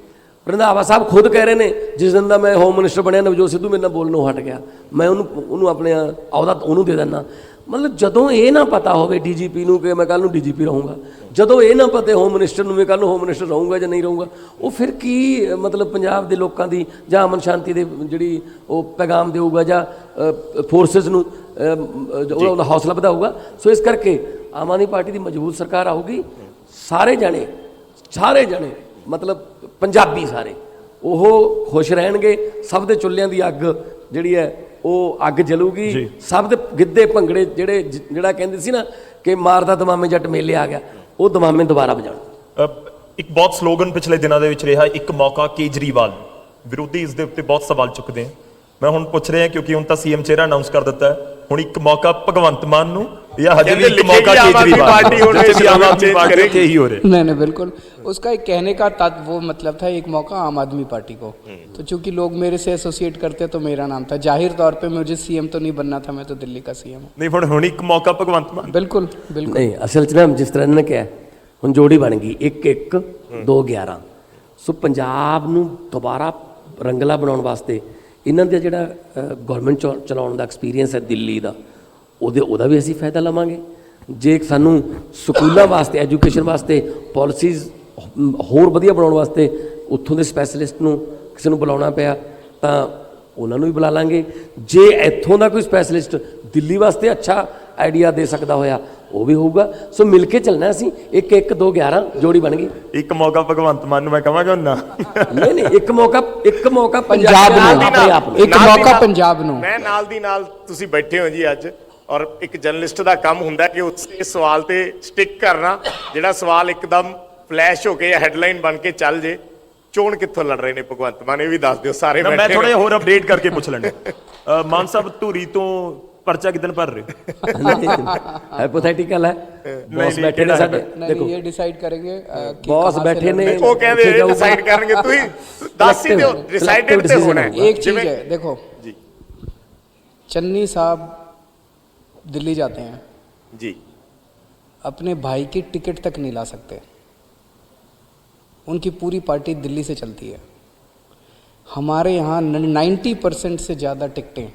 ਰੰਧਾਵਾ ਸਾਹਿਬ ਖੁਦ ਕਹਿ ਰਹੇ ਨੇ ਜਿਸ ਦਿਨ ਦਾ ਮੈਂ ਹੋਮ ਮਿਨਿਸਟਰ ਬਣਿਆ, ਨਵਜੋਤ ਸਿੱਧੂ ਮੇਰੇ ਨਾਲ ਬੋਲਣੋਂ ਹਟ ਗਿਆ, ਮੈਂ ਉਹਨੂੰ ਆਪਣੇ ਅਹੁਦਾ ਉਹਨੂੰ ਦੇ ਦਿੰਦਾ। ਮਤਲਬ ਜਦੋਂ ਇਹ ਨਾ ਪਤਾ ਹੋਵੇ DGP ਨੂੰ ਕਿ ਮੈਂ ਕੱਲ੍ਹ ਨੂੰ DGP ਰਹੂੰਗਾ, ਜਦੋਂ ਇਹ ਨਾ ਪਤਾ ਹੋਮ ਮਿਨਿਸਟਰ ਨੂੰ ਮੈਂ ਕੱਲ੍ਹ ਨੂੰ ਹੋਮ ਮਿਨਿਸਟਰ ਰਹੂੰਗਾ ਜਾਂ ਨਹੀਂ ਰਹੂੰਗਾ, ਉਹ ਫਿਰ ਕੀ ਮਤਲਬ ਪੰਜਾਬ ਦੇ ਲੋਕਾਂ ਦੀ ਜਾਂ ਅਮਨ ਸ਼ਾਂਤੀ ਦੇ ਜਿਹੜੀ ਉਹ ਪੈਗਾਮ ਦੇਊਗਾ ਜਾਂ ਫੋਰਸਿਸ ਨੂੰ ਉਹਦਾ ਹੌਸਲਾ ਵਧਾਊਗਾ। ਸੋ ਇਸ ਕਰਕੇ ਆਮ ਆਦਮੀ ਪਾਰਟੀ ਦੀ ਮਜ਼ਬੂਤ ਸਰਕਾਰ ਆਊਗੀ। ਸਾਰੇ ਜਣੇ ਮਤਲਬ ਪੰਜਾਬੀ ਸਾਰੇ ਉਹ ਖੁਸ਼ ਰਹਿਣਗੇ। ਸਭ ਦੇ ਚੁੱਲ੍ਹਿਆਂ ਦੀ ਅੱਗ ਜਿਹੜੀ ਹੈ ਉਹ ਅੱਗ ਜਲੂਗੀ। ਸਭ ਦੇ ਗਿੱਧੇ ਭੰਗੜੇ ਜਿਹੜਾ ਕਹਿੰਦੇ ਸੀ ਨਾ ਕਿ ਮਾਰਦਾ ਦਮਾਮੇ ਜੱਟ ਮੇਲੇ ਆ ਗਿਆ, ਉਹ ਦਮਾਮੇ ਦੁਬਾਰਾ ਵਜਾਉਣ। ਇੱਕ ਬਹੁਤ ਸਲੋਗਨ ਪਿਛਲੇ ਦਿਨਾਂ ਦੇ ਵਿੱਚ ਰਿਹਾ, ਇੱਕ ਮੌਕਾ ਕੇਜਰੀਵਾਲ। ਵਿਰੋਧੀ ਇਸ ਦੇ ਉੱਤੇ ਬਹੁਤ ਸਵਾਲ ਚੁੱਕਦੇ ਆ। ਮੈਂ ਹੁਣ ਪੁੱਛ ਰਿਹਾ ਕਿਉਂਕਿ ਹੁਣ ਤਾਂ CM ਚਿਹਰਾ ਅਨਾਉਂਸ ਕਰ ਦਿੱਤਾ ਹੈ, ਹੁਣ ਇੱਕ ਮੌਕਾ ਭਗਵੰਤ ਮਾਨ ਨੂੰ या हजे भी एक मौका केजरीवाल के ही हो रहे। नहीं बिल्कुल, उसका एक कहने का वो मतलब था एक मौका आम आदमी पार्टी को। तो चूंकि लोग मेरे से एसोसिएट करते तो मेरा नाम था, जाहिर तौर पे मुझे CM तो नहीं बनना था, मैं तो दिल्ली का CM हूँ। नहीं ਹੁਣ ਇੱਕ ਮੌਕਾ ਭਗਵੰਤ ਮਾਨ। बिल्कुल नहीं, असल च ना जिस तरह इन्होंने किया ਹੁਣ जोड़ी बन गई 1-1 2-11। सो पंजाब ਨੂੰ ਦੁਬਾਰਾ ਰੰਗਲਾ ਬਣਾਉਣ ਵਾਸਤੇ ਇਹਨਾਂ ਦਾ ਜਿਹੜਾ ਗਵਰਨਮੈਂਟ ਚਲਾਉਣ ਦਾ ਐਕਸਪੀਰੀਅੰਸ ਹੈ ਦਿੱਲੀ ਦਾ, ਉਹਦਾ ਵੀ ਅਸੀਂ ਫਾਇਦਾ ਲਵਾਂਗੇ। ਜੇ ਸਾਨੂੰ ਸਕੂਲਾਂ ਵਾਸਤੇ, ਐਜੂਕੇਸ਼ਨ ਵਾਸਤੇ ਪਾਲਿਸੀਜ਼ ਹੋਰ ਵਧੀਆ ਬਣਾਉਣ ਵਾਸਤੇ ਉੱਥੋਂ ਦੇ ਸਪੈਸ਼ਲਿਸਟ ਨੂੰ ਕਿਸੇ ਨੂੰ ਬੁਲਾਉਣਾ ਪਿਆ ਤਾਂ ਉਹਨਾਂ ਨੂੰ ਵੀ ਬੁਲਾ ਲਾਂਗੇ। ਜੇ ਇੱਥੋਂ ਦਾ ਕੋਈ ਸਪੈਸ਼ਲਿਸਟ ਦਿੱਲੀ ਵਾਸਤੇ ਅੱਛਾ ਆਈਡੀਆ ਦੇ ਸਕਦਾ ਹੋਇਆ ਉਹ ਵੀ ਹੋਊਗਾ। ਸੋ ਮਿਲ ਕੇ ਚੱਲਣਾ ਅਸੀਂ, 1 1 2 11 ਜੋੜੀ ਬਣ ਗਈ। ਇੱਕ ਮੌਕਾ ਭਗਵੰਤ ਮਾਨ ਨੂੰ ਮੈਂ ਕਹਾਂਗਾ ਨਾ ਨਹੀਂ ਨਹੀਂ, ਇੱਕ ਮੌਕਾ पंजाब ਨਾਲ में ਦੀ ਨਾਲ ਆਪਣੇ एक ਨਾਲ ਦੀ मौका ਨਾਲ- पंजाब ਨੂੰ। ਮੈਂ ਨਾਲ ਦੀ ਨਾਲ ਤੁਸੀਂ ਬੈਠੇ ਹੋ ਜੀ ਅੱਜ, ਔਰ ਇੱਕ ਜਰਨਲਿਸਟ ਦਾ ਕੰਮ ਹੁੰਦਾ ਕਿ ਉਸੇ ਸਵਾਲ ਤੇ ਸਟਿਕ ਕਰਨਾ, ਜਿਹੜਾ ਸਵਾਲ ਇੱਕਦਮ ਫਲੈਸ਼ ਹੋ ਕੇ ਜਾਂ ਹੈਡਲਾਈਨ ਬਣ ਕੇ ਚੱਲ ਜੇ। ਚੋਣ ਕਿੱਥੋਂ ਲੜ ਰਹੇ ਨੇ ਭਗਵੰਤ ਮਾਨ, ਇਹ ਵੀ ਦੱਸ ਦਿਓ ਸਾਰੇ ਮੈਂ ਬੈਠੇ ਥੋੜਾ ਨੇ। ਜਿਹਾ ਹੋਰ ਅਪਡੇਟ ਕਰਕੇ ਪੁੱਛ ਲੈਣਾ। ਮਾਨ ਸਾਹਿਬ ਧੂਰੀ ਤੋਂ ਪਰਚਾ ਕਿਦਨ ਭਰ ਰਹੇ? ਹਾਈਪੋਥੈਟਿਕਲ ਹੈ। ਬੌਸ ਨਹੀਂ, ਬੈਠੇ ਨੇ ਸਾਡੇ, नहीं देखो ये डिसाइड करेंगे कि बॉस कहाँ से बैठे लड़ना ने- है। ਉਹ ਕਹਿੰਦੇ ਉੱਥੇ ਜਾਊਗਾ। ਡਿਸਾਈਡ ਕਰਨਗੇ, ਤੁਸੀਂ ਦੱਸ ਹੀ ਦਿਓ। Collective ਡਿਸਾਈਡਡ ਤੇ decision ਹੋਣਾ ਹੈ। एक चीज है, देखो जी चन्नी साहब दिल्ली जाते हैं, जी अपने भाई की टिकट तक नहीं ला सकते। उनकी पूरी पार्टी दिल्ली से चलती है। हमारे यहाँ 90% से ज़्यादा टिकटें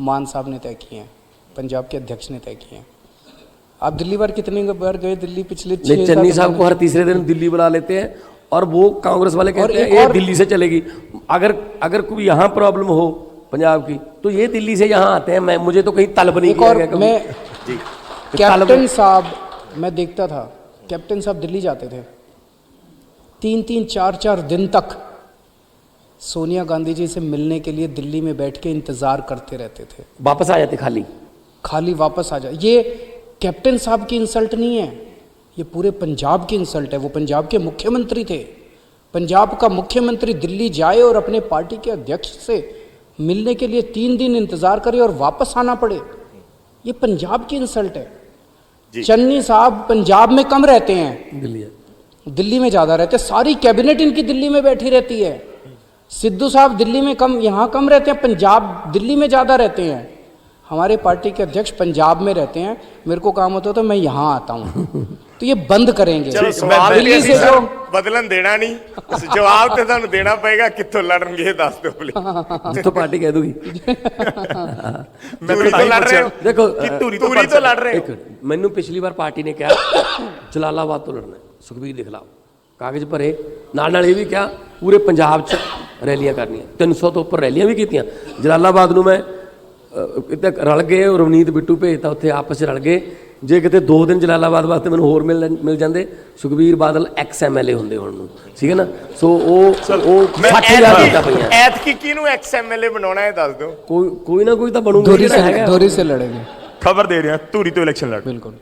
मान साहब ने तय की हैं, पंजाब के अध्यक्ष ने तय की हैं। आप दिल्ली बार कितनी बार गए दिल्ली पिछले 6 नहीं, चन्नी साहब को हर तीसरे दिन दिल्ली बुला लेते हैं और वो कांग्रेस वाले कहते हैं एक ये और- दिल्ली से चलेगी। अगर कोई यहाँ प्रॉब्लम हो पंजाब की तो ये दिल्ली से यहाँ आते हैं। मैं मुझे तो कहीं तलब नहीं एक किया और गया कभी। जी कि कैप्टन साहब, मैं देखता था कैप्टन साहब दिल्ली जाते थे, 3-3 4-4 दिन तक सोनिया गांधी जी से मिलने के लिए दिल्ली में बैठ के इंतजार करते रहते थे, वापस आ जाते खाली। खाली वापस आ जाए। ये कैप्टन साहब की इंसल्ट नहीं है, ये पूरे पंजाब की इंसल्ट है। वो पंजाब के मुख्यमंत्री थे, पंजाब का मुख्यमंत्री दिल्ली जाए और अपने पार्टी के अध्यक्ष से मिलने के लिए 3 दिन इंतजार करे और वापस आना पड़े, ये पंजाब की इंसल्ट है। जी। चन्नी साहब पंजाब में कम रहते हैं, दिल्ली है। दिल्ली में ज़्यादा रहते हैं। सारी कैबिनेट इनकी दिल्ली में बैठी रहती है। सिद्धू साहब दिल्ली में कम, यहाँ कम रहते हैं, पंजाब दिल्ली में ज़्यादा रहते हैं। हमारे पार्टी के अध्यक्ष पंजाब में रहते हैं, मेरे को काम होता है तो मैं यहाँ आता हूँ। तो ये बंद करेंगे। ਚਲੋ ਸਵਾਲ दिल्ली ਵੀ से ਅਸੀਂ जो ਬਦਲਣ ਦੇਣਾ ਨਹੀਂ, ਜਵਾਬ ਤੇ ਤੁਹਾਨੂੰ ਦੇਣਾ ਪਏਗਾ। ਕਿੱਥੋਂ ਲੜਨਗੇ ਇਹ ਦੱਸ ਦਿਓ ਪਲੀਜ਼। जितो पार्टी कह दूंगी। ਮੈਂ ਧੂਰੀ ਤਾਂ ਤੋਂ ਲੜ ਰਹੇ ਹੋ देखो ਕਿ ਧੂਰੀ ਤੋਂ ਲੜ ਰਹੇ एक ਹੋ? मिनट, मैनू पिछली बार पार्टी ने कहा जलालाबाद तो लड़ना है, सुखबीर के खिलाफ कागज भरे, नाल ये भी कहा पूरे पंजाब च रैलियां करनियां, 300 तो उपर रैलियां भी कीतियां। जलालाबाद नूं मैं किते रल गए, रवनीत बिट्टू भेजता, उत्थे आपस च रल गए। जे किते 2 दिन जलालाबाद वास्ते मैनूं होर मिल जांदे, सुखबीर बादल एक्स MLA हुंदे हुण नूं, ठीक है ना। सो ਉਹ ਮੈਂ 60,000 ਵੋਟਾਂ ਪਈਆਂ। ਐਤਕੀ ਕਿਹਨੂੰ ਐਕਸ ਐਮਐਲਏ ਬਣਾਉਣਾ ਹੈ ਦੱਸ ਦਿਓ। ਕੋਈ ਨਾ ਕੋਈ ਤਾਂ ਬਣੂਗਾ धोरी ਜਿਹੜਾ ਹੈਗਾ। से लड़ेंगे, ਖਬਰ ਦੇ ਰਿਹਾ ਧੂਰੀ ਤੋਂ ਇਲੈਕਸ਼ਨ ਲੜ। बिल्कुल।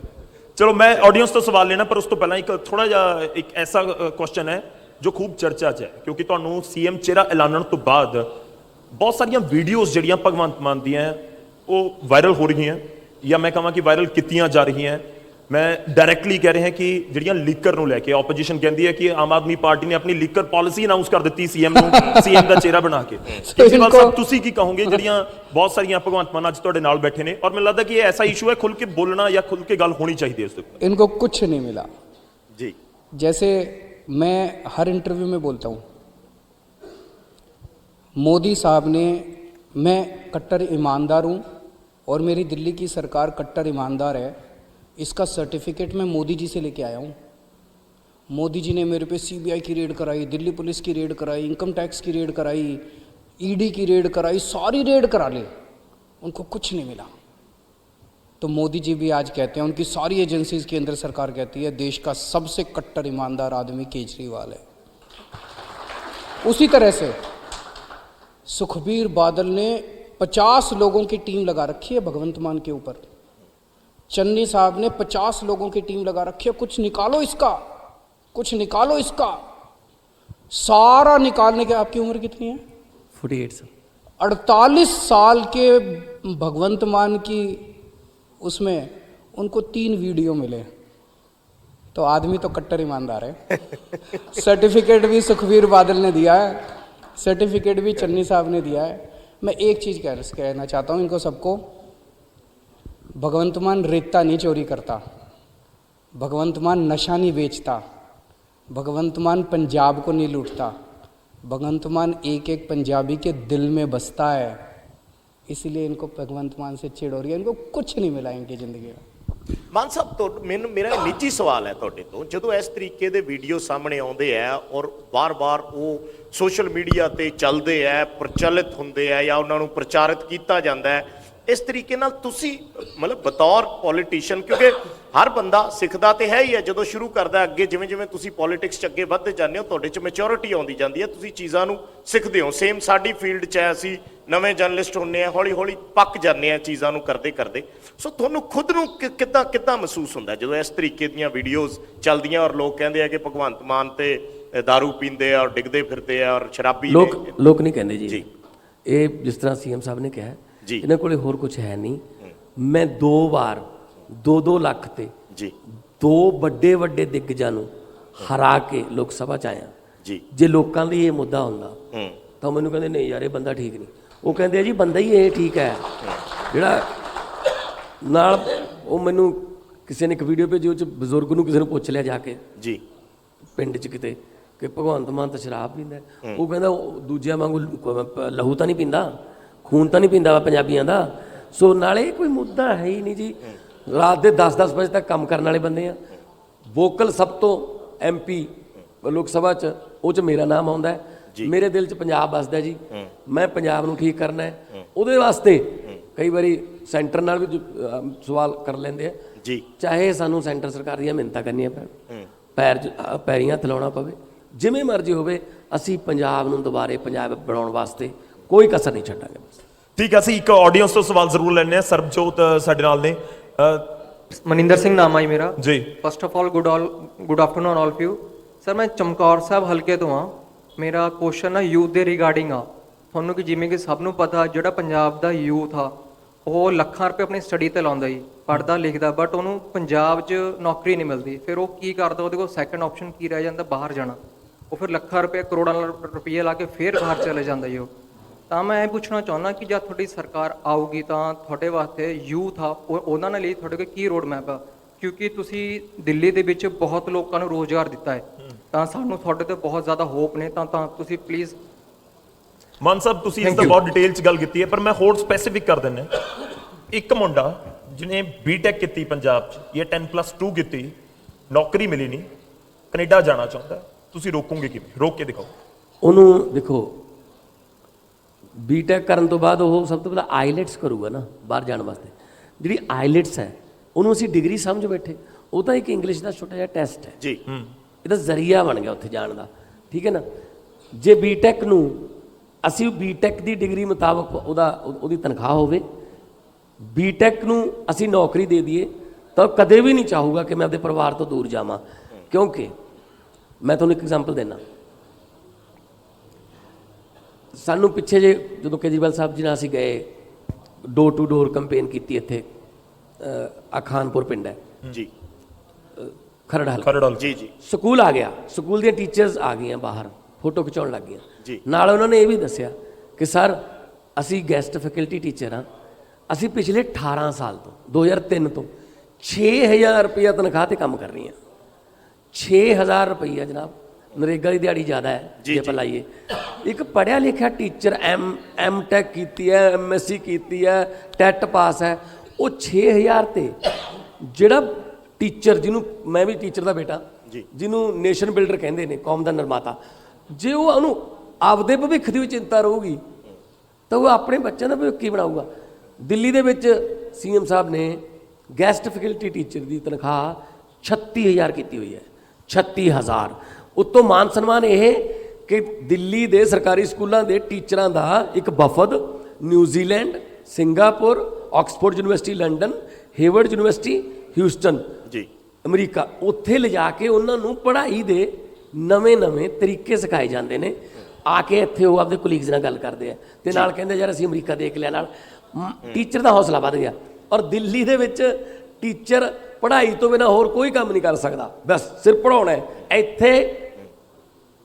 ਚਲੋ ਮੈਂ ਆਡੀਅנס ਤੋਂ ਸਵਾਲ ਲੈਣਾ, ਪਰ ਉਸ ਤੋਂ ਪਹਿਲਾਂ ਇੱਕ ਥੋੜਾ ਜਿਹਾ ਇੱਕ ਐਸਾ ਕੁਐਸਚਨ ਹੈ ਜੋ ਖੂਬ ਚਰਚਾ 'ਚ ਹੈ, ਕਿਉਂਕਿ ਤੁਹਾਨੂੰ ਸੀਐਮ ਚਿਹਰਾ ਐਲਾਨਣ ਤੋਂ ਬਾਅਦ ਬਹੁਤ ਸਾਰੀਆਂ ਵੀਡੀਓਜ਼ ਜਿਹੜੀਆਂ ਭਗਵੰਤ ਮਾਨ ਦੀਆਂ ਉਹ ਵਾਇਰਲ ਹੋ ਰਹੀਆਂ, ਜਾਂ ਮੈਂ ਕਹਾਂ ਕਿ ਵਾਇਰਲ ਕੀਤੀਆਂ ਜਾ ਰਹੀਆਂ। ਮੈਂ ਡਾਇਰੈਕਟਲੀ ਕਹਿ ਰਿਹਾ ਕਿ ਜਿਹੜੀਆਂ ਲੀਕਰ ਨੂੰ ਲੈ ਕੇ ਆਪੋਜੀਸ਼ਨ ਕਹਿੰਦੀ ਹੈ ਕਿ ਆਮ ਆਦਮੀ ਪਾਰਟੀ ਨੇ ਆਪਣੀ ਲੀਕਰ ਪਾਲਿਸੀ ਅਨਾਉਂਸ ਕਰ ਦਿੱਤੀ ਸੀਐਮ ਨੂੰ, ਸੀਐਮ ਦਾ ਚਿਹਰਾ ਬਣਾ ਕੇ। ਕੇਜਰੀਵਾਲ ਸਾਹਿਬ ਤੁਸੀਂ ਕੀ ਕਹੋਗੇ? ਜਿਹੜੀਆਂ ਬਹੁਤ ਸਾਰੀਆਂ ਭਗਵੰਤ ਮਾਨ ਅੱਜ ਤੁਹਾਡੇ ਨਾਲ ਬੈਠੇ ਨੇ, ਔਰ ਮੈਨੂੰ ਲੱਗਦਾ ਕਿ ਇਹ ਐਸਾ ਇਸ਼ੂ ਹੈ ਖੁੱਲ ਕੇ ਬੋਲਣਾ ਜਾਂ ਖੁੱਲ ਕੇ ਗੱਲ ਹੋਣੀ ਚਾਹੀਦੀ ਹੈ ਇਸ ਉੱਤੇ। इनको कुछ नहीं मिला। ਜੀ जैसे मैं हर इंटरव्यू में बोलता हूँ, मोदी साहब ने, मैं कट्टर ईमानदार हूँ और मेरी दिल्ली की सरकार कट्टर ईमानदार है, इसका सर्टिफिकेट मैं मोदी जी से लेके आया हूँ। मोदी जी ने मेरे पे CBI की रेड कराई, दिल्ली पुलिस की रेड कराई, इनकम टैक्स की रेड कराई, ED की रेड कराई, सारी रेड करा ली, उनको कुछ नहीं मिला। तो मोदी जी भी आज कहते हैं, उनकी सारी एजेंसीज केंद्र सरकार कहती है देश का सबसे कट्टर ईमानदार आदमी केजरीवाल है। उसी तरह से सुखबीर बादल ने 50 लोगों की टीम लगा रखी है भगवंत मान के ऊपर। चन्नी साहब ने 50 लोगों की टीम लगा रखी है, कुछ निकालो इसका, कुछ निकालो इसका, सारा निकालने के। आपकी उम्र कितनी है? 48 से 48 साल के भगवंत मान की उसमें उनको 3 वीडियो मिले, तो आदमी तो कट्टर ईमानदार है। सर्टिफिकेट भी सुखबीर बादल ने दिया है, सर्टिफिकेट भी चन्नी साहब ने दिया है। मैं एक चीज़ कहना चाहता हूँ इनको सबको, भगवंत मान रेता नहीं चोरी करता, भगवंत मान नशा नहीं बेचता, भगवंत मान पंजाब को नहीं लूटता, भगवंत मान एक एक पंजाबी के दिल में बसता है। इसीलिए इनको भगवंत मान से चिढ़ हो रही है, इनको कुछ नहीं मिला इनकी ज़िंदगी में। ਮਾਨ ਸਾਹਿਬ ਤੋਂ ਮੇਰਾ ਨਿੱਜੀ ਸਵਾਲ ਹੈ ਤੁਹਾਡੇ ਤੋਂ, ਜਦੋਂ ਇਸ ਤਰੀਕੇ ਦੇ ਵੀਡੀਓ ਸਾਹਮਣੇ ਆਉਂਦੇ ਆ ਔਰ ਬਾਰ-ਬਾਰ ਉਹ ਸੋਸ਼ਲ ਮੀਡੀਆ ਤੇ ਚੱਲਦੇ ਆ, ਪ੍ਰਚਲਿਤ ਹੁੰਦੇ ਆ ਜਾਂ ਉਹਨਾਂ ਨੂੰ ਪ੍ਰਚਾਰਿਤ ਕੀਤਾ ਜਾਂਦਾ ਹੈ, ਇਸ ਤਰੀਕੇ ਨਾਲ ਤੁਸੀਂ ਮਤਲਬ ਬਤੌਰ ਪੋਲੀਟੀਸ਼ੀਅਨ, ਕਿਉਂਕਿ ਹਰ ਬੰਦਾ ਸਿੱਖਦਾ ਤੇ ਹੈ ਹੀ ਹੈ ਜਦੋਂ ਸ਼ੁਰੂ ਕਰਦਾ, ਅੱਗੇ ਜਿਵੇਂ ਜਿਵੇਂ ਤੁਸੀਂ ਪੋਲੀਟਿਕਸ 'ਚ ਅੱਗੇ ਵੱਧਦੇ ਜਾਂਦੇ ਹੋ ਤੁਹਾਡੇ 'ਚ ਮੈਚੋਰਿਟੀ ਆਉਂਦੀ ਜਾਂਦੀ ਹੈ, ਤੁਸੀਂ ਚੀਜ਼ਾਂ ਨੂੰ ਸਿੱਖਦੇ ਹੋ। ਸੇਮ ਸਾਡੀ ਫੀਲਡ 'ਚ ਹੈ, ਅਸੀਂ ਨਵੇਂ ਜਰਨਲਿਸਟ ਹੁੰਦੇ ਆ, ਹੌਲੀ ਹੌਲੀ ਪੱਕ ਜਾਂਦੇ ਆ ਚੀਜ਼ਾਂ ਨੂੰ ਕਰਦੇ ਕਰਦੇ। ਸੋ ਤੁਹਾਨੂੰ ਖੁਦ ਨੂੰ ਕਿੱਦਾਂ ਮਹਿਸੂਸ ਹੁੰਦਾ ਜਦੋਂ ਇਸ ਤਰੀਕੇ ਦੀਆਂ ਵੀਡੀਓਜ਼ ਚੱਲਦੀਆਂ ਔਰ ਲੋਕ ਕਹਿੰਦੇ ਆ ਕਿ ਭਗਵੰਤ ਮਾਨ ਤੇ ਦਾਰੂ ਪੀਂਦੇ ਆ ਔਰ ਡਿੱਗਦੇ ਫਿਰਦੇ ਆ ਔਰ ਸ਼ਰਾਬੀ ਨੇ? ਲੋਕ ਨਹੀਂ ਕਹਿੰਦੇ ਜੀ, ਇਹ ਜਿਸ ਤਰ੍ਹਾਂ ਸੀਐਮ ਸਾਹਿਬ ਨੇ ਕਿਹਾ ਜੀ, ਇਹਨਾਂ ਕੋਲੇ ਹੋਰ ਕੁਝ ਹੈ ਨਹੀਂ। ਮੈਂ 2 ਵਾਰ 2-2 ਲੱਖ ਤੇ ਜੀ 2 ਵੱਡੇ ਦਿੱਗਜਾਂ ਨੂੰ ਹਰਾ ਕੇ ਲੋਕ ਸਭਾ 'ਚ ਆਇਆ ਜੀ। ਜੇ ਲੋਕਾਂ ਲਈ ਇਹ ਮੁੱਦਾ ਹੁੰਦਾ ਤਾਂ ਮੈਨੂੰ ਕਹਿੰਦੇ ਨਹੀਂ ਯਾਰ ਇਹ ਬੰਦਾ ਠੀਕ ਨਹੀਂ, ਉਹ ਕਹਿੰਦੇ ਆ ਜੀ ਬੰਦਾ ਹੀ ਇਹ ਠੀਕ ਹੈ। ਜਿਹੜਾ ਨਾਲ ਉਹ ਮੈਨੂੰ ਕਿਸੇ ਨੇ ਇੱਕ ਵੀਡੀਓ ਭੇਜੀ, ਉਹ 'ਚ ਬਜ਼ੁਰਗ ਨੂੰ ਕਿਸੇ ਨੂੰ ਪੁੱਛ ਲਿਆ ਜਾ ਕੇ ਜੀ ਪਿੰਡ 'ਚ ਕਿਤੇ ਕਿ ਭਗਵੰਤ ਮਾਨ ਤਾਂ ਸ਼ਰਾਬ ਪੀਂਦਾ, ਉਹ ਕਹਿੰਦਾ ਉਹ ਦੂਜਿਆਂ ਵਾਂਗੂ ਲਹੂ ਤਾਂ ਨਹੀਂ ਪੀਂਦਾ, ਖੂਨ ਤਾਂ ਨਹੀਂ ਪੀਂਦਾ ਵਾ ਪੰਜਾਬੀਆਂ ਦਾ। ਸੋ ਨਾਲੇ ਕੋਈ ਮੁੱਦਾ ਹੈ ਹੀ ਨਹੀਂ ਜੀ। ਰਾਤ ਦੇ 10-10 ਵਜੇ ਤੱਕ ਕੰਮ ਕਰਨ ਵਾਲੇ ਬੰਦੇ ਆ। ਵੋਕਲ ਸਭ ਤੋਂ MP ਲੋਕ ਸਭਾ 'ਚ ਉਹ 'ਚ ਮੇਰਾ ਨਾਮ ਆਉਂਦਾ ਹੈ। ਮੇਰੇ ਦਿਲ 'ਚ ਪੰਜਾਬ ਵੱਸਦਾ ਜੀ, ਮੈਂ ਪੰਜਾਬ ਨੂੰ ਠੀਕ ਕਰਨਾ ਹੈ। ਉਹਦੇ ਵਾਸਤੇ ਕਈ ਵਾਰੀ ਸੈਂਟਰ ਨਾਲ ਵੀ ਸਵਾਲ ਕਰ ਲੈਂਦੇ ਆ ਜੀ, ਚਾਹੇ ਸਾਨੂੰ ਸੈਂਟਰ ਸਰਕਾਰ ਦੀਆਂ ਮਿਹਨਤਾਂ ਕਰਨੀਆਂ ਪੈਣ, ਪੈਰੀਂ ਹੱਥ ਲਾਉਣਾ ਪਵੇ, ਜਿਵੇਂ ਮਰਜ਼ੀ ਹੋਵੇ, ਅਸੀਂ ਪੰਜਾਬ ਨੂੰ ਦੁਬਾਰੇ ਪੰਜਾਬ ਬਣਾਉਣ ਵਾਸਤੇ ਕੋਈ ਕਸਰ ਨਹੀਂ ਛੱਡਾਂਗੇ। ਠੀਕ ਹੈ, ਅਸੀਂ ਇੱਕ ਆਡੀਅנס ਤੋਂ ਸਵਾਲ ਜ਼ਰੂਰ ਲੈਣੇ ਆ। ਸਰਬਜੋਤ ਸਾਡੇ ਨਾਲ ਨੇ। ਮਨਿੰਦਰ ਸਿੰਘ ਨਾਮ ਹੈ ਮੇਰਾ ਜੀ। First of all good afternoon all of you sir. ਮੈਂ ਚਮਕੌਰ ਸਾਹਿਬ ਹਲਕੇ ਤੋਂ ਹਾਂ। ਮੇਰਾ ਕੁਐਸਚਨ ਨਾ ਯੂਥ ਦੇ ਰਿਗਾਰਡਿੰਗ ਆ। ਤੁਹਾਨੂੰ ਕਿ ਜਿਵੇਂ ਕਿ ਸਭ ਨੂੰ ਪਤਾ, ਜਿਹੜਾ ਪੰਜਾਬ ਦਾ ਯੂਥ ਆ ਉਹ ਲੱਖਾਂ ਰੁਪਏ ਆਪਣੀ ਸਟੱਡੀ ਤੇ ਲਾਉਂਦਾ ਜੀ, ਪੜ੍ਹਦਾ ਲਿਖਦਾ, ਬਟ ਉਹਨੂੰ ਪੰਜਾਬ 'ਚ ਨੌਕਰੀ ਨਹੀਂ ਮਿਲਦੀ। ਫਿਰ ਉਹ ਕੀ ਕਰਦਾ, ਉਹਦੇ ਕੋਲ ਸੈਕੰਡ ਆਪਸ਼ਨ ਕੀ ਰਹਿ ਜਾਂਦਾ, ਬਾਹਰ ਜਾਣਾ। ਉਹ ਫਿਰ ਲੱਖਾਂ ਰੁਪਏ ਕਰੋੜਾਂ ਰੁਪਏ ਲਾ ਕੇ ਫਿਰ ਬਾਹਰ ਚਲੇ ਜਾਂਦਾ ਜੀ ਉਹ। ਤਾਂ ਮੈਂ ਇਹ ਪੁੱਛਣਾ ਚਾਹੁੰਦਾ ਕਿ ਜਦ ਤੁਹਾਡੀ ਸਰਕਾਰ ਆਊਗੀ ਤਾਂ ਤੁਹਾਡੇ ਵਾਸਤੇ ਯੂਥ ਆ ਉਹਨਾਂ ਦੇ ਲਈ ਤੁਹਾਡੇ ਕੋਲ ਕੀ ਰੋਡ ਮੈਪ ਆ? ਕਿਉਂਕਿ ਤੁਸੀਂ ਦਿੱਲੀ ਦੇ ਵਿੱਚ ਬਹੁਤ ਲੋਕਾਂ ਨੂੰ ਰੋਜ਼ਗਾਰ ਦਿੱਤਾ ਹੈ, ਤਾਂ ਸਾਨੂੰ ਤੁਹਾਡੇ ਤੇ ਬਹੁਤ ਜ਼ਿਆਦਾ ਹੋਪ ਨੇ। ਤਾਂ ਤੁਸੀਂ ਪਲੀਜ਼। ਮਾਨ ਸਾਹਿਬ ਤੁਸੀਂ ਇਸ ਦਾ ਬਹੁਤ ਡਿਟੇਲ 'ਚ ਗੱਲ ਕੀਤੀ ਹੈ, ਪਰ ਮੈਂ ਹੋਰ ਸਪੈਸੀਫਿਕ ਕਰ ਦਿੰਦਾ। ਇੱਕ ਮੁੰਡਾ ਜਿਹਨੇ ਬੀਟੈਕ ਕੀਤੀ ਪੰਜਾਬ 'ਚ ਜਾਂ 10+2 ਕੀਤੀ, ਨੌਕਰੀ ਮਿਲੀ ਨਹੀਂ, ਕੈਨੇਡਾ ਜਾਣਾ ਚਾਹੁੰਦਾ, ਤੁਸੀਂ ਰੋਕੋਗੇ ਕਿਵੇਂ? ਰੋਕ ਕੇ ਦਿਖਾਓ ਉਹਨੂੰ। ਦੇਖੋ ਬੀਟੈਕ ਕਰਨ ਤੋਂ ਬਾਅਦ ਉਹ ਸਭ ਤੋਂ ਪਹਿਲਾਂ ਆਈਲੈਟਸ ਕਰੂਗਾ ਨਾ ਬਾਹਰ ਜਾਣ ਵਾਸਤੇ। ਜਿਹੜੀ ਆਈਲੈਟਸ ਹੈ ਉਹਨੂੰ ਅਸੀਂ ਡਿਗਰੀ ਸਮਝ ਬੈਠੇ, ਉਹ ਤਾਂ ਇੱਕ ਇੰਗਲਿਸ਼ ਦਾ ਛੋਟਾ ਜਿਹਾ ਟੈਸਟ ਹੈ ਜੀ। ਇਹਦਾ ਜ਼ਰੀਆ ਬਣ ਗਿਆ ਉੱਥੇ ਜਾਣ ਦਾ, ਠੀਕ ਹੈ ਨਾ। ਜੇ ਬੀਟੈਕ ਨੂੰ ਅਸੀਂ ਬੀਟੈਕ ਦੀ ਡਿਗਰੀ ਮੁਤਾਬਕ ਉਹਦੀ ਤਨਖਾਹ ਹੋਵੇ, ਬੀਟੈਕ ਨੂੰ ਅਸੀਂ ਨੌਕਰੀ ਦੇ ਦਈਏ, ਤਾਂ ਕਦੇ ਵੀ ਨਹੀਂ ਚਾਹੂਗਾ ਕਿ ਮੈਂ ਆਪਣੇ ਪਰਿਵਾਰ ਤੋਂ ਦੂਰ ਜਾਵਾਂ। ਕਿਉਂਕਿ ਮੈਂ ਤੁਹਾਨੂੰ ਇੱਕ ਐਗਜ਼ਾਮਪਲ ਦੇਣਾ। ਸਾਨੂੰ ਪਿੱਛੇ ਜੇ ਜਦੋਂ ਕੇਜਰੀਵਾਲ ਸਾਹਿਬ ਜੀ ਨਾਲ ਅਸੀਂ ਗਏ, ਡੋਰ ਟੂ ਡੋਰ ਕੰਪੇਨ ਕੀਤੀ ਇੱਥੇ, ਖਾਨਪੁਰ ਪਿੰਡ ਹੈ ਜੀ, ਖਰੜ ਜੀ ਜੀ। ਸਕੂਲ ਆ ਗਿਆ, ਸਕੂਲ ਦੀਆਂ ਟੀਚਰਸ ਆ ਗਈਆਂ ਬਾਹਰ, ਫੋਟੋ ਖਿਚਾਉਣ ਲੱਗ ਗਈਆਂ ਜੀ। ਨਾਲ ਉਹਨਾਂ ਨੇ ਇਹ ਵੀ ਦੱਸਿਆ ਕਿ ਸਰ ਅਸੀਂ ਗੈਸਟ ਫੈਕਲਟੀ ਟੀਚਰ ਹਾਂ, ਅਸੀਂ ਪਿਛਲੇ 18 ਸਾਲ ਤੋਂ 2003 ਤੋਂ 6000 ਰੁਪਇਆ ਤਨਖਾਹ ਤੇ ਕੰਮ ਕਰ ਰਹੀ ਹਾਂ। 6000 ਰੁਪਈਆ ਜਨਾਬ, ਨਰੇਗਾ ਦੀ ਦਿਹਾੜੀ ਜ਼ਿਆਦਾ ਹੈ ਜੇ ਆਪਾਂ ਲਾਈਏ। ਇੱਕ ਪੜ੍ਹਿਆ ਲਿਖਿਆ ਟੀਚਰ ਐਮ.ਟੈਕ ਕੀਤੀ ਹੈ, MSc ਕੀਤੀ ਹੈ, ਟੈਟ ਪਾਸ ਹੈ, ਉਹ 6000 ਤੇ ਜਿਹੜਾ ਟੀਚਰ, ਜਿਹਨੂੰ ਮੈਂ ਵੀ ਟੀਚਰ ਦਾ ਬੇਟਾ, ਜਿਹਨੂੰ ਨੇਸ਼ਨ ਬਿਲਡਰ ਕਹਿੰਦੇ ਨੇ, ਕੌਮ ਦਾ ਨਿਰਮਾਤਾ, ਜੇ ਉਹ ਉਹਨੂੰ ਆਪਦੇ ਭਵਿੱਖ ਦੀ ਵੀ ਚਿੰਤਾ ਰਹੂਗੀ ਤਾਂ ਉਹ ਆਪਣੇ ਬੱਚਿਆਂ ਦਾ ਭਵਿੱਖ ਕੀ ਬਣਾਊਗਾ? ਦਿੱਲੀ ਦੇ ਵਿੱਚ CM ਸਾਹਿਬ ਨੇ ਗੈਸਟ ਫੈਕਲਟੀ ਟੀਚਰ ਦੀ ਤਨਖਾਹ 36000 ਕੀਤੀ ਹੋਈ ਹੈ। 36000 ਉੱਤੋਂ ਮਾਨ ਸਨਮਾਨ ਇਹ ਕਿ ਦਿੱਲੀ ਦੇ ਸਰਕਾਰੀ ਸਕੂਲਾਂ ਦੇ ਟੀਚਰਾਂ ਦਾ ਇੱਕ ਵਫਦ New Zealand, Singapore, Oxford university London, Hayward university Houston ਜੀ, ਅਮਰੀਕਾ, ਉੱਥੇ ਲਿਜਾ ਕੇ ਉਹਨਾਂ ਨੂੰ ਪੜ੍ਹਾਈ ਦੇ ਨਵੇਂ ਤਰੀਕੇ ਸਿਖਾਏ ਜਾਂਦੇ ਨੇ। ਆ ਕੇ ਇੱਥੇ ਉਹ ਆਪਦੇ ਕੋਲੀਗਸ ਨਾਲ ਗੱਲ ਕਰਦੇ ਆ ਤੇ ਨਾਲ ਕਹਿੰਦੇ ਯਾਰ ਅਸੀਂ ਅਮਰੀਕਾ ਦੇਖ ਲਿਆ। ਨਾਲ ਟੀਚਰ ਦਾ ਹੌਸਲਾ ਵੱਧ ਗਿਆ। ਔਰ ਦਿੱਲੀ ਦੇ ਵਿੱਚ ਟੀਚਰ ਪੜ੍ਹਾਈ ਤੋਂ ਬਿਨਾਂ ਹੋਰ ਕੋਈ ਕੰਮ ਨਹੀਂ ਕਰ ਸਕਦਾ, ਬਸ ਸਿਰਫ ਪੜ੍ਹਾਉਣਾ ਹੈ। ਇੱਥੇ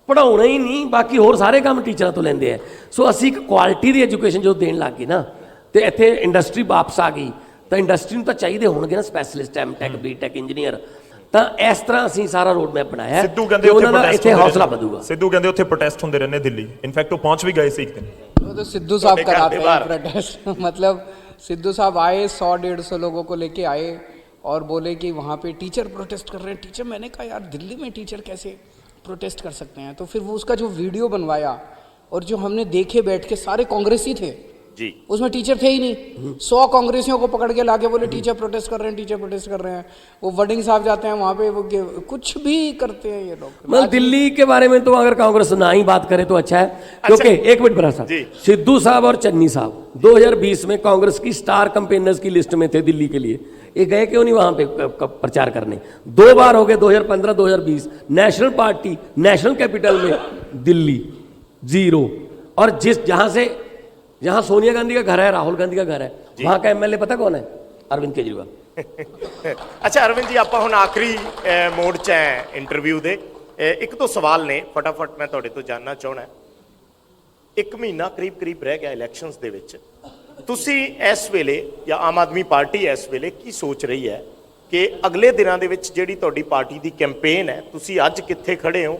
ਪੜ੍ਹਾਉਣਾ ਹੀ ਨਹੀਂ, ਬਾਕੀ ਹੋਰ ਸਾਰੇ ਕੰਮ ਟੀਚਰਾਂ ਤੋਂ ਲੈਂਦੇ ਆ। ਸੋ ਅਸੀਂ ਇੱਕ ਕੁਆਲਿਟੀ ਦੀ ਐਜੂਕੇਸ਼ਨ ਜੋ ਦੇਣ ਲੱਗ ਗਏ ਨਾ, ਤੇ ਇੱਥੇ ਇੰਡਸਟਰੀ ਵਾਪਸ ਆ ਗਈ, ਤਾਂ ਇੰਡਸਟਰੀ ਨੂੰ ਤਾਂ ਚਾਹੀਦੇ ਹੋਣਗੇ ਨਾ ਸਪੈਸ਼ਲਿਸਟ, M.Tech, B.Tech ਇੰਜੀਨੀਅਰ। ਤਾਂ ਇਸ ਤਰ੍ਹਾਂ ਅਸੀਂ ਸਾਰਾ ਰੋਡ ਮੈਪ ਬਣਾਇਆ। ਸਿੱਧੂ ਕਹਿੰਦੇ ਉਹਨਾਂ ਦਾ ਇੱਥੇ ਹੌਸਲਾ ਵਧੂਗਾ। ਸਿੱਧੂ ਕਹਿੰਦੇ ਉੱਥੇ ਪ੍ਰੋਟੈਸਟ ਹੁੰਦੇ ਰਹਿੰਦੇ ਦਿੱਲੀ, ਇਨਫੈਕਟ ਉਹ ਪਹੁੰਚ ਵੀ ਗਏ ਸੀ ਇੱਕ ਦਿਨ। वो तो सिद्धू साहब कराते हैं प्रोटेस्ट। मतलब सिद्धू साहब आए, 100-150 लोगों को लेके आए और बोले कि वहाँ पे टीचर प्रोटेस्ट कर रहे हैं। टीचर, मैंने कहा यार दिल्ली में टीचर कैसे प्रोटेस्ट कर सकते हैं? तो फिर वो उसका जो वीडियो बनवाया और जो हमने देखे बैठ के, सारे कांग्रेसी थे जी, उसमें टीचर थे ही नहीं। 100 कांग्रेसियों को पकड़ के लाके बोले टीचर प्रोटेस्ट कर रहे हैं, टीचर प्रोटेस्ट कर रहे हैं। वो वर्डिंग साहब जाते हैं वहाँ पे, वो कुछ भी करते हैं ये लोग। मतलब दिल्ली के बारे में तो अगर कांग्रेस ना ही बात करे तो अच्छा है, क्योंकि एक मिनट बड़ा साहब, सिद्धू साहब और चन्नी साहब 2020 में कांग्रेस की स्टार कैंपेनर्स की लिस्ट में थे दिल्ली के लिए। ये गए क्यों नहीं वहां पे प्रचार करने? 2 बार हो गए, 2015 2020 नेशनल पार्टी नेशनल कैपिटल में दिल्ली 0। और जहां सोनिया गांधी का घर है, राहुल गांधी का घर है, वहां का एमएलए पता कौन है? अरविंद केजरीवाल। अच्छा अरविंद जी, ਆਪਾਂ ਹੁਣ ਆਖਰੀ ਮੋੜ 'ਚ ਹੈ ਇੰਟਰਵਿਊ ਦੇ। ਇੱਕ ਦੋ ਸਵਾਲ ਨੇ, ਫਟਾਫਟ ਮੈਂ ਤੁਹਾਡੇ ਤੋਂ ਜਾਨਣਾ ਚਾਹਣਾ। 1 ਮਹੀਨਾ ਕਰੀਬ ਰਹਿ ਗਿਆ ਇਲੈਕਸ਼ਨਸ ਦੇ ਵਿੱਚ। ਤੁਸੀਂ ਇਸ ਵੇਲੇ ਜਾਂ ਆਮ ਆਦਮੀ ਪਾਰਟੀ ਇਸ ਵੇਲੇ ਕੀ ਸੋਚ ਰਹੀ ਹੈ ਕਿ ਅਗਲੇ ਦਿਨਾਂ ਦੇ ਵਿੱਚ ਜਿਹੜੀ ਤੁਹਾਡੀ ਪਾਰਟੀ ਦੀ ਕੈਂਪੇਨ ਹੈ, ਤੁਸੀਂ ਅੱਜ ਕਿੱਥੇ ਖੜੇ ਹੋ,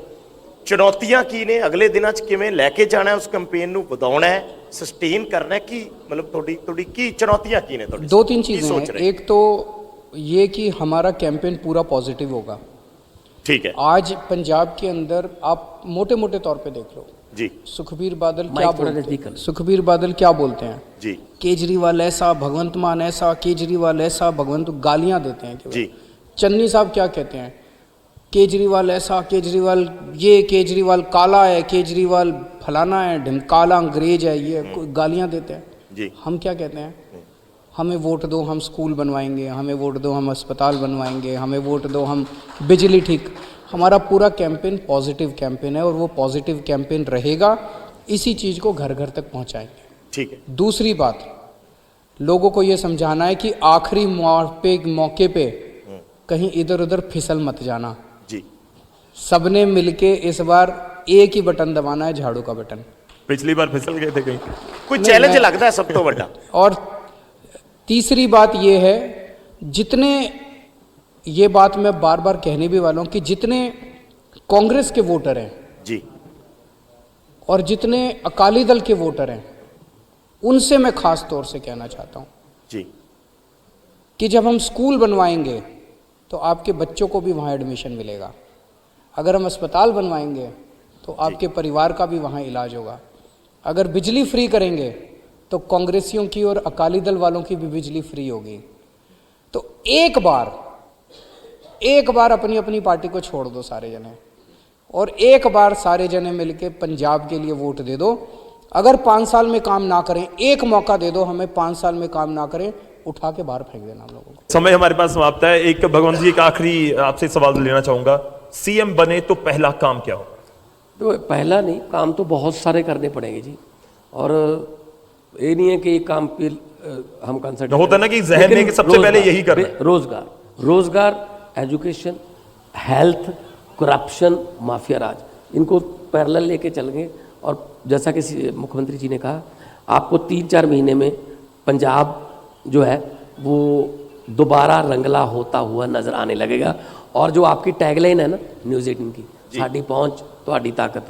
ਚੁਣੌਤੀਆਂ ਕੀ ਨੇ, ਅਗਲੇ ਦਿਨਾਂ 'ਚ ਕਿਵੇਂ ਲੈ ਕੇ ਜਾਣਾ ਹੈ, ਉਸ ਕੈਂਪੇਨ ਨੂੰ ਵਧਾਉਣਾ ਹੈ, सस्टेन करना है? कि मतलब थोड़ी की चुनौतियां की ने? 2-3 चीजें हैं। एक तो ये कि हमारा कैंपेन पूरा पॉजिटिव होगा। ठीक है। आज पंजाब के अंदर आप मोटे मोटे तौर पे देख लो जी, सुखबीर बादल क्या बोलते हैं? सुखबीर बादल क्या बोलते हैं जी? केजरीवाल ऐसा, भगवंत मान ऐसा, केजरीवाल ऐसा, भगवंत गालियां देते हैं जी। चन्नी साहब क्या कहते हैं? केजरीवाल ऐसा, केजरीवाल ये, केजरीवाल काला है, केजरीवाल फलाना है, ढिमकाला अंग्रेज है, ये गालियां देते हैं जी। हम क्या कहते हैं? हमें वोट दो, हम स्कूल बनवाएंगे, हमें वोट दो, हम अस्पताल बनवाएंगे, हमें वोट दो, हम बिजली ठीक। हमारा पूरा कैंपेन पॉजिटिव कैंपेन है और वो पॉजिटिव कैंपेन रहेगा। इसी चीज़ को घर घर तक पहुंचाएंगे। ठीक है। दूसरी बात, लोगों को ये समझाना है कि आखिरी मौके पे कहीं इधर उधर फिसल मत जाना जी। सबने मिलके इस बार एक ही बटन दबाना है, झाड़ू का बटन। पिछली बार फिसल गए थे कहीं। कोई चैलेंज लगता है सब तो बड़ा? और तीसरी बात ये है, जितने, ये बात मैं बार बार कहने भी वाला हूं कि जितने कांग्रेस के वोटर हैं जी और जितने अकाली दल के वोटर हैं, उनसे मैं खास तौर से कहना चाहता हूं जी कि जब हम स्कूल बनवाएंगे तो आपके बच्चों को भी वहाँ एडमिशन मिलेगा। अगर हम अस्पताल बनवाएंगे तो आपके परिवार का भी वहाँ इलाज होगा। अगर बिजली फ्री करेंगे तो कांग्रेसियों की और अकाली दल वालों की भी बिजली फ्री होगी। तो एक बार अपनी अपनी पार्टी को छोड़ दो सारे जने, और एक बार सारे जने मिलके पंजाब के लिए वोट दे दो। अगर 5 साल में काम ना करें, एक मौका दे दो हमें, 5 साल में काम ना करें, उठा के बाहर फेंक देना हम लोगों को। समय हमारे पास समाप्त है। एक भगवंत जी, एक आखिरी आपसे सवाल लेना चाहूंगा। सीएम बने तो पहला काम क्या हो? तो पहला नहीं, काम तो बहुत सारे करने पड़ेंगे जी। और ये नहीं है कि एक काम पे हम कंसल्ट होता ना कि जहन में कि सबसे पहले यही करना है। रोजगार, एजुकेशन, हेल्थ, करप्शन, माफिया राज, इनको पैरेलल लेके चलेंगे। और जैसा कि मुख्यमंत्री जी ने कहा, आपको 3-4 महीने में पंजाब जो है वो दोबारा रंगला होता हुआ नजर आने लगेगा। और जो आपकी टैगलाइन है ना न्यूज़ 18 की, साडी पहुंच तुहाडी ताकत,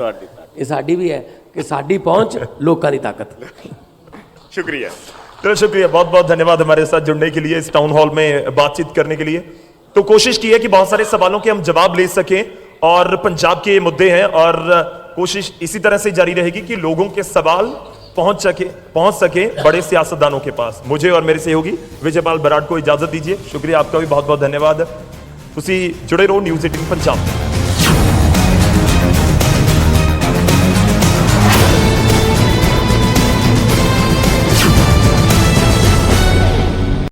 ये साडी भी है कि साडी पहुंच लोकां दी ताकत। शुक्रिया। तो शुक्रिया, बहुत बहुत धन्यवाद हमारे साथ जुड़ने के लिए, इस टाउन हॉल में बातचीत करने के लिए। तो कोशिश की है कि बहुत सारे सवालों के हम जवाब ले सकें और पंजाब के मुद्दे हैं, और कोशिश इसी तरह से जारी रहेगी कि लोगों के सवाल पहुंच सके बड़े सियासतदानों के पास। मुझे और मेरे सहयोगी विजयपाल बराड़ को इजाजत दीजिए। शुक्रिया आपका भी, बहुत बहुत धन्यवाद। तुसी जुड़े रहो न्यूज़ 18 पंजाब।